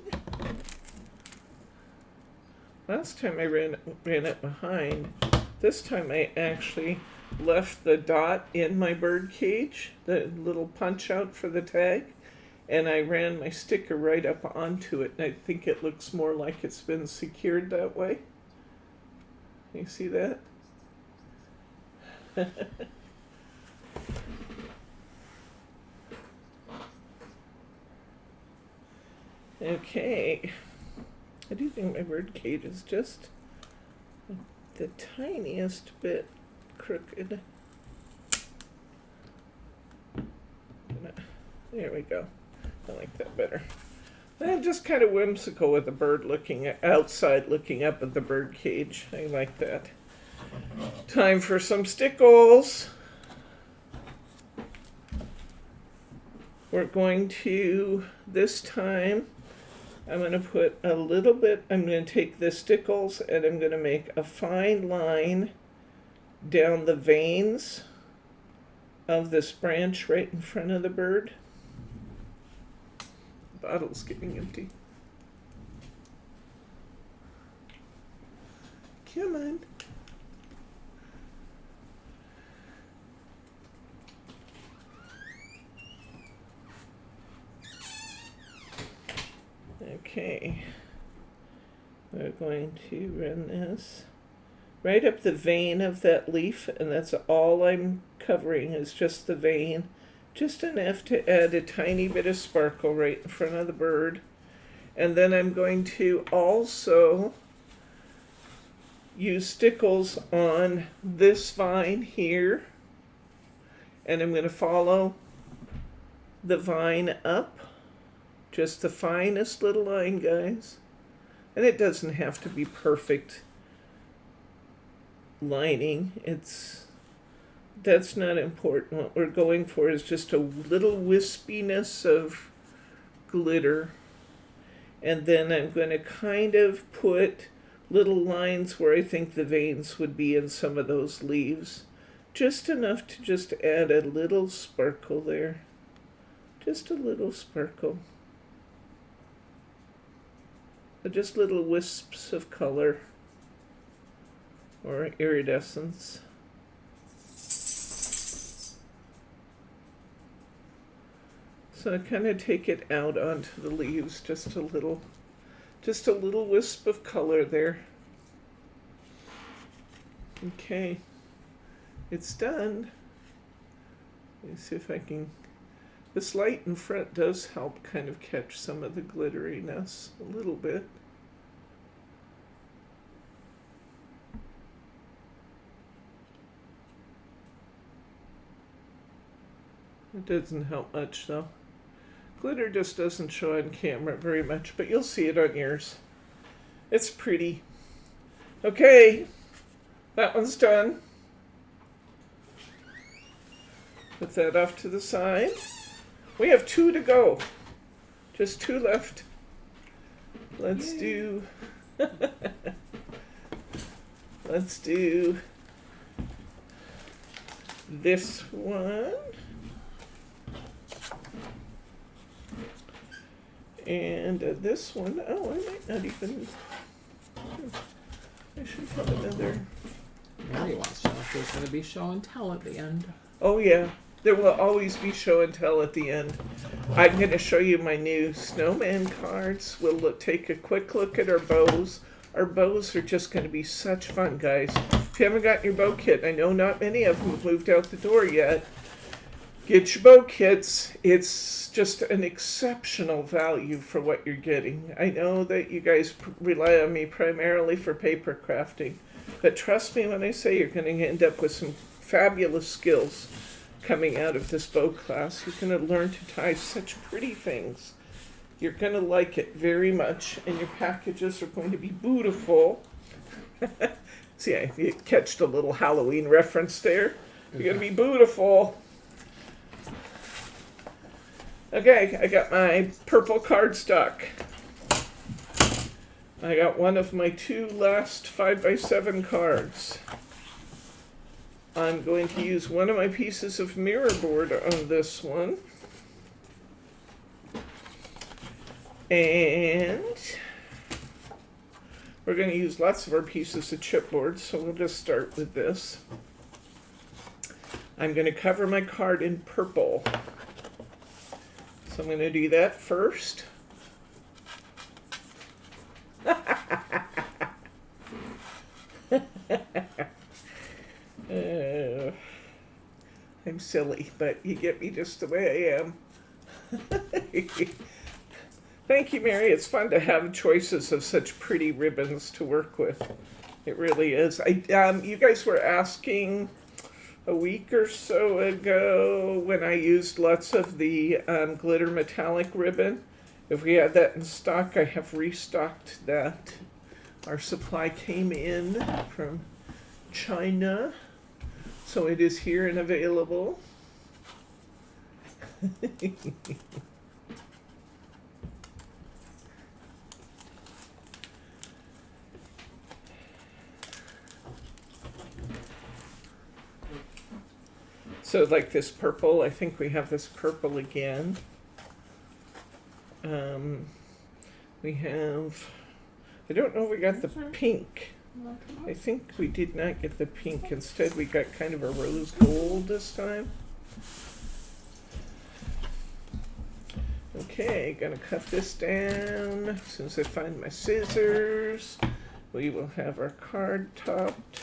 Last time I ran it behind. This time I actually left the dot in my bird cage, the little punch out for the tag, and I ran my sticker right up onto it, and I think it looks more like it's been secured that way. You see that? Okay, I do think my bird cage is just the tiniest bit crooked. There we go. I like that better. I'm just kind of whimsical with the bird looking outside, looking up at the bird cage. I like that. Time for some Stickles. We're going to, this time, I'm going to put a little bit, I'm going to take the Stickles and I'm going to make a fine line down the veins of this branch right in front of the bird. The bottle's getting empty. Come on. Okay, we're going to run this right up the vein of that leaf, and that's all I'm covering is just the vein, just enough to add a tiny bit of sparkle right in front of the bird. And then I'm going to also use Stickles on this vine here, and I'm going to follow the vine up. Just the finest little line, guys. And it doesn't have to be perfect lining. That's not important. What we're going for is just a little wispiness of glitter. And then I'm going to kind of put little lines where I think the veins would be in some of those leaves. Just enough to just add a little sparkle there. Just a little sparkle. Just little wisps of color or iridescence. So I kind of take it out onto the leaves, just a little wisp of color there. Okay, it's done. Let me see if I can. This light in front does help kind of catch some of the glitteriness a little bit. It doesn't help much though. Glitter just doesn't show on camera very much, but you'll see it on yours. It's pretty. Okay, that one's done. Put that off to the side. We have 2 to go. Just 2 left. Let's do this one. And this one. Oh, I might not even. I should have another. Mirri wants to know if there's going to be show and tell at the end. Oh, yeah. There will always be show and tell at the end. I'm going to show you my new snowman cards. We'll take a quick look at our bows. Our bows are just going to be such fun, guys. If you haven't gotten your bow kit, I know not many of them have moved out the door yet. Get your bow kits. It's just an exceptional value for what you're getting. I know that you guys rely on me primarily for paper crafting, but trust me when I say you're going to end up with some fabulous skills coming out of this bow class. You're going to learn to tie such pretty things. You're going to like it very much, and your packages are going to be beautiful. See, I catched a little Halloween reference there. You're going to be beautiful. Okay, I got my purple cardstock. I got one of my 2 last 5x7 cards. I'm going to use one of my pieces of mirror board on this one. And we're going to use lots of our pieces of chipboard, so we'll just start with this. I'm going to cover my card in purple. So I'm going to do that first. I'm silly, but you get me just the way I am. Thank you, Mirri. It's fun to have choices of such pretty ribbons to work with. It really is. You guys were asking a week or so ago when I used lots of the glitter metallic ribbon. If we had that in stock, I have restocked that. Our supply came in from China, so it is here and available. So like this purple, I think we have this purple again. We have, I don't know if we got the pink. I think we did not get the pink. Instead, we got kind of a rose gold this time. Okay, gonna cut this down. As soon as I find my scissors, we will have our card topped.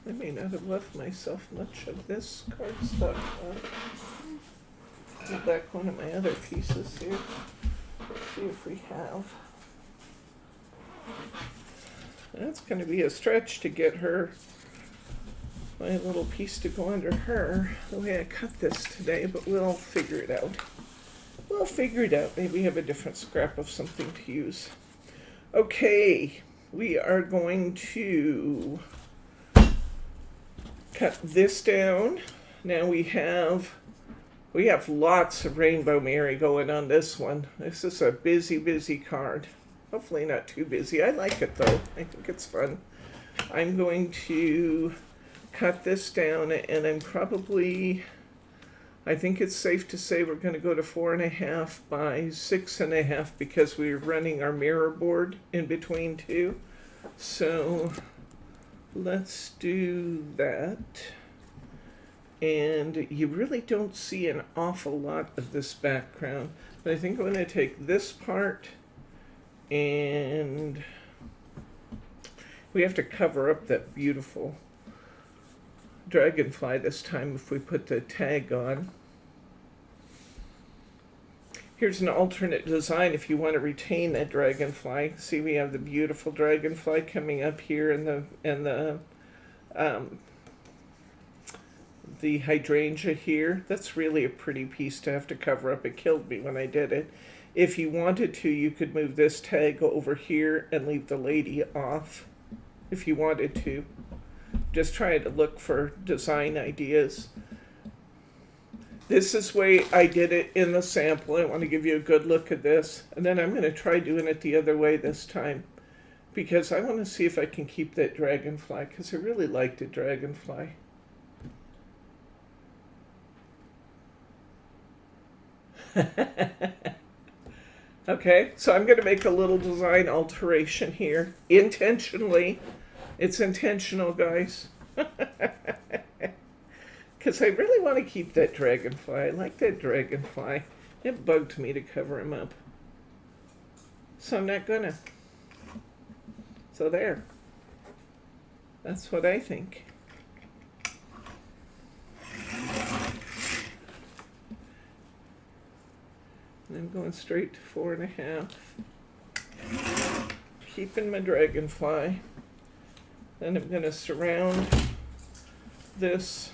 I may not have left myself much of this cardstock. Pull back one of my other pieces here. See if we have. That's going to be a stretch to get her, my little piece to go under her, the way I cut this today, but we'll figure it out. We'll figure it out. Maybe have a different scrap of something to use. Okay, we are going to cut this down. Now we have lots of Rainbow Mirri going on this one. This is a busy card. Hopefully not too busy. I like it though. I think it's fun. I'm going to cut this down, and I think it's safe to say we're going to go to 4.5 by 6.5 because we're running our mirror board in between two. So let's do that. And you really don't see an awful lot of this background, but I think I'm going to take this part, and we have to cover up that beautiful dragonfly this time if we put the tag on. Here's an alternate design if you want to retain that dragonfly. See, we have the beautiful dragonfly coming up here and the hydrangea here. That's really a pretty piece to have to cover up. It killed me when I did it. If you wanted to, you could move this tag over here and leave the lady off if you wanted to. Just trying to look for design ideas. This is the way I did it in the sample. I want to give you a good look at this. And then I'm going to try doing it the other way this time, because I want to see if I can keep that dragonfly, because I really liked the dragonfly. Okay, so I'm going to make a little design alteration here. Intentionally. It's intentional, guys. Because I really want to keep that dragonfly. I like that dragonfly. It bugged me to cover him up. So I'm not gonna. So there. That's what I think. And I'm going straight to 4.5. Keeping my dragonfly. Then I'm going to surround this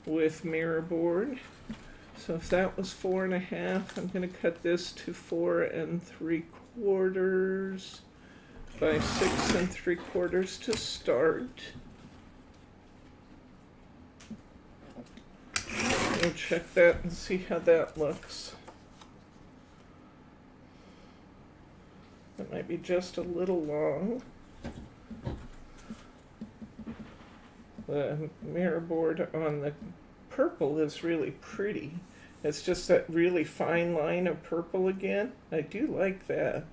with mirror board. So if that was 4.5, I'm going to cut this to 4 3/4 by 6 3/4 to start. We'll check that and see how that looks. That might be just a little long. The mirror board on the purple is really pretty. It's just that really fine line of purple again. I do like that.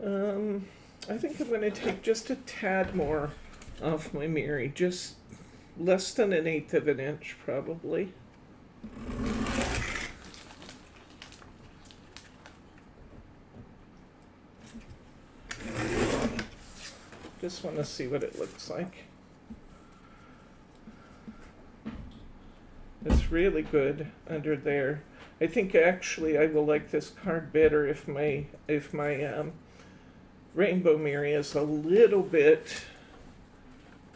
I think I'm going to take just a tad more off my Mirri, just less than 1/8 of an inch probably. Just want to see what it looks like. It's really good under there. I think actually I will like this card better if my Rainbow Mirri is a little bit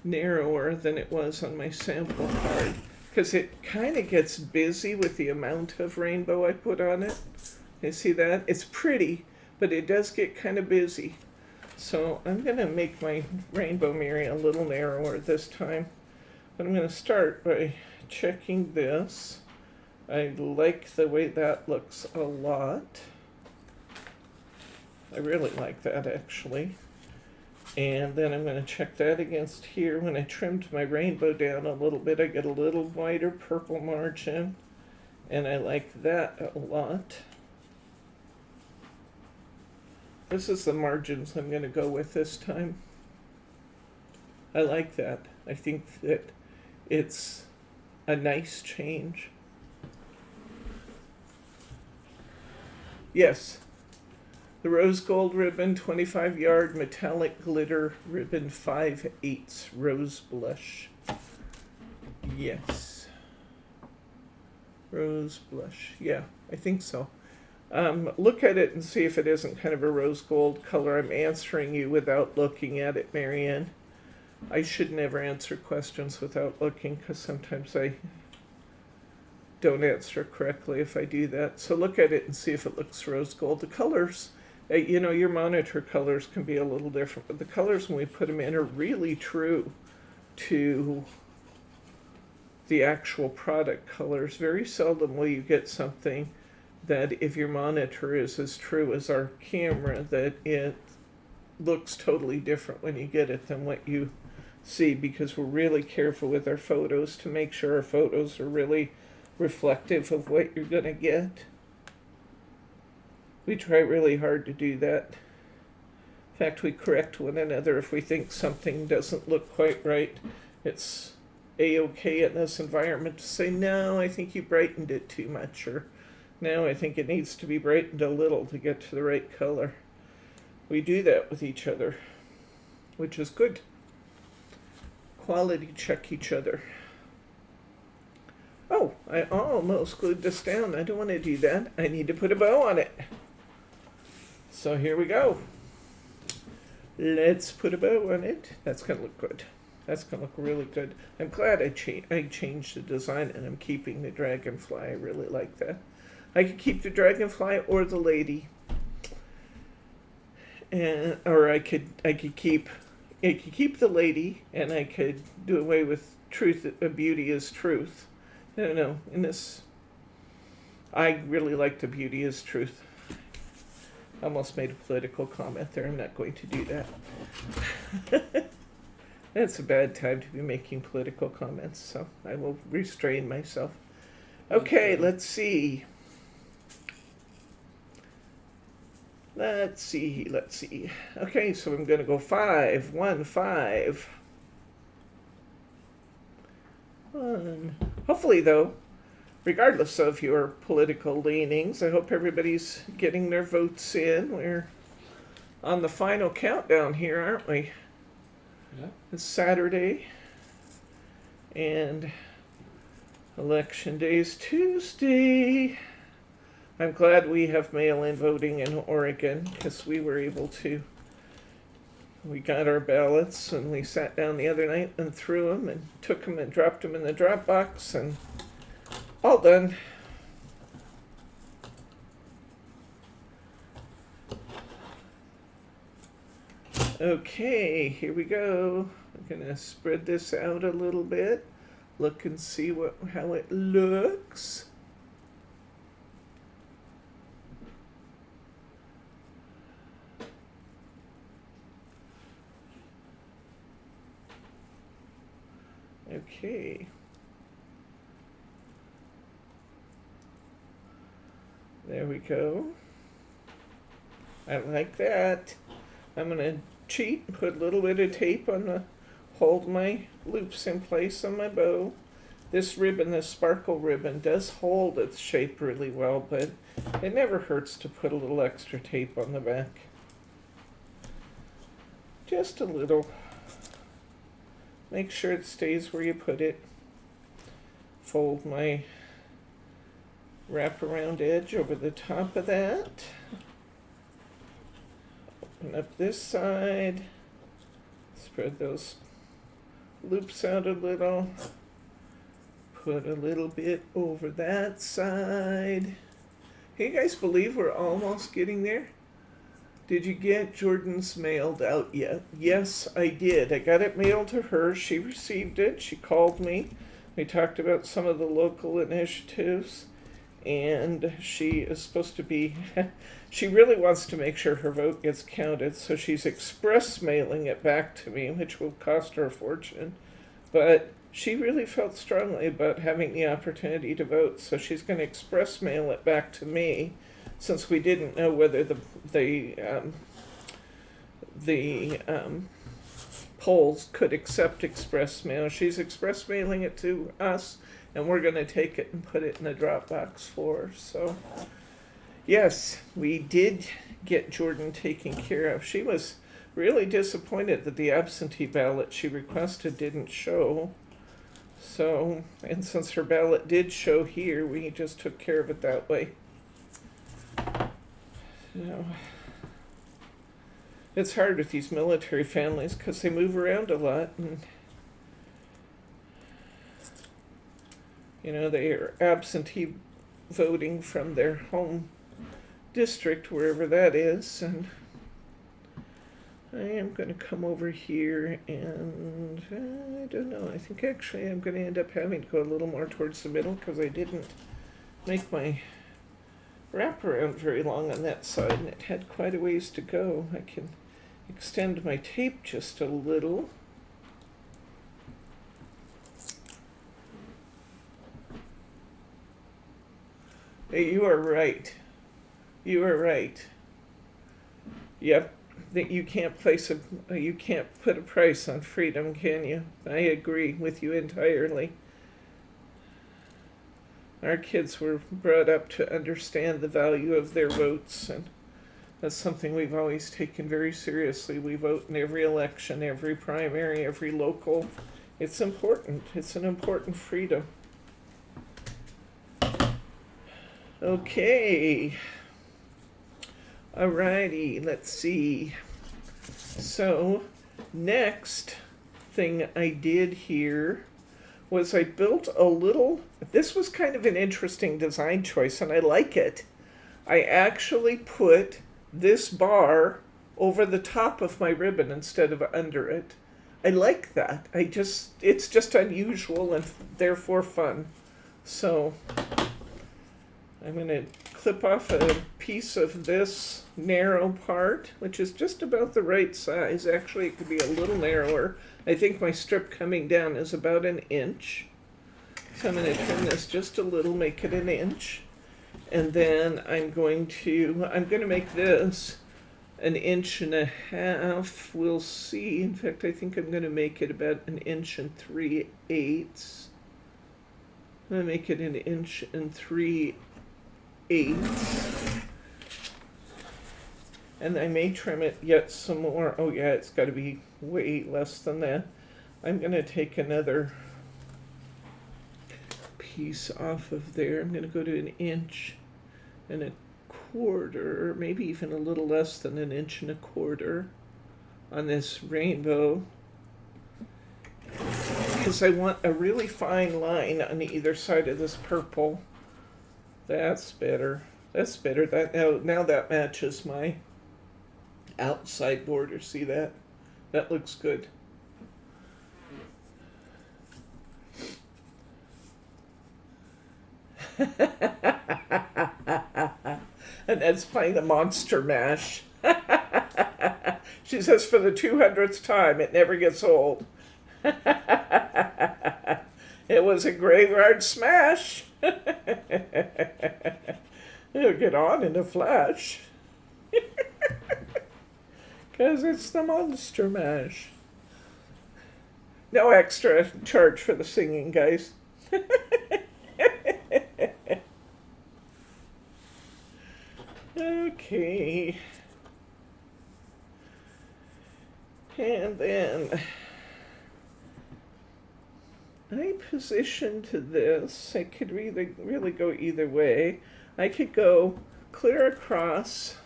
narrower than it was on my sample card, because it kind of gets busy with the amount of rainbow I put on it. You see that? It's pretty, but it does get kind of busy. So I'm going to make my Rainbow Mirri a little narrower this time. But I'm going to start by checking this. I like the way that looks a lot. I really like that actually. And then I'm going to check that against here. When I trimmed my rainbow down a little bit, I get a little wider purple margin. And I like that a lot. This is the margins I'm going to go with this time. I like that. I think that it's a nice change. Yes. The rose gold ribbon, 25 yard metallic glitter ribbon, 5/8 rose blush. Yes. Rose blush. Yeah, I think so. Look at it and see if it isn't kind of a rose gold color. I'm answering you without looking at it, Marianne. I should never answer questions without looking, because sometimes I don't answer correctly if I do that. So look at it and see if it looks rose gold. The colors, you know, your monitor colors can be a little different, but the colors when we put them in are really true to the actual product colors. Very seldom will you get something that, if your monitor is as true as our camera, that it looks totally different when you get it than what you see, because we're really careful with our photos to make sure our photos are really reflective of what you're going to get. We try really hard to do that. In fact, we correct one another if we think something doesn't look quite right. It's a-okay in this environment to say, no, I think you brightened it too much, or no, I think it needs to be brightened a little to get to the right color. We do that with each other, which is good. Quality check each other. Oh, I almost glued this down. I don't want to do that. I need to put a bow on it. So here we go. Let's put a bow on it. That's going to look good. That's going to look really good. I'm glad I changed the design, and I'm keeping the dragonfly. I really like that. I could keep the dragonfly or the lady. And or I could keep the lady, and I could do away with truth. Beauty is truth. I don't know. In this, I really like the beauty is truth. I almost made a political comment there. I'm not going to do that. That's a bad time to be making political comments, so I will restrain myself. Okay, let's see. Let's see. Okay, so I'm going to go 5, 1, 5. Oh, fun. Hopefully, though, regardless of your political leanings, I hope everybody's getting their votes in. We're on the final countdown here, aren't we? Yeah. It's Saturday, and Election Day's Tuesday. I'm glad we have mail-in voting in Oregon because we were able to. We got our ballots and we sat down the other night and threw them and took them and dropped them in the drop box and all done. Okay, here we go. I'm gonna spread this out a little bit. Look and see how it looks. Okay. There we go. I like that. I'm going to cheat and put a little bit of tape on the hold my loops in place on my bow. This ribbon, this sparkle ribbon, does hold its shape really well, but it never hurts to put a little extra tape on the back. Just a little. Make sure it stays where you put it. Fold my wraparound edge over the top of that. Open up this side. Spread those loops out a little. Put a little bit over that side. Can you guys believe we're almost getting there? Did you get Jordan's mailed out yet? Yes, I did. I got it mailed to her. She received it. She called me. We talked about some of the local initiatives. And she is supposed to be, she really wants to make sure her vote gets counted. So she's express mailing it back to me, which will cost her a fortune. But she really felt strongly about having the opportunity to vote. So she's going to express mail it back to me, since we didn't know whether the polls could accept express mail. She's express mailing it to us, and we're going to take it and put it in the drop box for her. So, yes, we did get Jordan taken care of. She was really disappointed that the absentee ballot she requested didn't show. So, and since her ballot did show here, we just took care of it that way. You know, it's hard with these military families because they move around a lot, and you know, they are absentee voting from their home district, wherever that is. And I am going to come over here, and I don't know, I think actually I'm going to end up having to go a little more towards the middle because I didn't make my wraparound very long on that side, and it had quite a ways to go. I can extend my tape just a little. Hey, you are right. You are right. Yep, that you can't you can't put a price on freedom, can you? I agree with you entirely. Our kids were brought up to understand the value of their votes, and that's something we've always taken very seriously. We vote in every election, every primary, every local. It's important. It's an important freedom. Okay. Alrighty, let's see. So, next thing I did here was I built a little, this was kind of an interesting design choice, and I like it. I actually put this bar over the top of my ribbon instead of under it. I like that. It's just unusual and therefore fun. So I'm going to clip off a piece of this narrow part, which is just about the right size. Actually, it could be a little narrower. I think my strip coming down is about 1 inch. So I'm going to trim this just a little, make it 1 inch. And then I'm going to make this 1.5 inches. We'll see. In fact, I think I'm going to make it about 1 3/8 inches. I'm gonna make it an 1.3/8. And I may trim it yet some more. Oh yeah, it's got to be way less than that. I'm gonna take another piece off of there. I'm gonna go to 1.25 inches, maybe even a little less than 1.25 inches on this rainbow, because I want a really fine line on either side of this purple. That's better. That's better. That now that matches my outside border. See that? That looks good. And Ed's playing the Monster Mash. She says for the 200th time, it never gets old. It was a graveyard smash. It'll get on in a flash. Because it's the Monster Mash. No extra charge for the singing, guys. Okay. And then I positioned this. I could really go either way. I could go clear across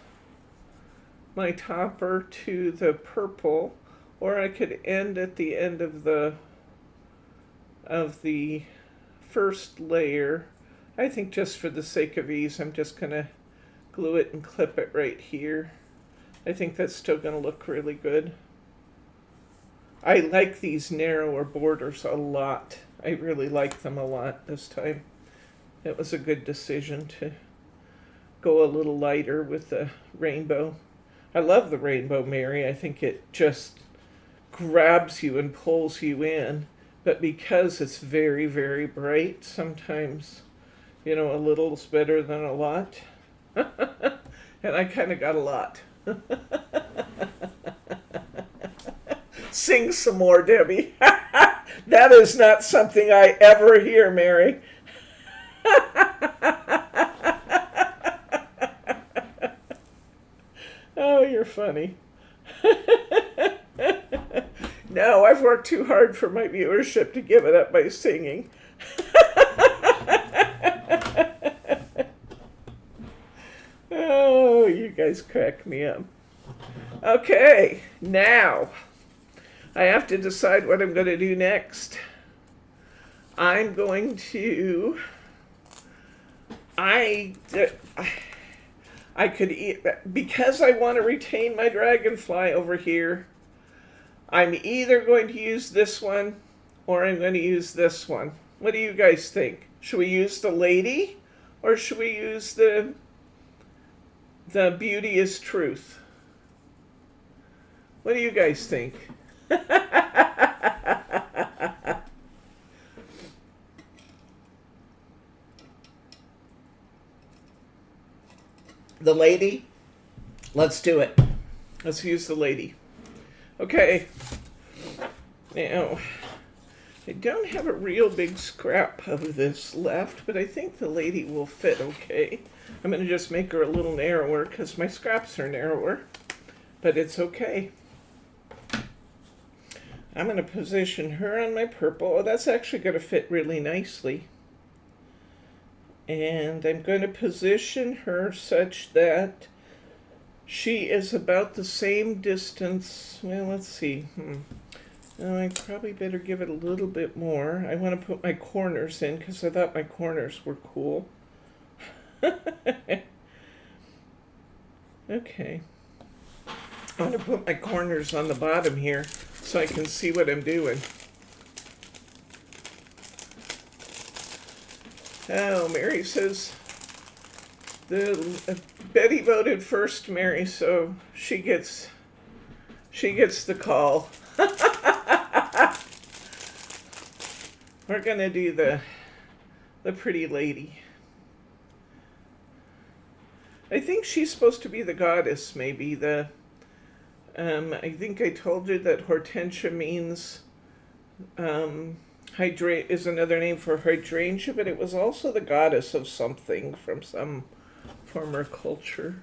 my topper to the purple, or I could end at the end of the first layer. I think just for the sake of ease, I'm just gonna glue it and clip it right here. I think that's still gonna look really good. I like these narrower borders a lot. I really like them a lot this time. It was a good decision to go a little lighter with the rainbow. I love the rainbow, Mirri. I think it just grabs you and pulls you in. But because it's very, very bright, sometimes, a little's better than a lot. And I kind of got a lot. Sing some more, Debbie. That is not something I ever hear, Mirri. Oh, you're funny. No, I've worked too hard for my viewership to give it up by singing. Oh, you guys crack me up. Okay, now I have to decide what I'm going to do next. I'm going to, I could, because I want to retain my dragonfly over here, I'm either going to use this one or I'm going to use this one. What do you guys think? Should we use the lady or should we use the beauty is truth? What do you guys think? The lady? Let's do it. Let's use the lady. Okay. Now, I don't have a real big scrap of this left, but I think the lady will fit okay. I'm going to just make her a little narrower because my scraps are narrower, but it's okay. I'm going to position her on my purple. Oh, that's actually going to fit really nicely. And I'm going to position her such that she is about the same distance. Well, let's see. Oh, I probably better give it a little bit more. I want to put my corners in because I thought my corners were cool. Okay. I'm going to put my corners on the bottom here so I can see what I'm doing. Oh, Mirri says Betty voted first, Mirri, so she gets the call. We're gonna do the pretty lady. I think she's supposed to be the goddess, maybe. I think I told you that Hortensia means is another name for hydrangea, but it was also the goddess of something from some former culture.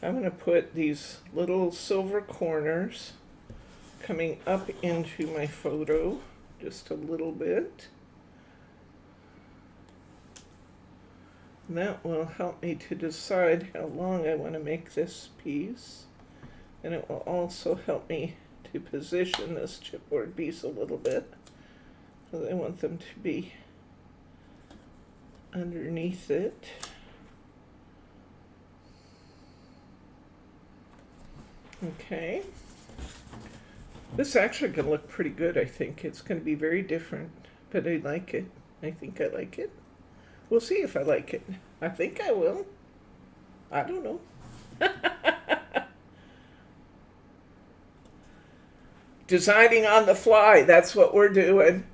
I'm going to put these little silver corners coming up into my photo just a little bit. And that will help me to decide how long I want to make this piece. And it will also help me to position this chipboard piece a little bit, because I want them to be underneath it. Okay. This actually can look pretty good, I think. It's going to be very different, but I like it. I think I like it. We'll see if I like it. I think I will. I don't know. Designing on the fly, that's what we're doing.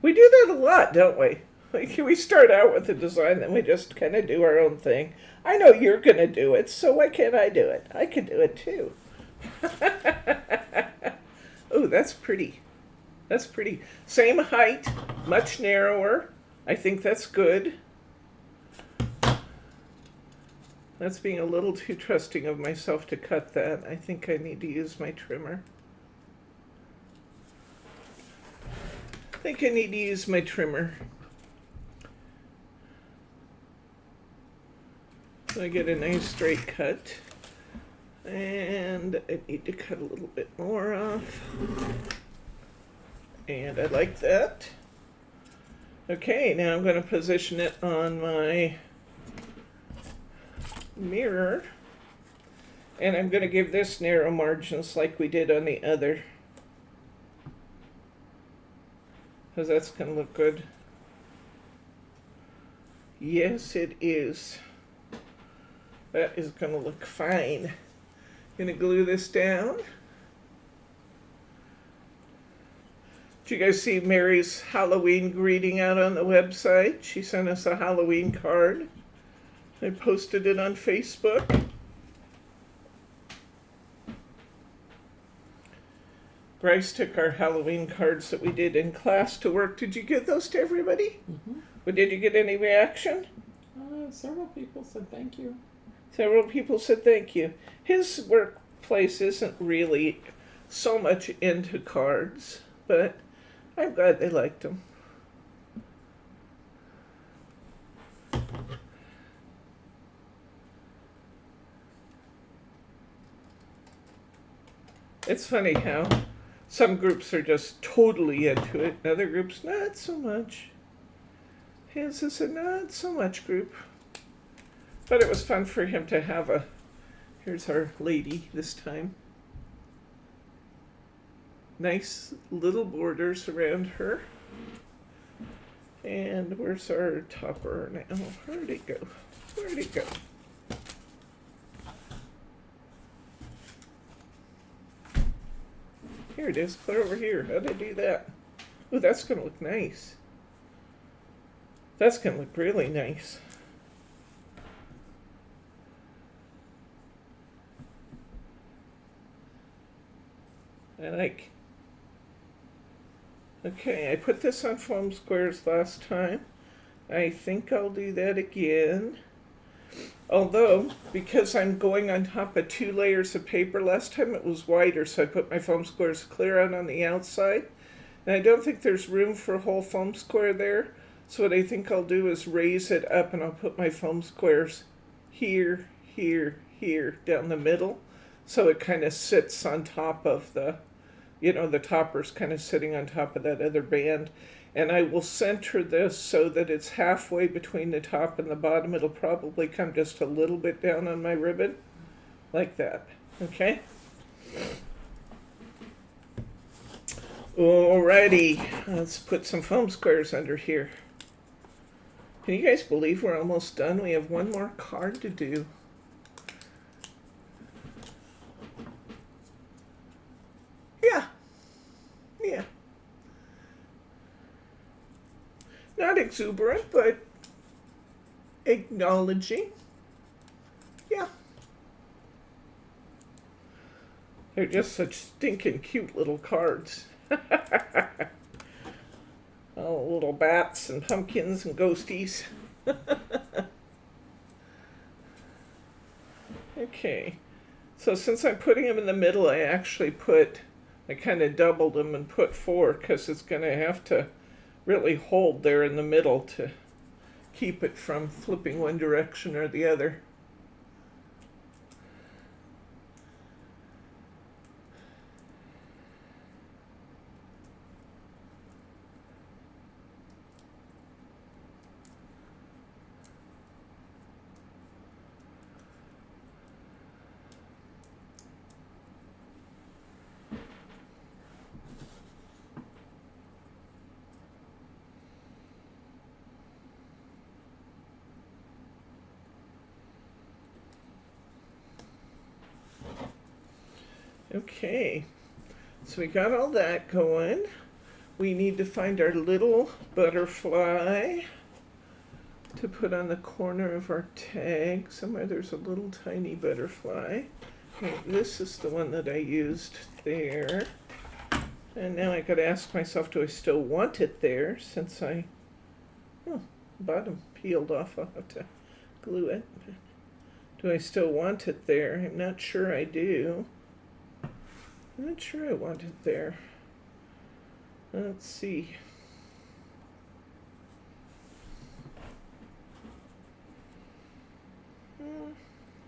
We do that a lot, don't we? Like, we start out with a design, then we just kind of do our own thing. I know you're going to do it, so why can't I do it? I can do it too. Oh, that's pretty. That's pretty. Same height, much narrower. I think that's good. That's being a little too trusting of myself to cut that. I think I need to use my trimmer. So I get a nice straight cut. And I need to cut a little bit more off. And I like that. Okay, now I'm going to position it on my mirror. And I'm going to give this narrow margins like we did on the other, because that's going to look good. Yes, it is. That is going to look fine. Going to glue this down. Did you guys see Mary's Halloween greeting out on the website? She sent us a Halloween card. I posted it on Facebook. Bryce took our Halloween cards that we did in class to work. Did you give those to everybody? Mm-hmm. But did you get any reaction? Several people said thank you. Several people said thank you. His workplace isn't really so much into cards, but I'm glad they liked them. It's funny how some groups are just totally into it, and other groups not so much. His is a not so much group. But it was fun for him to have a, here's our lady this time. Nice little borders around her. And where's our topper now? Where'd it go? Where'd it go? Here it is, clear over here. How'd I do that? Oh, that's gonna look nice. That's gonna look really nice. I like. Okay, I put this on foam squares last time. I think I'll do that again. Although, because I'm going on top of 2 layers of paper, last time it was wider, so I put my foam squares clear out on the outside. And I don't think there's room for a whole foam square there. So what I think I'll do is raise it up, and I'll put my foam squares here, here, here, down the middle. So it kind of sits on top of the, you know, the topper's kind of sitting on top of that other band. And I will center this so that it's halfway between the top and the bottom. It'll probably come just a little bit down on my ribbon, like that, okay? Alrighty, let's put some foam squares under here. Can you guys believe we're almost done? We have one more card to do. Yeah. Not exuberant, but acknowledging. Yeah. They're just such stinking cute little cards. Oh, little bats and pumpkins and ghosties. Okay, so since I'm putting them in the middle, I kind of doubled them and put 4 because it's going to have to really hold there in the middle to keep it from flipping one direction or the other. Okay, so we got all that going. We need to find our little butterfly to put on the corner of our tag. Somewhere there's a little tiny butterfly. Okay, this is the one that I used there. And now I gotta ask myself, do I still want it there since bottom peeled off. I'll have to glue it. Do I still want it there? I'm not sure I do. I'm not sure I want it there. Let's see.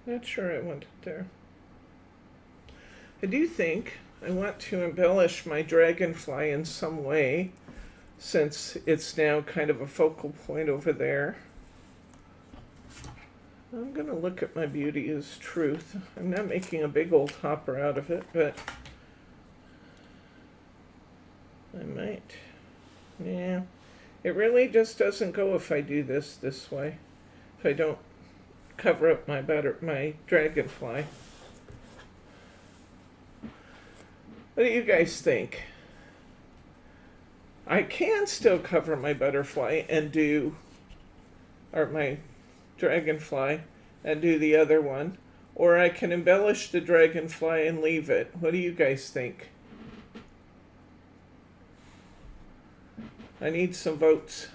Not sure I want it there. I do think I want to embellish my dragonfly in some way, since it's now kind of a focal point over there. I'm going to look at my beauty as truth. I'm not making a big old hopper out of it, but I might. Yeah, it really just doesn't go if I do this way. If I don't cover up my dragonfly. What do you guys think? I can still cover my butterfly and or my dragonfly and do the other one, or I can embellish the dragonfly and leave it. What do you guys think? I need some votes.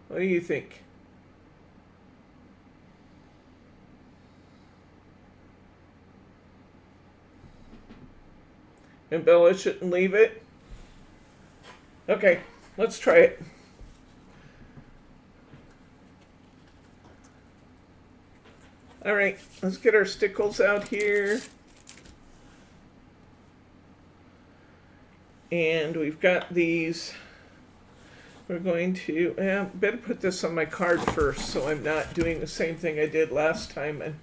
What do you think? Embellish it and leave it? Okay, let's try it. All right, let's get our stickles out here. And we've got these. We're going to, better put this on my card first so I'm not doing the same thing I did last time and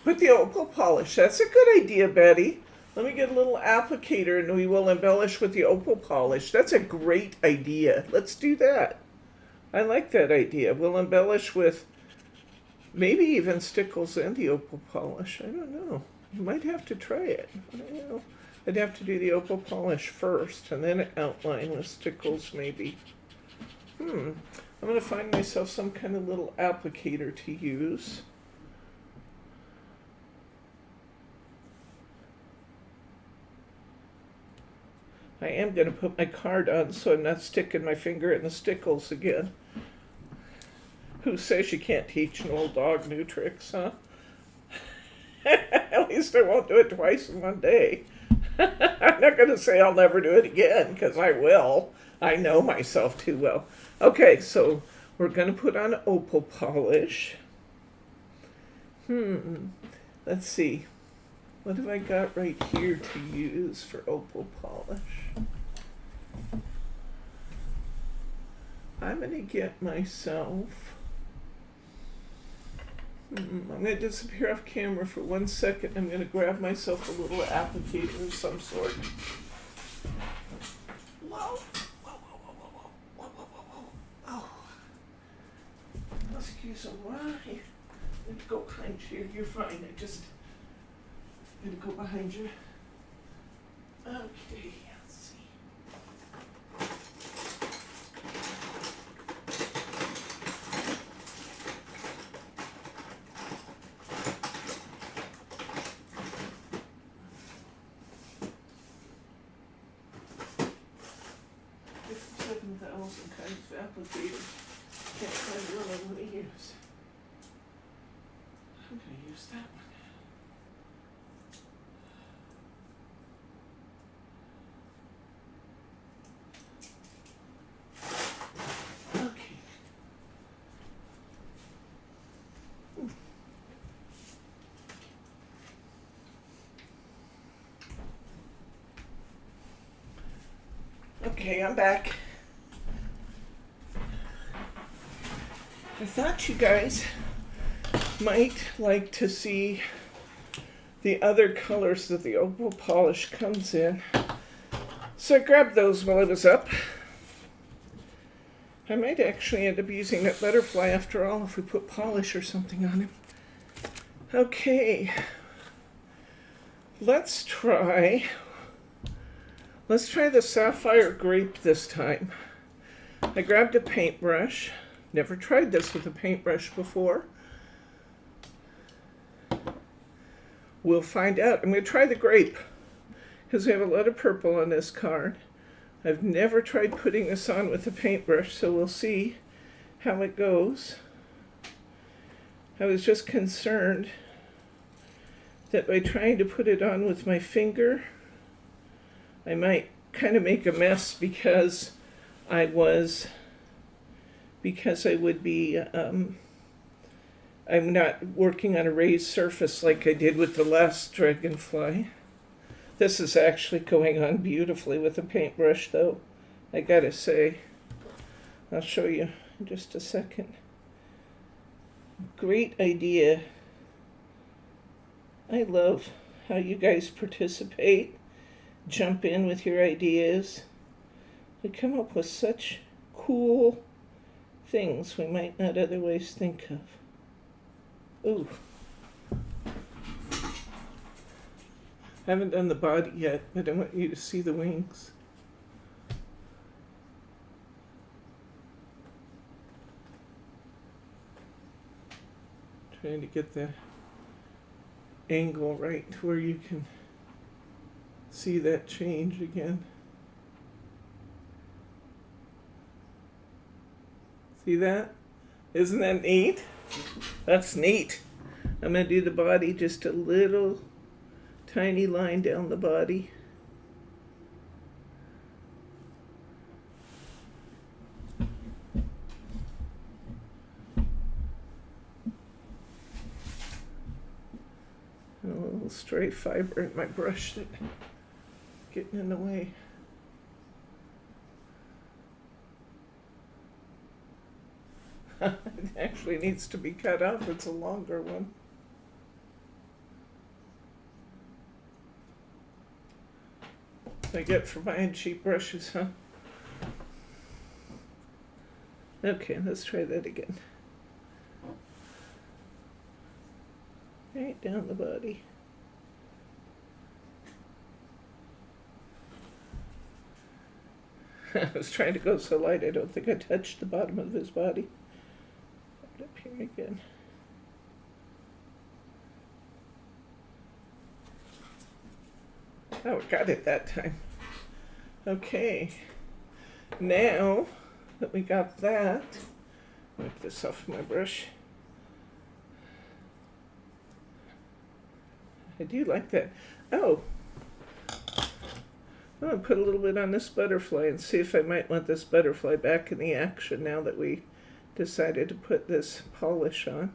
put the opal polish. That's a good idea, Betty. Let me get a little applicator and we will embellish with the opal polish. That's a great idea. Let's do that. I like that idea. We'll embellish with maybe even Stickles and the opal polish. I don't know. You might have to try it. I don't know. I'd have to do the opal polish first and then outline with Stickles maybe. I'm going to find myself some kind of little applicator to use. I am going to put my card on so I'm not sticking my finger in the Stickles again. Who says you can't teach an old dog new tricks, huh? At least I won't do it twice in one day. I'm not going to say I'll never do it again, because I will. I know myself too well. Okay, so we're going to put on opal polish. Let's see. What have I got right here to use for opal polish? I'm going to get myself... I'm going to disappear off camera for 1 second. I'm going to grab myself a little applicator of some sort. Whoa. Oh. Excuse me. Let me go behind you. You're fine. I'm going to go behind you. Okay, let's see. 1,000 kinds of applicators. Can't find one I'm going to use. I'm going to use that one. Okay. Okay, I'm back. I thought you guys might like to see the other colors that the opal polish comes in. So I grabbed those while I was up. I might actually end up using that butterfly after all if we put polish or something on him. Okay, let's try the sapphire grape this time. I grabbed a paintbrush. Never tried this with a paintbrush before. We'll find out. I'm going to try the grape because we have a lot of purple on this card. I've never tried putting this on with a paintbrush, so we'll see how it goes. I was just concerned that by trying to put it on with my finger, I might kind of make a mess because I would be, I'm not working on a raised surface like I did with the last dragonfly. This is actually going on beautifully with a paintbrush though, I gotta say. I'll show you in just a second. Great idea. I love how you guys participate, jump in with your ideas. We come up with such cool things we might not otherwise think of. Ooh. I haven't done the body yet, but I want you to see the wings. Trying to get the angle right to where you can see that change again. See that? Isn't that neat? That's neat. I'm going to do the body, just a little tiny line down the body. And a little stray fiber in my brush that's getting in the way. It actually needs to be cut off. It's a longer one. I get for buying cheap brushes, huh? Okay, let's try that again. Right down the body. I was trying to go so light I don't think I touched the bottom of his body. Up here again. Oh, got it that time. Okay. Now that we got that, wipe this off my brush. I do like that. Oh, I'm going to put a little bit on this butterfly and see if I might want this butterfly back in the action now that we decided to put this polish on.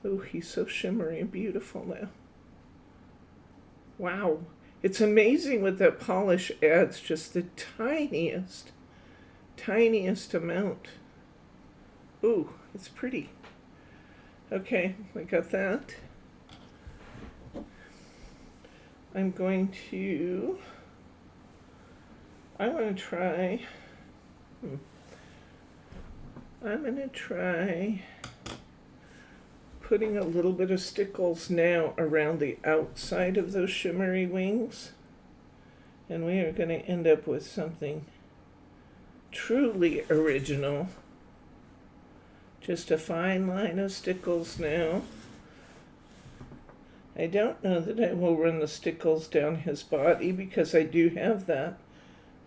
Oh, he's so shimmery and beautiful now. Wow. It's amazing what that polish adds, just the tiniest amount. Ooh, it's pretty. Okay, I got that. I want to try, I'm going to try putting a little bit of Stickles now around the outside of those shimmery wings. And we are going to end up with something truly original. Just a fine line of Stickles now. I don't know that I will run the Stickles down his body because I do have that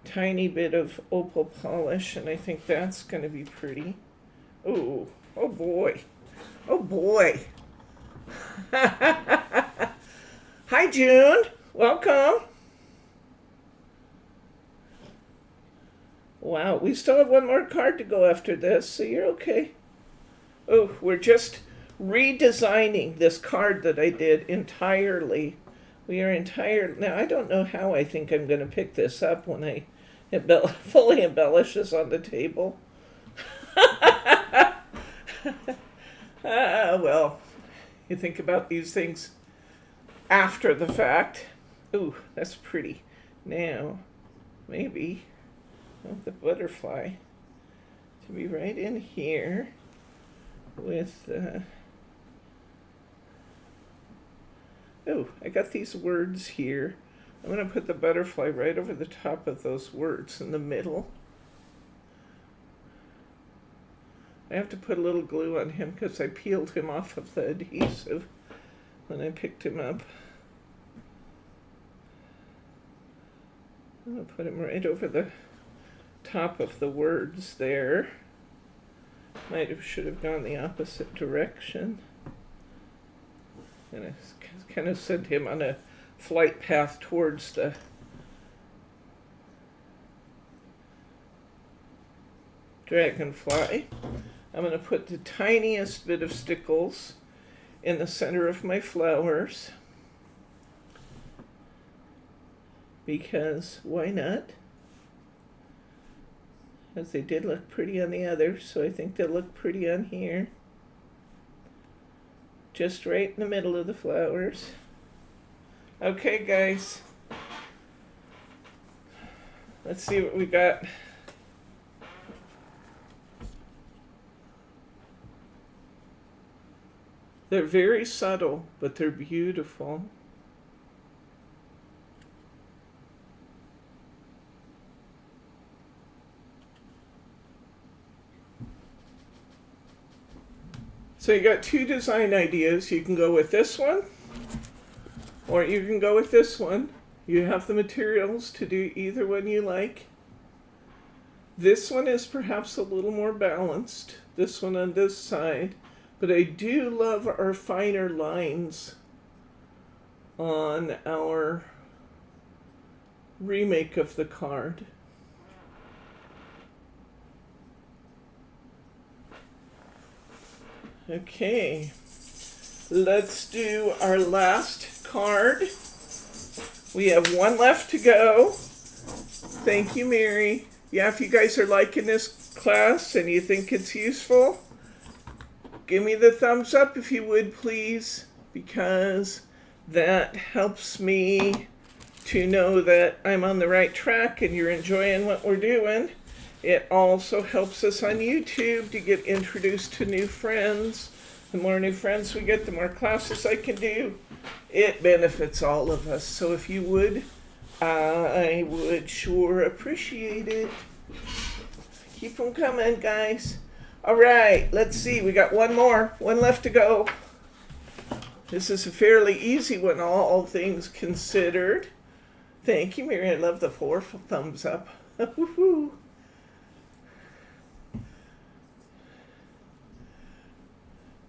tiny bit of opal polish, and I think that's going to be pretty. Oh, oh boy. Oh boy. Hi, June. Welcome. Wow, we still have one more card to go after this, so you're okay. Oh, we're just redesigning this card that I did entirely. We are now, I don't know how I think I'm going to pick this up when I fully embellish this on the table. Well, you think about these things after the fact. Ooh, that's pretty. Now, maybe I want the butterfly to be right in here with oh, I got these words here. I'm going to put the butterfly right over the top of those words in the middle. I have to put a little glue on him because I peeled him off of the adhesive when I picked him up. I'm going to put him right over the top of the words there. Should have gone the opposite direction. And I kind of sent him on a flight path towards the dragonfly. I'm going to put the tiniest bit of Stickles in the center of my flowers. Because why not? As they did look pretty on the others, so I think they'll look pretty on here. Just right in the middle of the flowers. Okay, guys. Let's see what we got. They're very subtle, but they're beautiful. So you got two design ideas. You can go with this one, or you can go with this one. You have the materials to do either one you like. This one is perhaps a little more balanced, this one on this side, but I do love our finer lines on our remake of the card. Okay, let's do our last card. We have one left to go. Thank you, Mirri. Yeah, if you guys are liking this class and you think it's useful, give me the thumbs up if you would, please, because that helps me to know that I'm on the right track and you're enjoying what we're doing. It also helps us on YouTube to get introduced to new friends. The more new friends we get, the more classes I can do. It benefits all of us. So if you would, I would sure appreciate it. Keep them coming, guys. All right, let's see. We got one left to go. This is a fairly easy one, all things considered. Thank you, Mirri. I love the 4 thumbs up. Woohoo!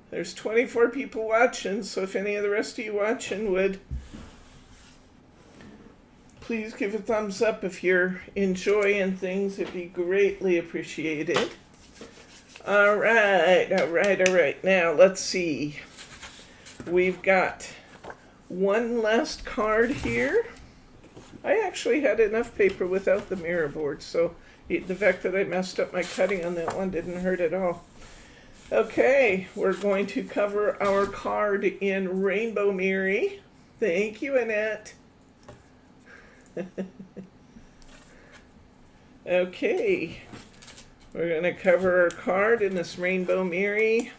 There's 24 people watching, so if any of the rest of you watching would please give a thumbs up if you're enjoying things. It'd be greatly appreciated. All right. Now, let's see. We've got one last card here. I actually had enough paper without the mirror board, so the fact that I messed up my cutting on that one didn't hurt at all. Okay, we're going to cover our card in Rainbow Mirri. Thank you, Annette. Okay, we're going to cover our card in this Rainbow Mirri.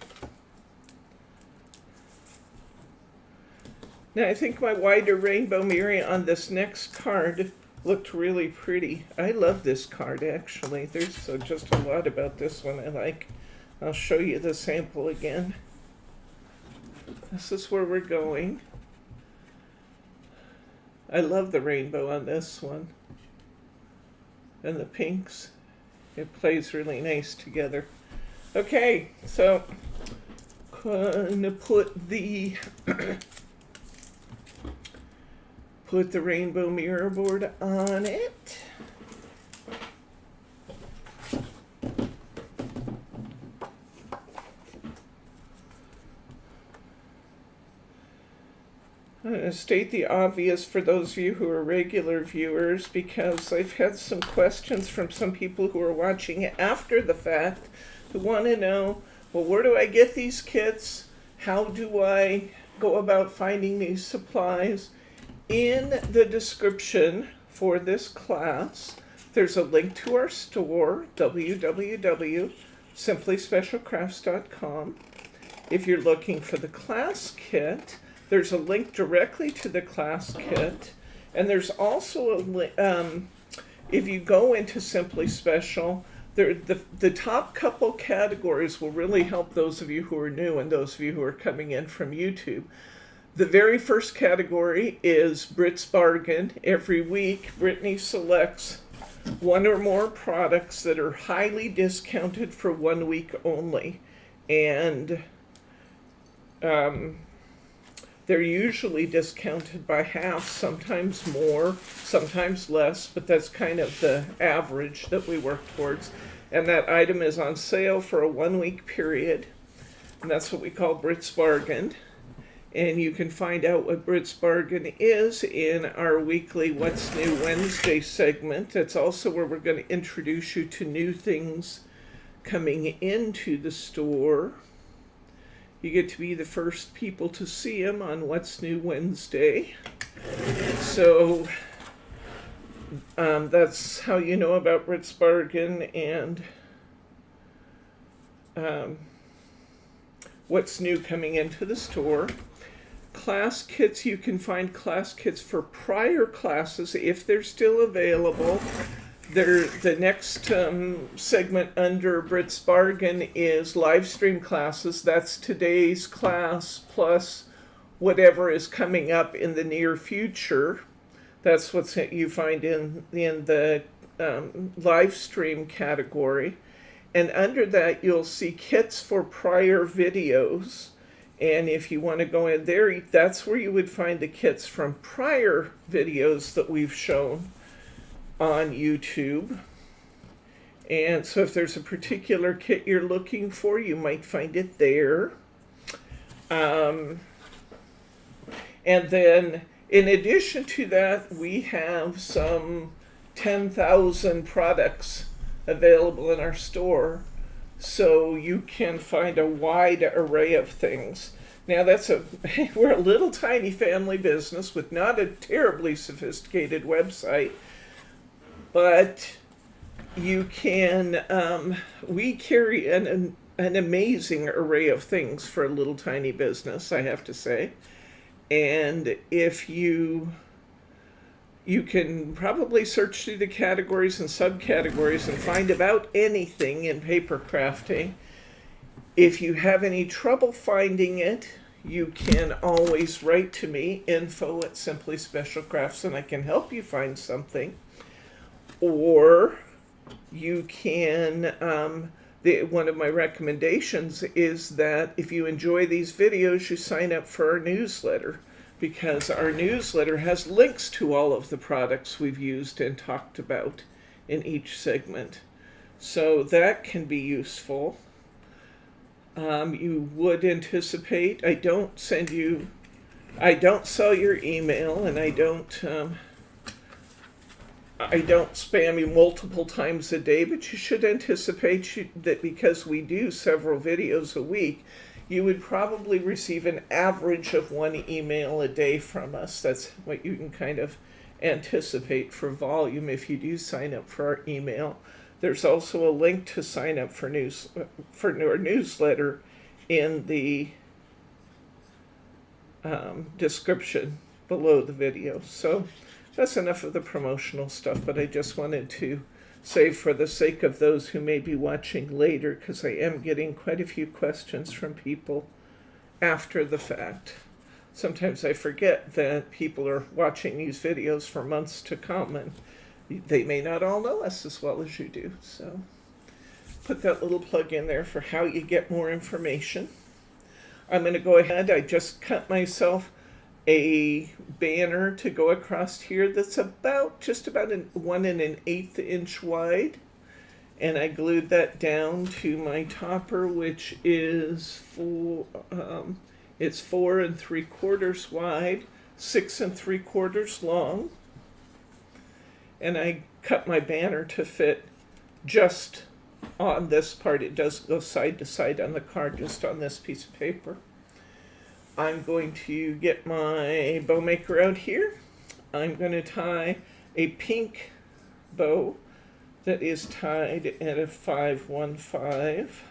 Now, I think my wider Rainbow Mirri on this next card looked really pretty. I love this card, actually. There's just a lot about this one I like. I'll show you the sample again. This is where we're going. I love the rainbow on this one. And the pinks. It plays really nice together. Okay, so gonna put the put the rainbow mirror board on it. I'm going to state the obvious for those of you who are regular viewers, because I've had some questions from some people who are watching after the fact who want to know, well, where do I get these kits? How do I go about finding these supplies? In the description for this class, there's a link to our store, www.simplyspecialcrafts.com. If you're looking for the class kit, there's a link directly to the class kit, and there's also a if you go into Simply Special, the top couple categories will really help those of you who are new and those of you who are coming in from YouTube. The very first category is Brit's Bargain. Every week, Brittany selects one or more products that are highly discounted for 1 week only, and they're usually discounted by half, sometimes more, sometimes less, but that's kind of the average that we work towards. And that item is on sale for a 1 week period, and that's what we call Brit's Bargain. And you can find out what Brit's Bargain is in our weekly What's New Wednesday segment. That's also where we're going to introduce you to new things coming into the store. You get to be the first people to see them on What's New Wednesday. So that's how you know about Brit's Bargain and what's new coming into the store. Class kits, you can find class kits for prior classes if they're still available. The next segment under Brit's Bargain is live stream classes. That's today's class plus whatever is coming up in the near future. That's what you find in the live stream category. And under that, you'll see kits for prior videos. And if you want to go in there, that's where you would find the kits from prior videos that we've shown on YouTube. And so if there's a particular kit you're looking for, you might find it there. And then in addition to that, we have some 10,000 products available in our store, so you can find a wide array of things. Now we're a little tiny family business with not a terribly sophisticated website, but you can, we carry an amazing array of things for a little tiny business, I have to say. And if you can probably search through the categories and subcategories and find about anything in paper crafting. If you have any trouble finding it, you can always write to me, info@simplyspecialcrafts, and I can help you find something. Or you can, one of my recommendations is that if you enjoy these videos, you sign up for our newsletter, because our newsletter has links to all of the products we've used and talked about in each segment. So that can be useful. You would anticipate, I don't sell your email, and I don't spam you multiple times a day, but you should anticipate that because we do several videos a week, you would probably receive an average of 1 email a day from us. That's what you can kind of anticipate for volume if you do sign up for our email. There's also a link to sign up for our newsletter in the description below the video. So that's enough of the promotional stuff, but I just wanted to say, for the sake of those who may be watching later, because I am getting quite a few questions from people after the fact. sometimes I forget that people are watching these videos for months to come, and they may not all know us as well as you do. So put that little plug in there for how you get more information. I'm going to go ahead. I just cut myself a banner to go across here that's just about 1 1/8 inch wide. And I glued that down to my topper, which is it's 4 3/4 wide, 6 3/4 long. And I cut my banner to fit just on this part. It does go side to side on the card, just on this piece of paper. I'm going to get my bow maker out here. I'm going to tie a pink bow that is tied at a 5-1-5.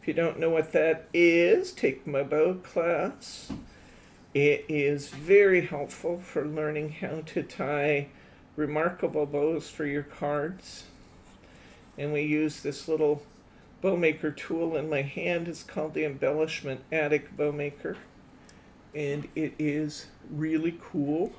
If you don't know what that is, take my bow class. It is very helpful for learning how to tie remarkable bows for your cards. And we use this little bow maker tool in my hand. It's called the Embellishment Attic Bow Maker, and it is really cool.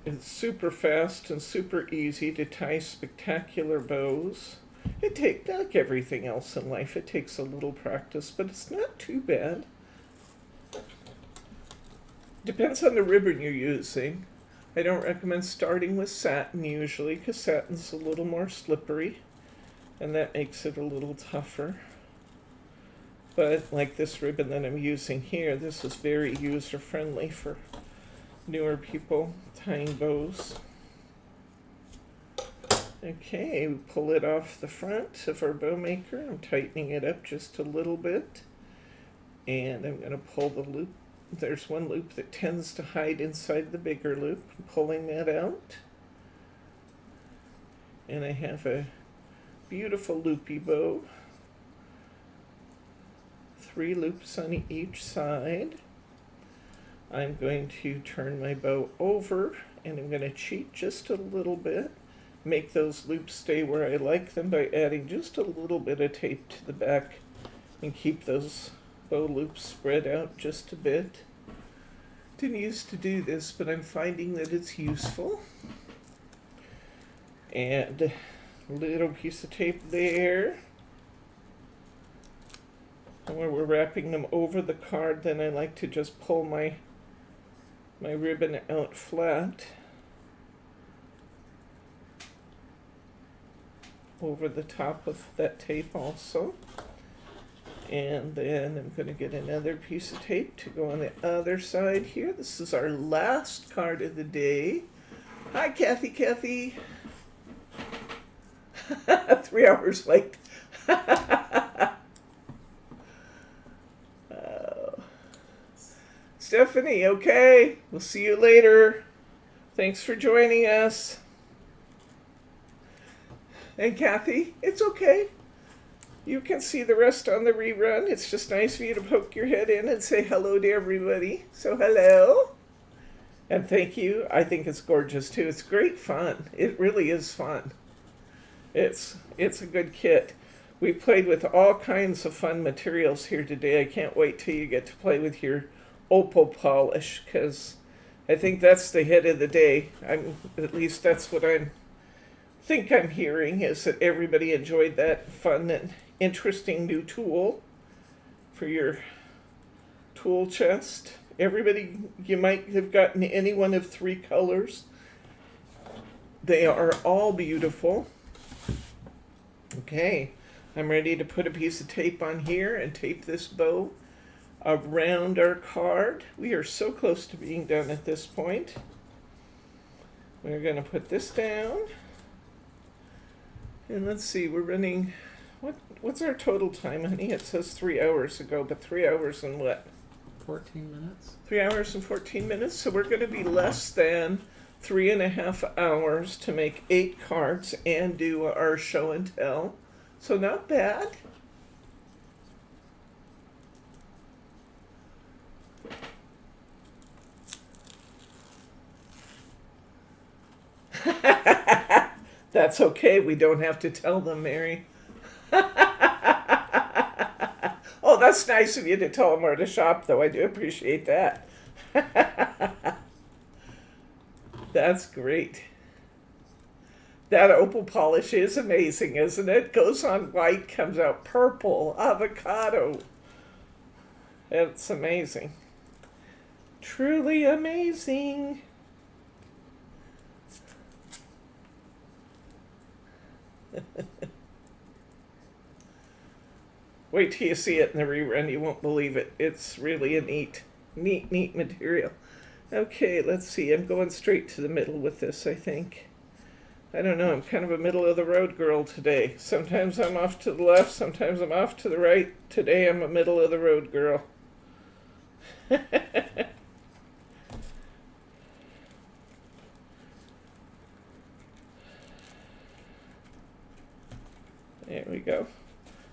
It's super fast and super easy to tie spectacular bows. Like everything else in life, it takes a little practice, but it's not too bad. Depends on the ribbon you're using. I don't recommend starting with satin usually, because satin's a little more slippery, and that makes it a little tougher. But like this ribbon that I'm using here, this is very user-friendly for newer people tying bows. Okay, we pull it off the front of our bow maker. I'm tightening it up just a little bit, and I'm going to pull the loop. There's one loop that tends to hide inside the bigger loop. I'm pulling that out, and I have a beautiful loopy bow. 3 loops on each side. I'm going to turn my bow over, and I'm going to cheat just a little bit, make those loops stay where I like them by adding just a little bit of tape to the back, and keep those bow loops spread out just a bit. Didn't used to do this, but I'm finding that it's useful. And a little piece of tape there. And where we're wrapping them over the card, then I like to just pull my ribbon out flat over the top of that tape also. And then I'm going to get another piece of tape to go on the other side here. This is our last card of the day. Hi, Kathy. 3 hours late. Stephanie, okay. We'll see you later. Thanks for joining us. And Kathy, it's okay. You can see the rest on the rerun. It's just nice for you to poke your head in and say hello to everybody. So hello. And thank you. I think it's gorgeous too. It's great fun. It really is fun. It's a good kit. We played with all kinds of fun materials here today. I can't wait till you get to play with your opal polish, because I think that's the hit of the day. At least that's what I think I'm hearing, is that everybody enjoyed that fun and interesting new tool for your tool chest. Everybody, you might have gotten any one of 3 colors. They are all beautiful. Okay, I'm ready to put a piece of tape on here and tape this bow around our card. We are so close to being done at this point. We're going to put this down. And let's see, we're running, what's our total time, honey? It says 3 hours ago, but 3 hours and what? 14 minutes. 3 hours and 14 minutes. So we're going to be less than 3.5 hours to make 8 cards and do our show and tell. So not bad. That's okay. We don't have to tell them, Mary. that's nice of you to tell them where to shop, though. I do appreciate that. That's great. That opal polish is amazing, isn't it? Goes on white, comes out purple, avocado. It's amazing. Truly amazing. Wait till you see it in the rerun. You won't believe it. It's really a neat material. Okay, let's see. I'm going straight to the middle with this, I think. I don't know. I'm kind of a middle-of-the-road girl today. Sometimes I'm off to the left. Sometimes I'm off to the right. Today I'm a middle-of-the-road girl. There we go.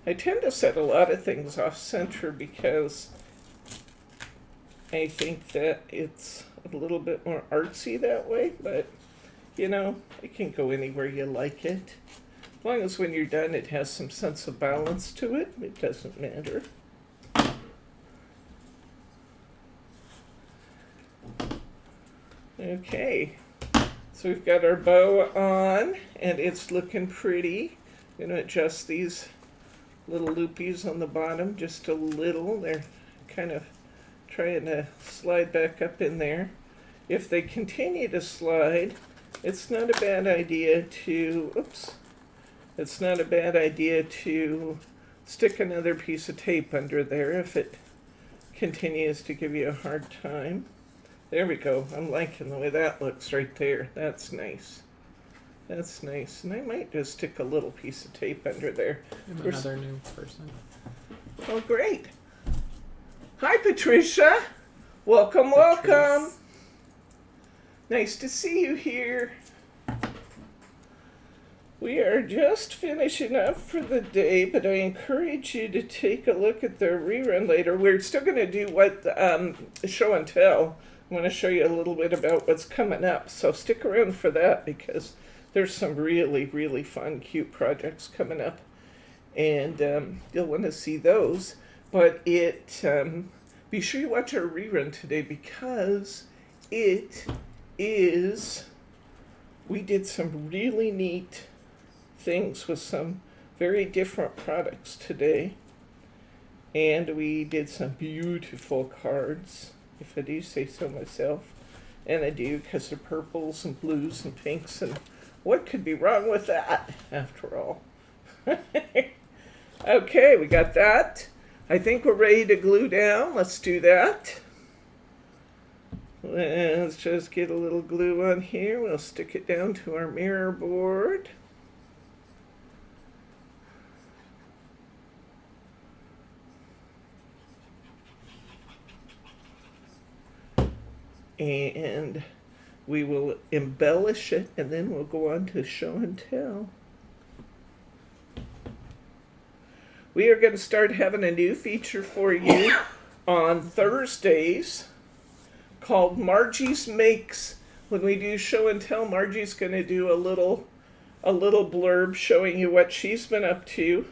I tend to set a lot of things off center because I think that it's a little bit more artsy that way, but you know, it can go anywhere you like it. As long as when you're done it has some sense of balance to it, it doesn't matter. Okay, so we've got our bow on and it's looking pretty. I'm going to adjust these little loopies on the bottom just a little. They're kind of trying to slide back up in there. If they continue to slide, it's not a bad idea to, it's not a bad idea to stick another piece of tape under there if it continues to give you a hard time. There we go. I'm liking the way that looks right there. That's nice. That's nice. And I might just stick a little piece of tape under there. I'm another new person. Oh, great. Hi, Patricia. Welcome, welcome. Nice to see you here. We are just finishing up for the day, but I encourage you to take a look at the rerun later. We're still going to do what show and tell. I'm going to show you a little bit about what's coming up, so stick around for that because there's some really, really fun, cute projects coming up, and you'll want to see those. But be sure you watch our rerun today because we did some really neat things with some very different products today, and we did some beautiful cards, if I do say so myself, and I do because they're purples and blues and pinks, and what could be wrong with that after all? Okay, we got that. I think we're ready to glue down. Let's do that. Let's just get a little glue on here. We'll stick it down to our mirror board. And we will embellish it, and then we'll go on to show and tell. We are going to start having a new feature for you on Thursdays called Margie's Makes. When we do show and tell, Margie's going to do a little blurb showing you what she's been up to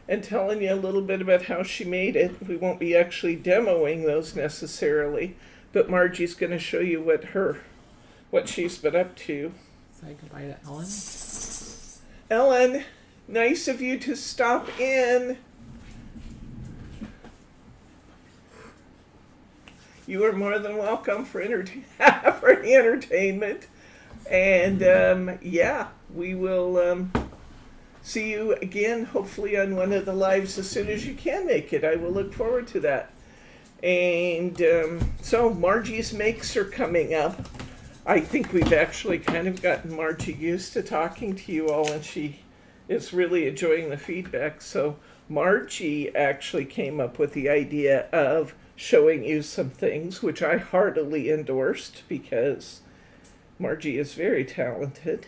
and telling you a little bit about how she made it. We won't be actually demoing those necessarily, but Margie's going to show you what she's been up to. Say goodbye to Ellen. Ellen, nice of you to stop in. You are more than welcome for the entertainment. And yeah, we will see you again, hopefully on one of the lives as soon as you can make it. I will look forward to that. And so Margie's Makes are coming up. I think we've actually kind of gotten Margie used to talking to you all, and she is really enjoying the feedback. So Margie actually came up with the idea of showing you some things, which I heartily endorsed because Margie is very talented.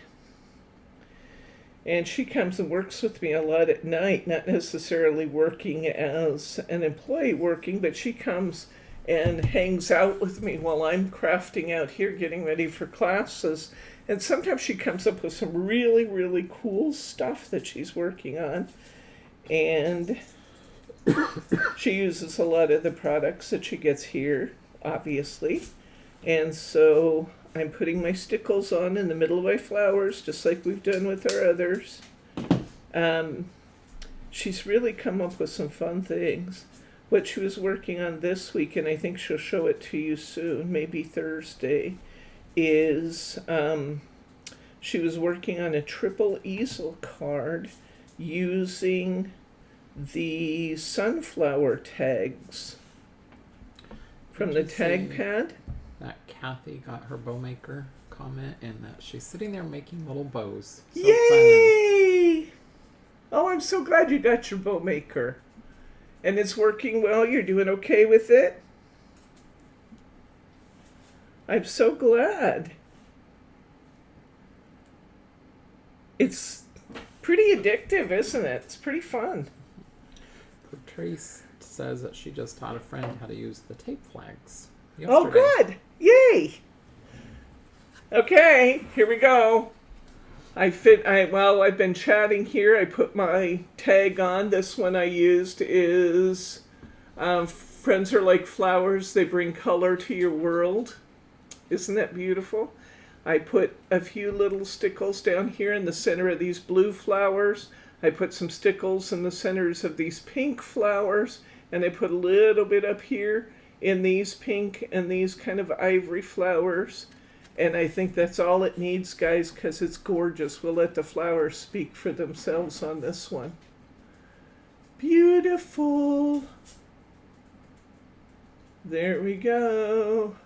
And she comes and works with me a lot at night, not necessarily working as an employee working, but she comes and hangs out with me while I'm crafting out here, getting ready for classes. And sometimes she comes up with some really, really cool stuff that she's working on. And She uses a lot of the products that she gets here, obviously. And so I'm putting my stickles on in the middle of my flowers, just like we've done with our others. She's really come up with some fun things. What she was working on this week, and I think she'll show it to you soon, maybe Thursday, is she was working on a triple easel card using the sunflower tags from the tag pad. That Kathy got her bow maker comment and that she's sitting there making little bows. So Yay! Fun. Oh, I'm so glad you got your bow maker. And it's working well. You're doing okay with it? I'm so glad. It's pretty addictive, isn't it? It's pretty fun. Patrice says that she just taught a friend how to use the tape flags yesterday. Oh, good. Yay. Okay, here we go. While I've been chatting here, I put my tag on. This one I used is Friends Are Like Flowers. They bring color to your world. Isn't that beautiful? I put a few little stickles down here in the center of these blue flowers. I put some stickles in the centers of these pink flowers. And I put a little bit up here in these pink and these kind of ivory flowers. And I think that's all it needs, guys, because it's gorgeous. We'll let the flowers speak for themselves on this one. Beautiful. There we go.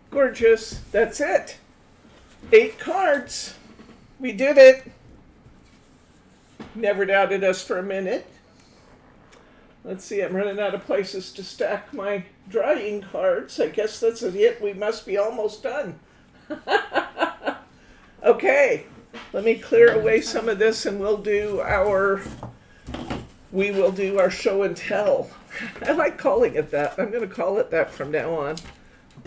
Gorgeous. That's it. 8 cards. We did it. Never doubted us for a minute. Let's see, I'm running out of places to stack my drying cards. I guess that's it. We must be almost done. Okay, let me clear away some of this and we will do our show and tell. I like calling it that. I'm going to call it that from now on.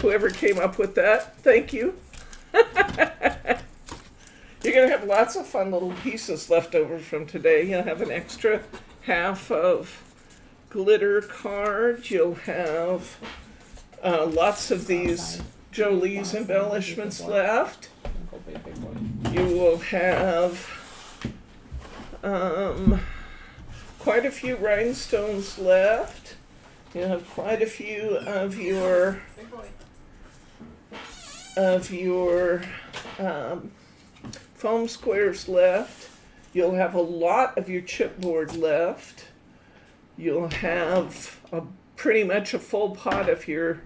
Whoever came up with that, thank you. You're going to have lots of fun little pieces left over from today. You'll have an extra half of glitter card. You'll have lots of these Jolie's embellishments left. You will have quite a few rhinestones left. You'll have quite a few of your foam squares left. You'll have a lot of your chipboard left. You'll have pretty much a full pot of your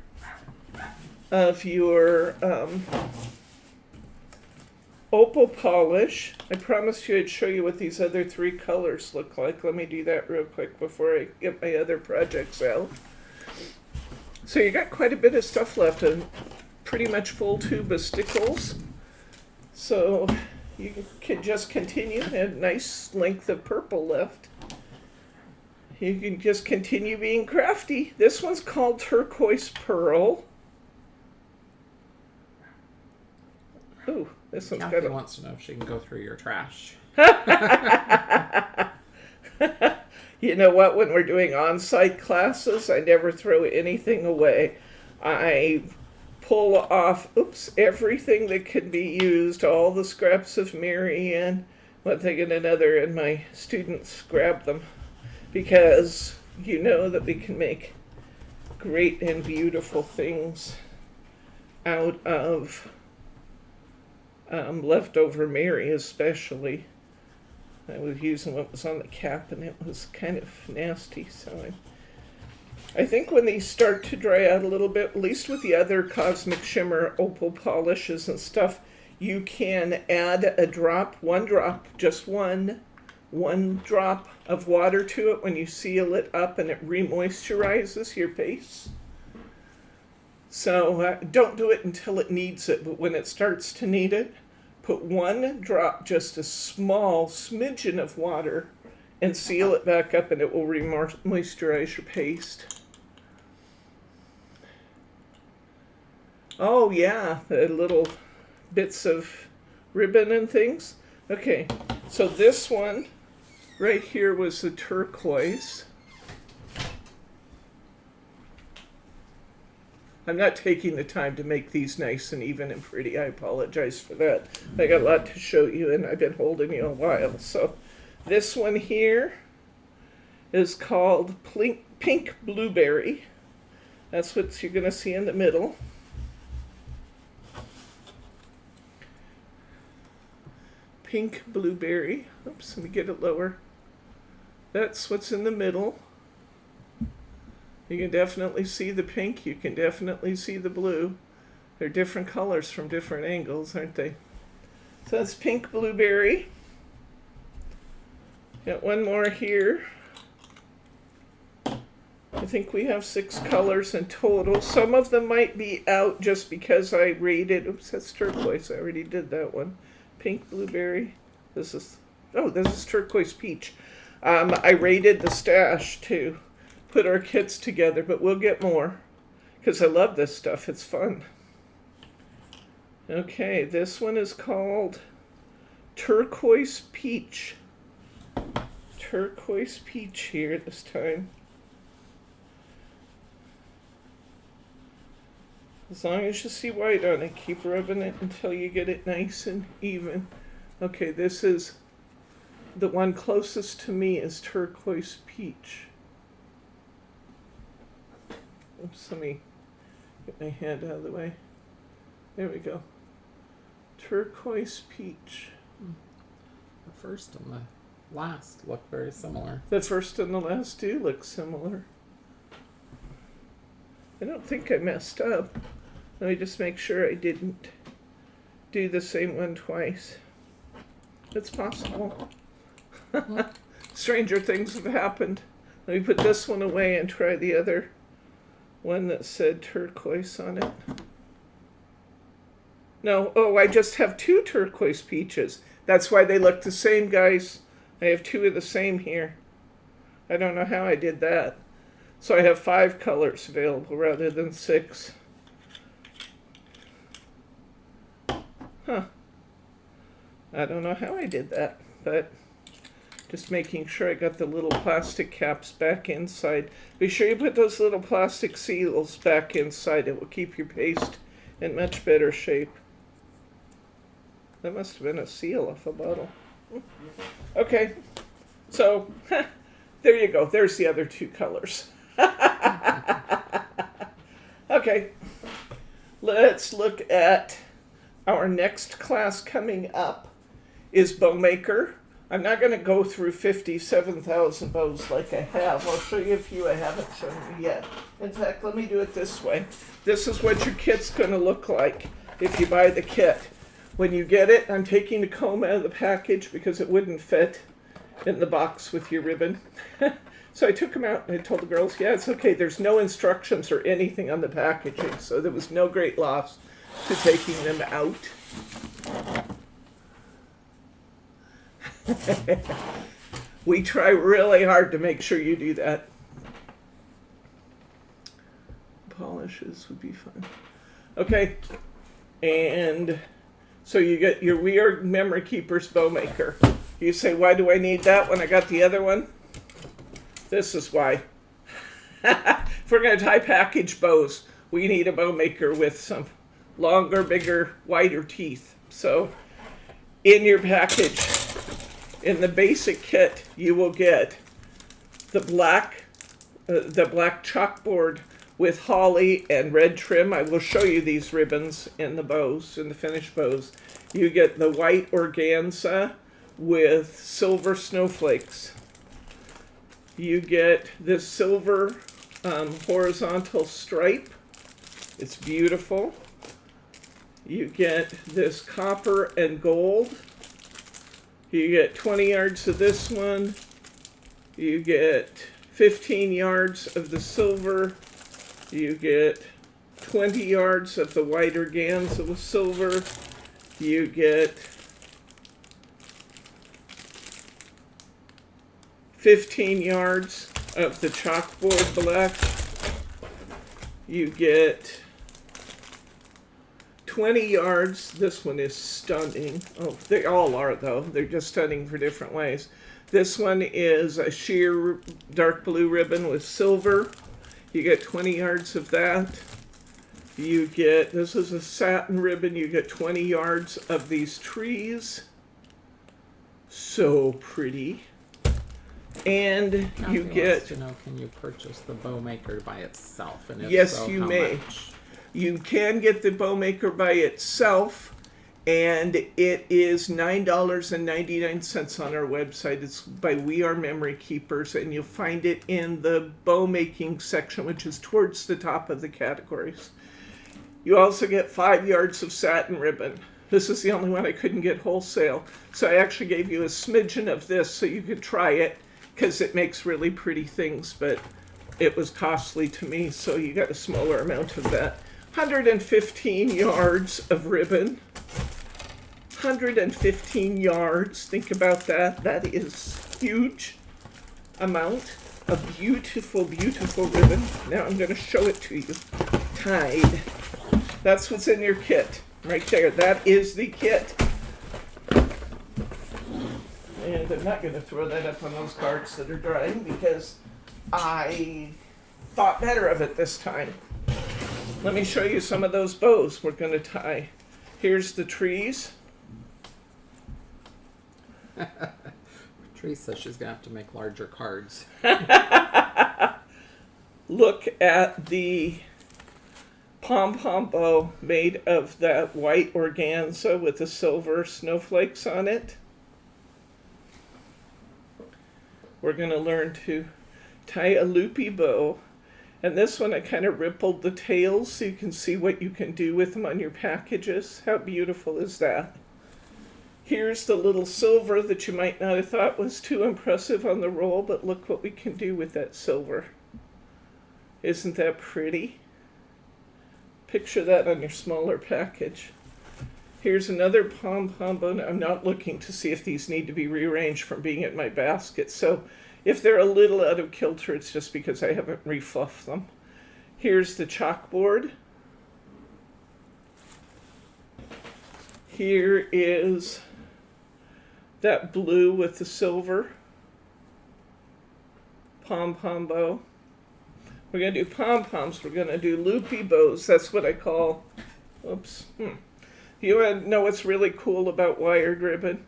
opal polish. I promised you I'd show you what these other 3 colors look like. Let me do that real quick before I get my other projects out. So you got quite a bit of stuff left, a pretty much full tube of Stickles. So you can just continue. A nice length of purple left. You can just continue being crafty. This one's called Turquoise Pearl. Ooh, this one's Kathy wants to know if she can go through your trash. You know what? When we're doing on-site classes, I never throw anything away. I pull off, everything that can be used, all the scraps of Mirri and one thing and another, and my students grab them. Because you know that we can make great and beautiful things out of leftover Mirri, especially. I was using what was on the cap and it was kind of nasty, so I think when these start to dry out a little bit, at least with the other Cosmic Shimmer opal polishes and stuff, you can add one drop, just one drop of water to it when you seal it up, and it re-moisturizes your base. So don't do it until it needs it, but when it starts to need it, put 1 drop, just a small smidgen of water, and seal it back up, and it will re-moisturize your paste. Oh yeah, the little bits of ribbon and things. Okay, so this one Right here was the turquoise. I'm not taking the time to make these nice and even and pretty. I apologize for that. I got a lot to show you, and I've been holding you a while. So this one here is called Pink Blueberry. That's what you're going to see in the middle. Pink Blueberry. Oops, let me get it lower. That's what's in the middle. You can definitely see the pink. You can definitely see the blue. They're different colors from different angles, aren't they? So that's Pink Blueberry. Got one more here. I think we have 6 colors in total. Some of them might be out just because I rated. Oops, that's turquoise. I already did that one. Pink Blueberry. This is turquoise peach. I raided the stash to put our kits together, but we'll get more because I love this stuff. It's fun. Okay, this one is called Turquoise Peach. Turquoise Peach here this time. As long as you see white on it, keep rubbing it until you get it nice and even. Okay, this is the one closest to me is Turquoise Peach. Oops, let me get my hand out of the way. There we go. Turquoise Peach. The first and the last look very similar. The first and the last do look similar. I don't think I messed up. Let me just make sure I didn't do the same one twice. It's possible. Stranger things have happened. Let me put this one away and try the other one that said turquoise on it. No, oh, I just have 2 turquoise peaches. That's why they look the same, guys. I have 2 of the same here. I don't know how I did that. So I have 5 colors available rather than 6. Huh. I don't know how I did that, but just making sure I got the little plastic caps back inside. Be sure you put those little plastic seals back inside. It will keep your paste in much better shape. That must have been a seal off a bottle. Okay, so there you go. There's the other 2 colors. Okay, let's look at our next class coming up is bow maker. I'm not going to go through 57,000 bows like I have. I'll show you a few I haven't shown you yet. In fact, let me do it this way. This is what your kit's going to look like if you buy the kit. When you get it, I'm taking the comb out of the package because it wouldn't fit in the box with your ribbon. So I took them out and I told the girls, yeah, it's okay. There's no instructions or anything on the packaging. So there was no great loss to taking them out. We try really hard to make sure you do that. Polishes would be fun. Okay, and so you get your weird Memory Keeper's bow maker. You say, why do I need that when I got the other one? This is why. If we're going to tie package bows, we need a bow maker with some longer, bigger, wider teeth. So in your package, in the basic kit, you will get the black chalkboard with holly and red trim. I will show you these ribbons in the bows, in the finished bows. You get the white organza with silver snowflakes. You get this silver horizontal stripe. It's beautiful. You get this copper and gold. You get 20 yards of this one. You get 15 yards of the silver. You get 20 yards of the white organza with silver. You get 15 yards of the chalkboard black. You get 20 yards. This one is stunning. Oh, they all are, though. They're just stunning for different ways. This one is a sheer dark blue ribbon with silver. You get 20 yards of that. You get, this is a satin ribbon, you get 20 yards of these trees. So pretty. And Now you he get, wants to know, can you purchase the bow maker by itself? And if yes, so, you how may. much? You can get the bow maker by itself, and it is $9.99 on our website. It's by We Are Memory Keepers, and you'll find it in the bow making section, which is towards the top of the categories. You also get 5 yards of satin ribbon. This is the only one I couldn't get wholesale, so I actually gave you a smidgen of this so you could try it, because it makes really pretty things, but it was costly to me, so you got a smaller amount of that. 115 yards of ribbon. 115 yards. Think about that. That is huge amount of beautiful, beautiful ribbon. Now I'm going to show it to you. Tied. That's what's in your kit. Right there. That is the kit. And I'm not going to throw that up on those cards that are drying because I thought better of it this time. Let me show you some of those bows we're going to tie. Here's the trees. Patrice says she's going to have to make larger cards. Look at the pom-pom bow made of that white organza with the silver snowflakes on it. We're going to learn to tie a loopy bow. And this one I kind of rippled the tails so you can see what you can do with them on your packages. How beautiful is that? Here's the little silver that you might not have thought was too impressive on the roll, but look what we can do with that silver. Isn't that pretty? Picture that on your smaller package. Here's another pom-pom bow. I'm not looking to see if these need to be rearranged from being in my basket, so if they're a little out of kilter, it's just because I haven't refluffed them. Here's the chalkboard. Here is that blue with the silver pom-pom bow. We're going to do pom-poms. We're going to do loopy bows. That's what I call, oops. You want to know what's really cool about wired ribbon?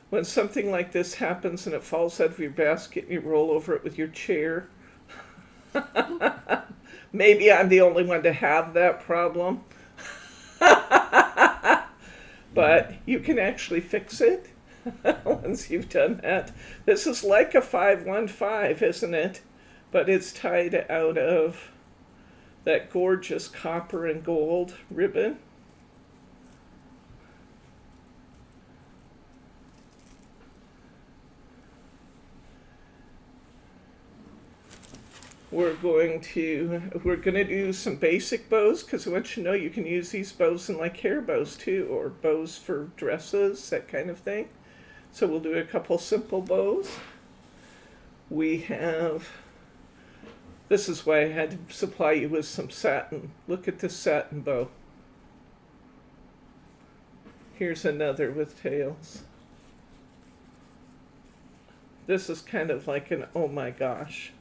When something like this happens and it falls out of your basket and you roll over it with your chair. Maybe I'm the only one to have that problem. But you can actually fix it once you've done that. This is like a 515, isn't it? But it's tied out of that gorgeous copper and gold ribbon. We're going to do some basic bows because I want you to know you can use these bows in like hair bows too, or bows for dresses, that kind of thing. So we'll do a couple simple bows. We have, this is why I had to supply you with some satin. Look at this satin bow. Here's another with tails. This is kind of like an oh my gosh.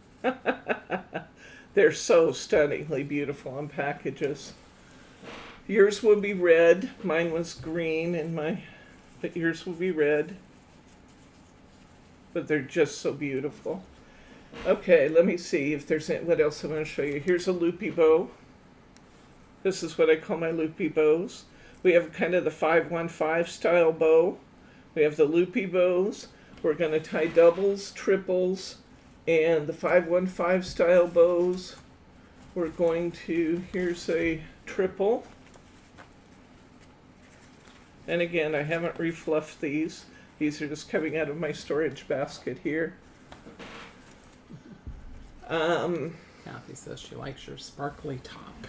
They're so stunningly beautiful on packages. Yours will be red. Mine was green but yours will be red. But they're just so beautiful. Okay, let me see if there's what else I want to show you. Here's a loopy bow. This is what I call my loopy bows. We have kind of the 515 style bow. We have the loopy bows. We're going to tie doubles, triples, and the 515 style bows. We're going to, here's a triple. And again, I haven't refluffed these. These are just coming out of my storage basket here. Kathy says she likes your sparkly top.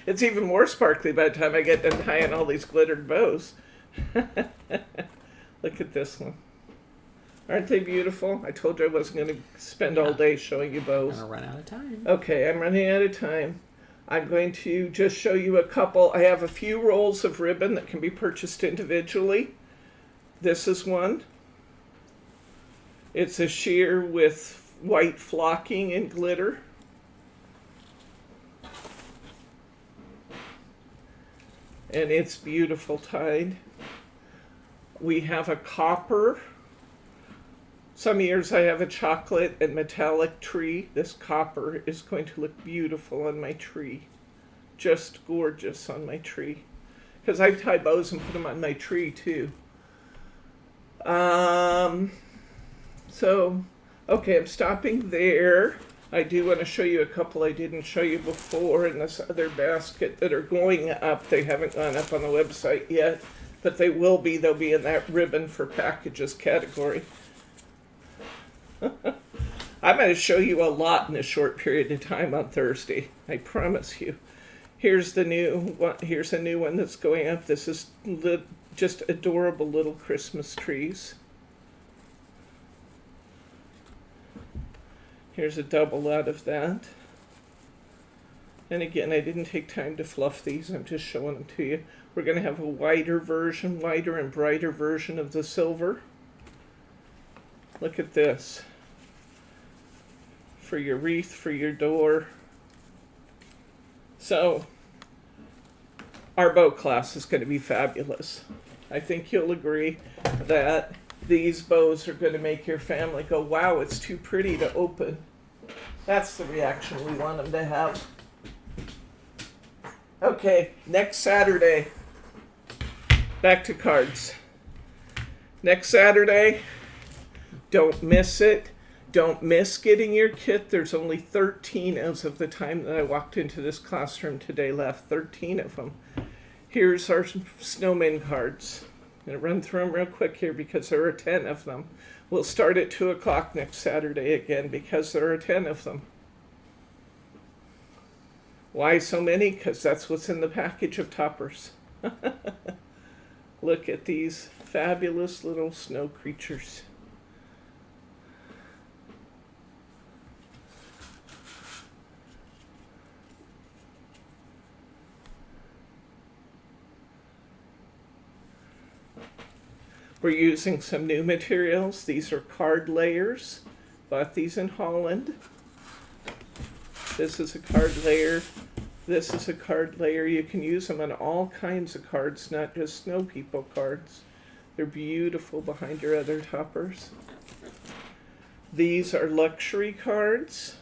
It's even more sparkly by the time I get done tying all these glittered bows. Look at this one. Aren't they beautiful? I told you I wasn't going to spend all day showing you bows. I'm going to run out of time. Okay, I'm running out of time. I'm going to just show you a couple. I have a few rolls of ribbon that can be purchased individually. This is one. It's a sheer with white flocking and glitter. And it's beautiful tied. We have a copper. Some years I have a chocolate and metallic tree. This copper is going to look beautiful on my tree. Just gorgeous on my tree. Because I tie bows and put them on my tree too. Okay, I'm stopping there. I do want to show you a couple I didn't show you before in this other basket that are going up. They haven't gone up on the website yet, but they will be. They'll be in that ribbon for packages category. I'm going to show you a lot in a short period of time on Thursday. I promise you. Here's the new one. Here's a new one that's going up. This is just adorable little Christmas trees. Here's a double out of that. And again, I didn't take time to fluff these. I'm just showing them to you. We're going to have a wider and brighter version of the silver. Look at this. For your wreath, for your door. So, our bow class is going to be fabulous. I think you'll agree that these bows are going to make your family go, wow, it's too pretty to open. That's the reaction we want them to have. Okay, next Saturday, back to cards. Next Saturday, don't miss it. Don't miss getting your kit. There's only 13 as of the time that I walked into this classroom today left. 13 of them. Here's our snowman cards. I'm going to run through them real quick here because there are 10 of them. We'll start at 2 o'clock next Saturday again because there are 10 of them. Why so many? Because that's what's in the package of toppers. Look at these fabulous little snow creatures. We're using some new materials. These are card layers. Bought these in Holland. This is a card layer. This is a card layer. You can use them on all kinds of cards, not just Snow People cards. They're beautiful behind your other toppers. These are luxury cards.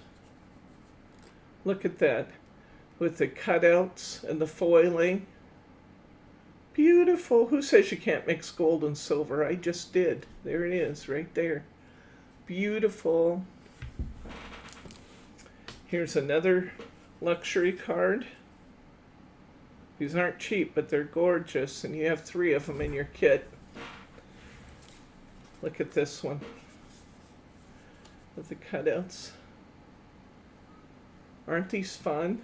Look at that. With the cutouts and the foiling. Beautiful. Who says you can't mix gold and silver? I just did. There it is, right there. Beautiful. Here's another luxury card. These aren't cheap, but they're gorgeous, and you have 3 of them in your kit. Look at this one with the cutouts. Aren't these fun?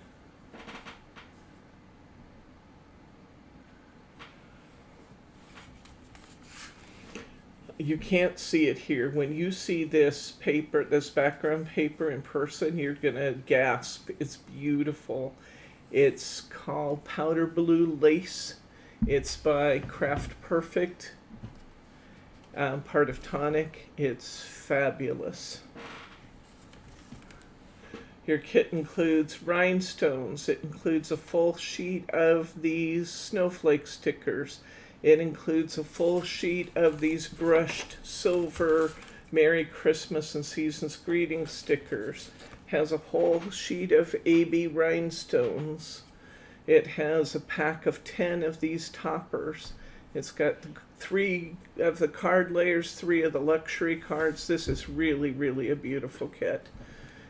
You can't see it here. When you see this paper, this background paper in person, you're gonna gasp. It's beautiful. It's called Powder Blue Lace. It's by Craft Perfect, part of Tonic. It's fabulous. Your kit includes rhinestones. It includes a full sheet of these snowflake stickers. It includes a full sheet of these brushed silver Merry Christmas and Season's Greetings stickers. Has a whole sheet of AB rhinestones. It has a pack of 10 of these toppers. It's got 3 of the card layers, 3 of the luxury cards. This is really, really a beautiful kit.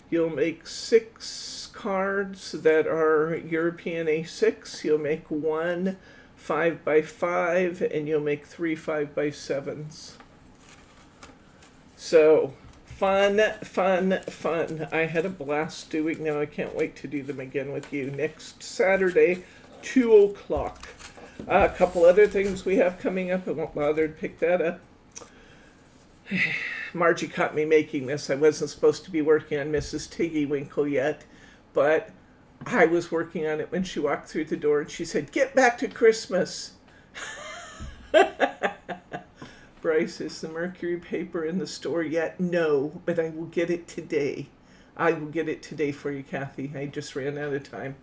You'll make 6 cards that are European A6. You'll make 1 5x5, and you'll make 3 5x7s. So, fun, fun, fun. I had a blast doing them. I can't wait to do them again with you next Saturday, 2 o'clock. A couple other things we have coming up. I won't bother to pick that up. Margie caught me making this. I wasn't supposed to be working on Mrs. Tiggy Winkle yet, but I was working on it when she walked through the door and she said, "Get back to Christmas." Bryce, is the mercury paper in the store yet? No, but I will get it today. I will get it today for you, Kathy. I just ran out of time.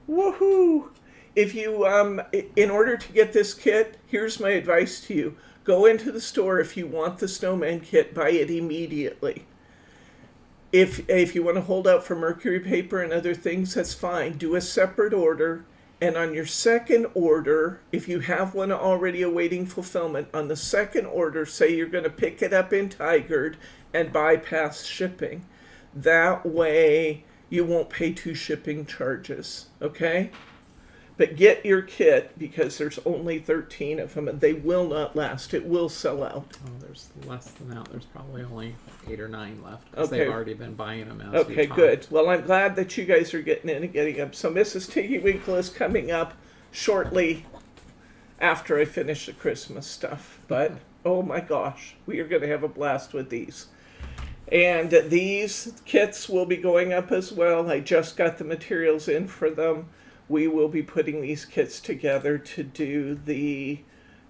Woohoo! If you, in order to get this kit, here's my advice to you. Go into the store. If you want the snowman kit, buy it immediately. If you want to hold out for mercury paper and other things, that's fine. Do a separate order. And on your second order, if you have one already awaiting fulfillment, on the second order, say you're going to pick it up in Tigard and bypass shipping. That way, you won't pay 2 shipping charges, okay? But get your kit because there's only 13 of them and they will not last. It will sell out. Oh, there's less than that. There's probably only 8 or 9 left because Okay. they've already been buying them as Okay, you talk. good. Well, I'm glad that you guys are getting in and getting them. So Mrs. Tiggywinkle is coming up shortly after I finish the Christmas stuff. But, oh my gosh, we are going to have a blast with these. And these kits will be going up as well. I just got the materials in for them. We will be putting these kits together to do the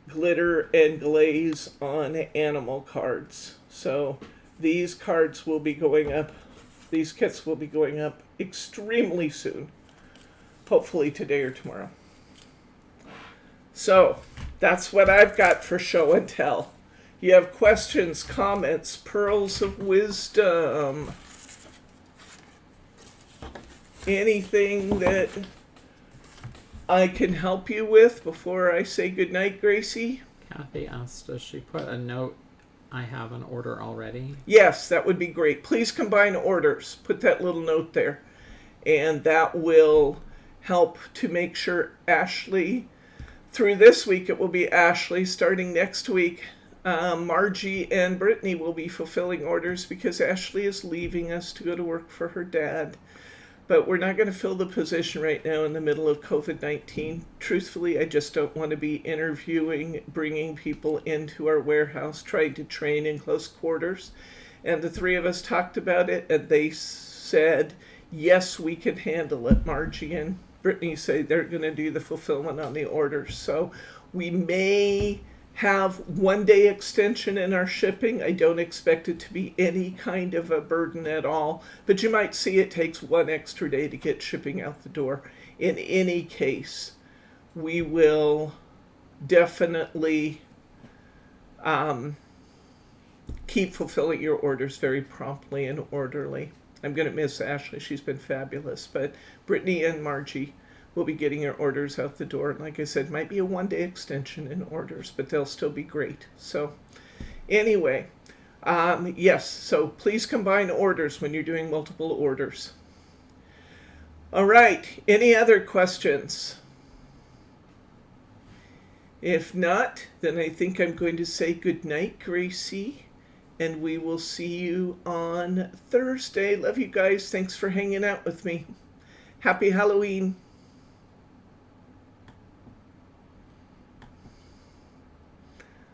glitter and glaze on animal cards. So these cards will be going up, these kits will be going up extremely soon. Hopefully today or tomorrow. So that's what I've got for show and tell. You have questions, comments, pearls of wisdom, anything that I can help you with before I say goodnight, Gracie? Kathy asked, does she put a note, I have an order already? Yes, that would be great. Please combine orders. Put that little note there. And that will help to make sure Ashley, through this week it will be Ashley, starting next week, Margie and Brittany will be fulfilling orders because Ashley is leaving us to go to work for her dad. But we're not going to fill the position right now in the middle of COVID-19. Truthfully, I just don't want to be interviewing, bringing people into our warehouse, trying to train in close quarters. And the 3 of us talked about it, and they said, yes, we can handle it. Margie and Brittany say they're going to do the fulfillment on the orders. So we may have 1-day extension in our shipping. I don't expect it to be any kind of a burden at all, but you might see it takes 1 extra day to get shipping out the door. In any case, we will definitely keep fulfilling your orders very promptly and orderly. I'm going to miss Ashley. She's been fabulous, but Brittany and Margie will be getting your orders out the door. And like I said, might be a 1-day extension in orders, but they'll still be great. So anyway, yes, so please combine orders when you're doing multiple orders. All right, any other questions? If not, then I think I'm going to say good night, Gracie, and we will see you on Thursday. Love you guys. Thanks for hanging out with me. Happy Halloween.